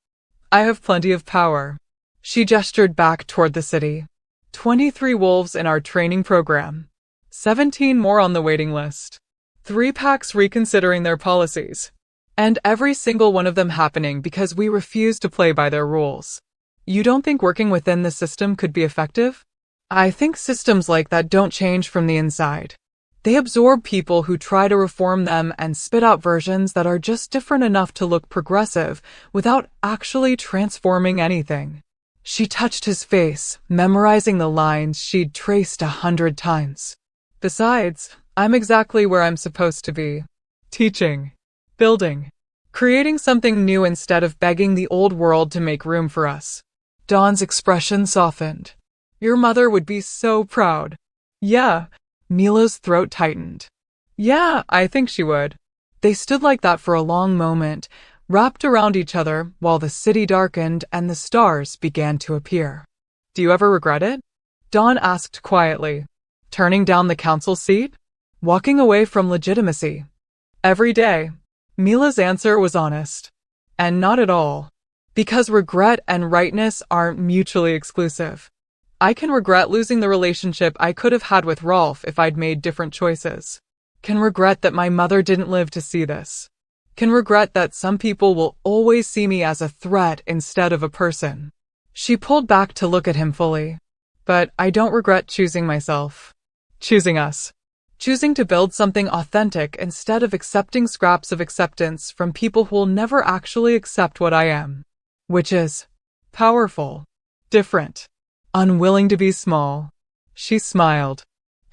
I have plenty of power. She gestured back toward the city. 23 wolves in our training program. 17 more on the waiting list. 3 packs reconsidering their policies. And every single one of them happening because we refuse to play by their rules. You don't think working within the system could be effective? I think systems like that don't change from the inside. They absorb people who try to reform them and spit out versions that are just different enough to look progressive without actually transforming anything. She touched his face, memorizing the lines she'd traced 100 times. Besides, I'm exactly where I'm supposed to be. Teaching. Building. Creating something new instead of begging the old world to make room for us. Dawn's expression softened. Your mother would be so proud. Yeah. Mila's throat tightened. Yeah, I think she would. They stood like that for a long moment, wrapped around each other while the city darkened and the stars began to appear. Do you ever regret it? Dawn asked quietly. Turning down the council seat? Walking away from legitimacy? Every day. Mila's answer was honest. And not at all. Because regret and rightness aren't mutually exclusive. I can regret losing the relationship I could have had with Rolf if I'd made different choices. Can regret that my mother didn't live to see this. Can regret that some people will always see me as a threat instead of a person. She pulled back to look at him fully. But I don't regret choosing myself. Choosing us. Choosing to build something authentic instead of accepting scraps of acceptance from people who will never actually accept what I am. Which is powerful. Different. Unwilling to be small. She smiled.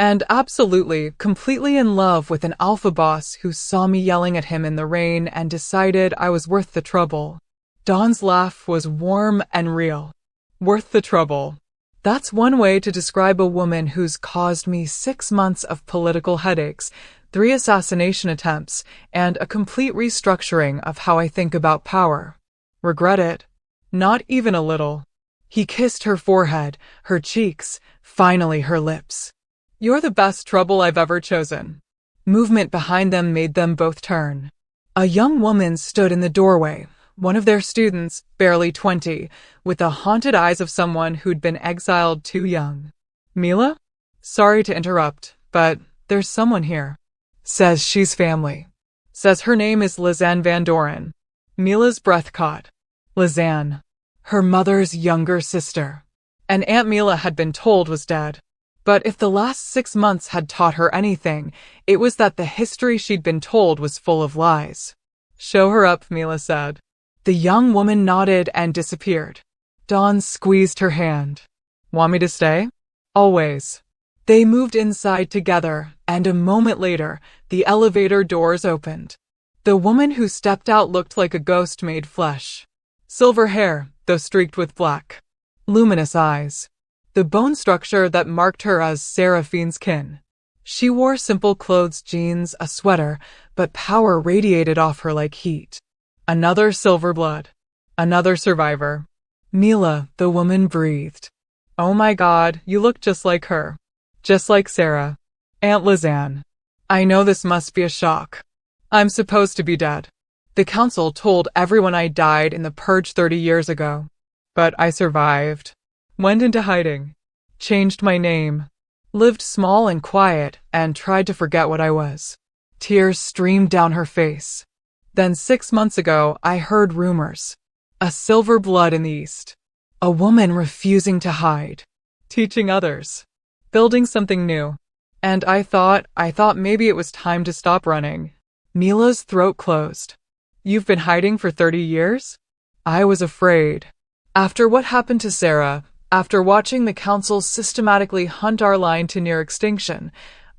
And absolutely, completely in love with an alpha boss who saw me yelling at him in the rain and decided I was worth the trouble. Dawn's laugh was warm and real. Worth the trouble. That's one way to describe a woman who's caused me 6 months of political headaches, 3 assassination attempts, and a complete restructuring of how I think about power. Regret it? Not even a little. He kissed her forehead, her cheeks, finally her lips. You're the best trouble I've ever chosen. Movement behind them made them both turn. A young woman stood in the doorway, one of their students, barely 20, with the haunted eyes of someone who'd been exiled too young. Mila? Sorry to interrupt, but there's someone here. Says she's family. Says her name is Lizanne Van Doren. Mila's breath caught. Lizanne. Her mother's younger sister. And Aunt Mila had been told was dead. But if the last 6 months had taught her anything, it was that the history she'd been told was full of lies. Show her up, Mila said. The young woman nodded and disappeared. Dawn squeezed her hand. Want me to stay? Always. They moved inside together, and a moment later, the elevator doors opened. The woman who stepped out looked like a ghost made flesh. Silver hair, though streaked with black. Luminous eyes. The bone structure that marked her as Seraphine's kin. She wore simple clothes, jeans, a sweater, but power radiated off her like heat. Another silver blood. Another survivor. Mila, the woman breathed. Oh my God, you look just like her. Just like Sarah. Aunt Lizanne. I know this must be a shock. I'm supposed to be dead. The council told everyone I died in the purge 30 years ago. But I survived. Went into hiding. Changed my name. Lived small and quiet and tried to forget what I was. Tears streamed down her face. Then 6 months ago, I heard rumors. A silver blood in the east. A woman refusing to hide. Teaching others. Building something new. And I thought maybe it was time to stop running. Mila's throat closed. You've been hiding for 30 years? I was afraid. After what happened to Sarah, after watching the council systematically hunt our line to near extinction,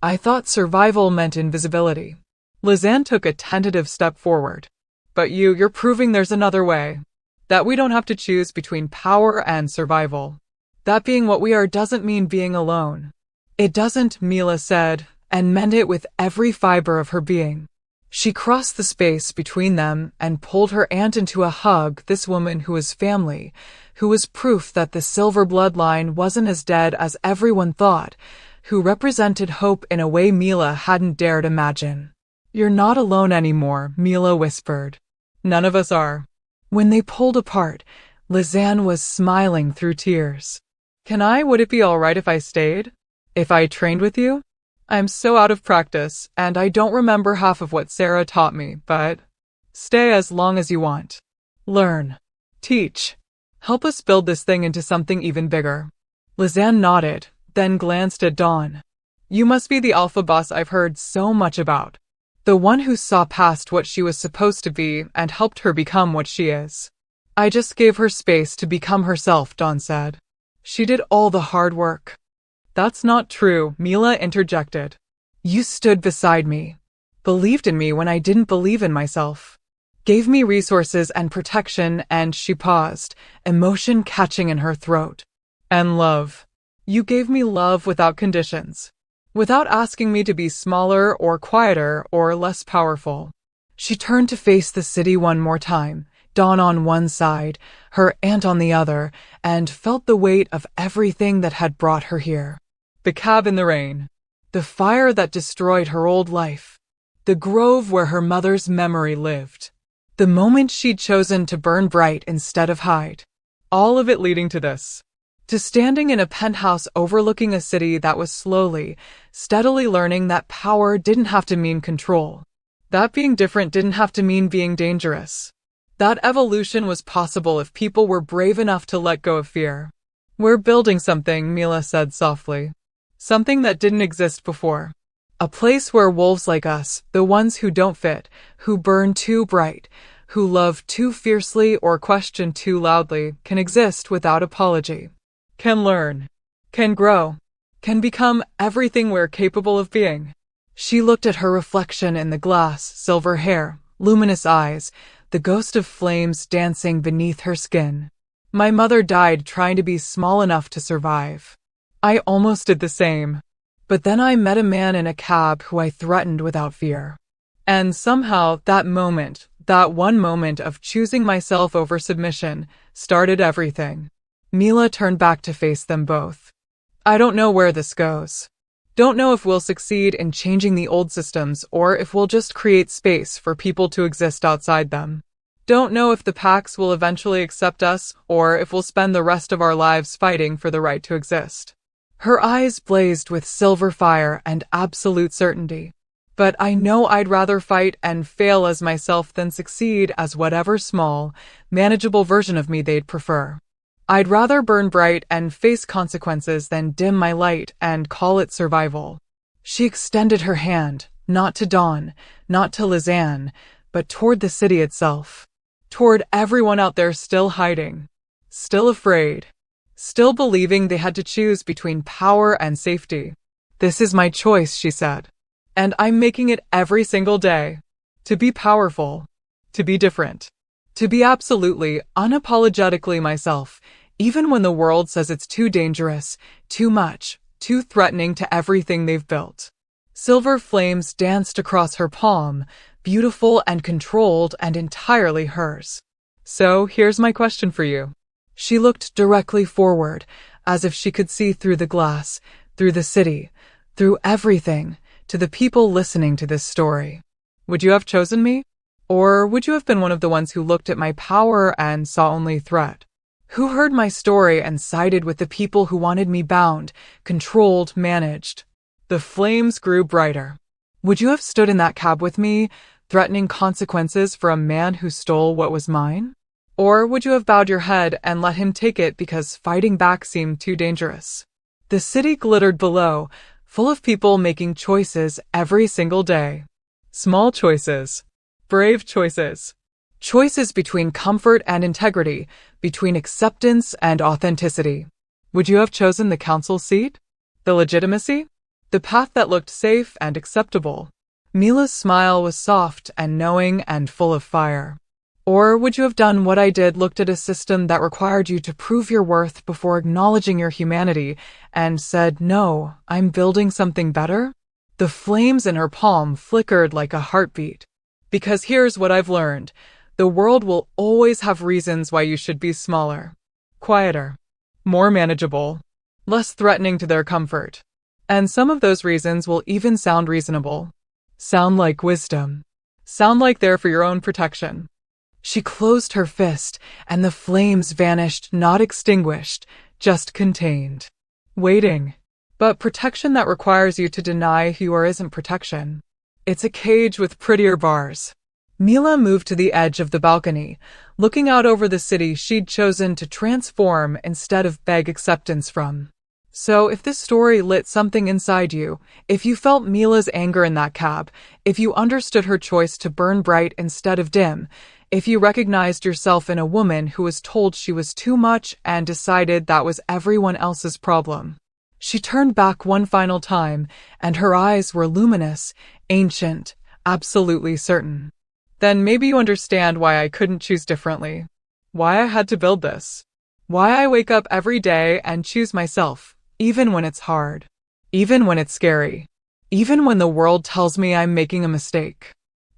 I thought survival meant invisibility. Lizanne took a tentative step forward. But you're proving there's another way. That we don't have to choose between power and survival. That being what we are doesn't mean being alone. It doesn't, Mila said, and meant it with every fiber of her being. She crossed the space between them and pulled her aunt into a hug, this woman who was family, who was proof that the silver bloodline wasn't as dead as everyone thought, who represented hope in a way Mila hadn't dared imagine. You're not alone anymore, Mila whispered. None of us are. When they pulled apart, Lizanne was smiling through tears. Would it be all right if I stayed? If I trained with you? I'm so out of practice, and I don't remember half of what Sarah taught me, but stay as long as you want. Learn. Teach. Help us build this thing into something even bigger. Lizanne nodded, then glanced at Dawn. You must be the alpha boss I've heard so much about. The one who saw past what she was supposed to be and helped her become what she is. I just gave her space to become herself, Dawn said. She did all the hard work. That's not true, Mila interjected. You stood beside me. Believed in me when I didn't believe in myself. Gave me resources and protection, and she paused, emotion catching in her throat. And love. You gave me love without conditions. Without asking me to be smaller or quieter or less powerful. She turned to face the city one more time, Dawn on one side, her aunt on the other, and felt the weight of everything that had brought her here. The cab in the rain. The fire that destroyed her old life. The grove where her mother's memory lived. The moment she'd chosen to burn bright instead of hide. All of it leading to this. To standing in a penthouse overlooking a city that was slowly, steadily learning that power didn't have to mean control. That being different didn't have to mean being dangerous. That evolution was possible if people were brave enough to let go of fear. We're building something, Mila said softly. Something that didn't exist before. A place where wolves like us, the ones who don't fit, who burn too bright, who love too fiercely or question too loudly, can exist without apology. Can learn. Can grow. Can become everything we're capable of being. She looked at her reflection in the glass, silver hair, luminous eyes, the ghost of flames dancing beneath her skin. My mother died trying to be small enough to survive. I almost did the same. But then I met a man in a cab who I threatened without fear. And somehow that moment, that one moment of choosing myself over submission, started everything. Mila turned back to face them both. I don't know where this goes. Don't know if we'll succeed in changing the old systems or if we'll just create space for people to exist outside them. Don't know if the packs will eventually accept us or if we'll spend the rest of our lives fighting for the right to exist. Her eyes blazed with silver fire and absolute certainty. But I know I'd rather fight and fail as myself than succeed as whatever small, manageable version of me they'd prefer. I'd rather burn bright and face consequences than dim my light and call it survival. She extended her hand, not to Dawn, not to Lizanne, but toward the city itself. Toward everyone out there still hiding. Still afraid. Still believing they had to choose between power and safety. This is my choice, she said. And I'm making it every single day. To be powerful. To be different. To be absolutely, unapologetically myself, even when the world says it's too dangerous, too much, too threatening to everything they've built. Silver flames danced across her palm, beautiful and controlled and entirely hers. So, here's my question for you. She looked directly forward, as if she could see through the glass, through the city, through everything, to the people listening to this story. Would you have chosen me? Or would you have been one of the ones who looked at my power and saw only threat? Who heard my story and sided with the people who wanted me bound, controlled, managed? The flames grew brighter. Would you have stood in that cab with me, threatening consequences for a man who stole what was mine? Or would you have bowed your head and let him take it because fighting back seemed too dangerous? The city glittered below, full of people making choices every single day. Small choices. Brave choices. Choices between comfort and integrity, between acceptance and authenticity. Would you have chosen the council seat? The legitimacy? The path that looked safe and acceptable? Mila's smile was soft and knowing and full of fire. Or would you have done what I did, looked at a system that required you to prove your worth before acknowledging your humanity, and said, "No, I'm building something better"? The flames in her palm flickered like a heartbeat. Because here's what I've learned. The world will always have reasons why you should be smaller, quieter, more manageable, less threatening to their comfort. And some of those reasons will even sound reasonable. Sound like wisdom. Sound like they're for your own protection. She closed her fist, and the flames vanished, not extinguished, just contained. Waiting. But protection that requires you to deny who you are isn't protection. It's a cage with prettier bars. Mila moved to the edge of the balcony, looking out over the city she'd chosen to transform instead of beg acceptance from. So if this story lit something inside you, if you felt Mila's anger in that cab, if you understood her choice to burn bright instead of dim, if you recognized yourself in a woman who was told she was too much and decided that was everyone else's problem. She turned back one final time, and her eyes were luminous, ancient, absolutely certain. Then maybe you understand why I couldn't choose differently. Why I had to build this. Why I wake up every day and choose myself, even when it's hard. Even when it's scary. Even when the world tells me I'm making a mistake.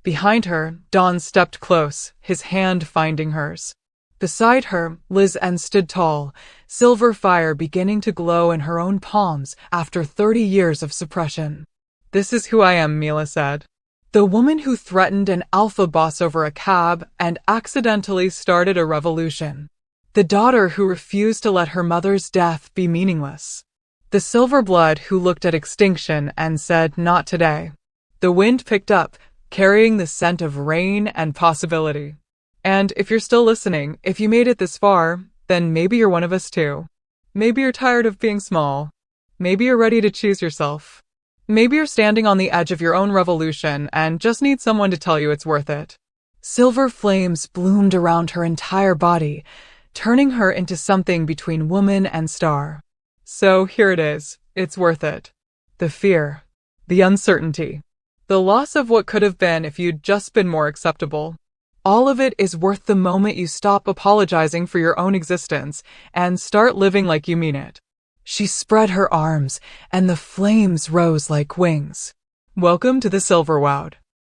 Behind her, Don stepped close, his hand finding hers. Beside her, Liz N stood tall, silver fire beginning to glow in her own palms after 30 years of suppression. "This is who I am," Mila said. The woman who threatened an alpha boss over a cab and accidentally started a revolution. The daughter who refused to let her mother's death be meaningless. The silver blood who looked at extinction and said, "Not today." The wind picked up, carrying the scent of rain and possibility. And if you're still listening, if you made it this far, then maybe you're one of us too. Maybe you're tired of being small. Maybe you're ready to choose yourself. Maybe you're standing on the edge of your own revolution and just need someone to tell you it's worth it. Silver flames bloomed around her entire body, turning her into something between woman and star. So here it is. It's worth it. The fear. The uncertainty. The loss of what could have been if you'd just been more acceptable. All of it is worth the moment you stop apologizing for your own existence and start living like you mean it. She spread her arms, and the flames rose like wings. Welcome to the Silverwoud.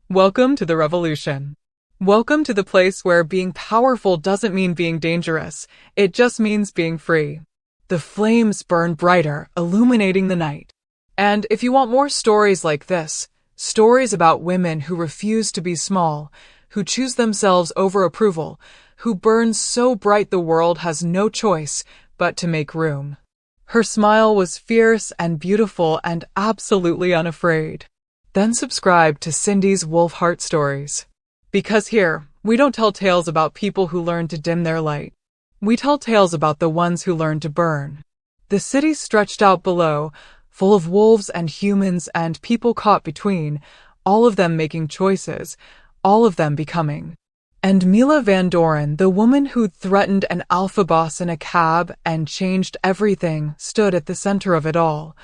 Welcome to the revolution. Welcome to the place where being powerful doesn't mean being dangerous. It just means being free. The flames burned brighter, illuminating the night. And if you want more stories like this, stories about women who refuse to be small, who choose themselves over approval, who burn so bright the world has no choice but to make room. Her smile was fierce and beautiful and absolutely unafraid. Then subscribe to Cindy's Wolfheart Stories. Because here, we don't tell tales about people who learn to dim their light. We tell tales about the ones who learn to burn. The city stretched out below, full of wolves and humans and people caught between, all of them making choices, all of them becoming. And Mila Van Doren, the woman who'd threatened an alpha boss in a cab and changed everything, stood at the center of it all,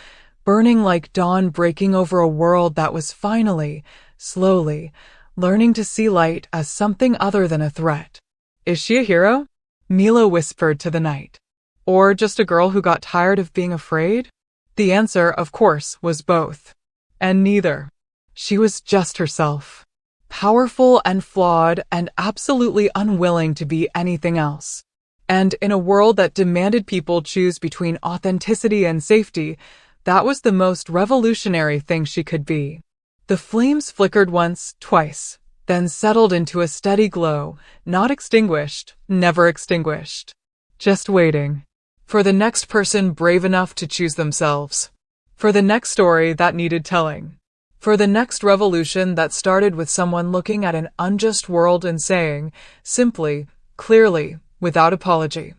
burning like dawn breaking over a world that was finally, slowly, learning to see light as something other than a threat. Is she a hero? Mila whispered to the night. Or just a girl who got tired of being afraid? The answer, of course, was both. And neither. She was just herself. Powerful and flawed and absolutely unwilling to be anything else. And in a world that demanded people choose between authenticity and safety, That was the most revolutionary thing she could be. The flames flickered once, twice, then settled into a steady glow, not extinguished, never extinguished. Just waiting. For the next person brave enough to choose themselves. For the next story that needed telling. For the next revolution that started with someone looking at an unjust world and saying, simply, clearly, without apology,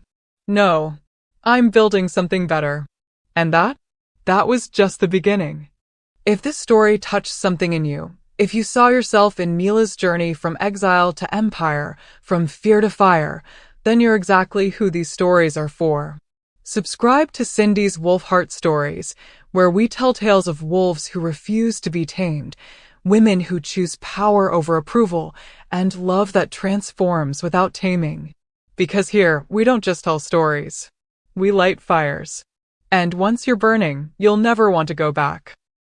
"No, I'm building something better." And that was just the beginning. If this story touched something in you, if you saw yourself in Mila's journey from exile to empire, from fear to fire, then you're exactly who these stories are for. Subscribe to Cindy's Wolfheart Stories, where we tell tales of wolves who refuse to be tamed, women who choose power over approval, and love that transforms without taming. Because here, we don't just tell stories. We light fires. And once you're burning, you'll never want to go back.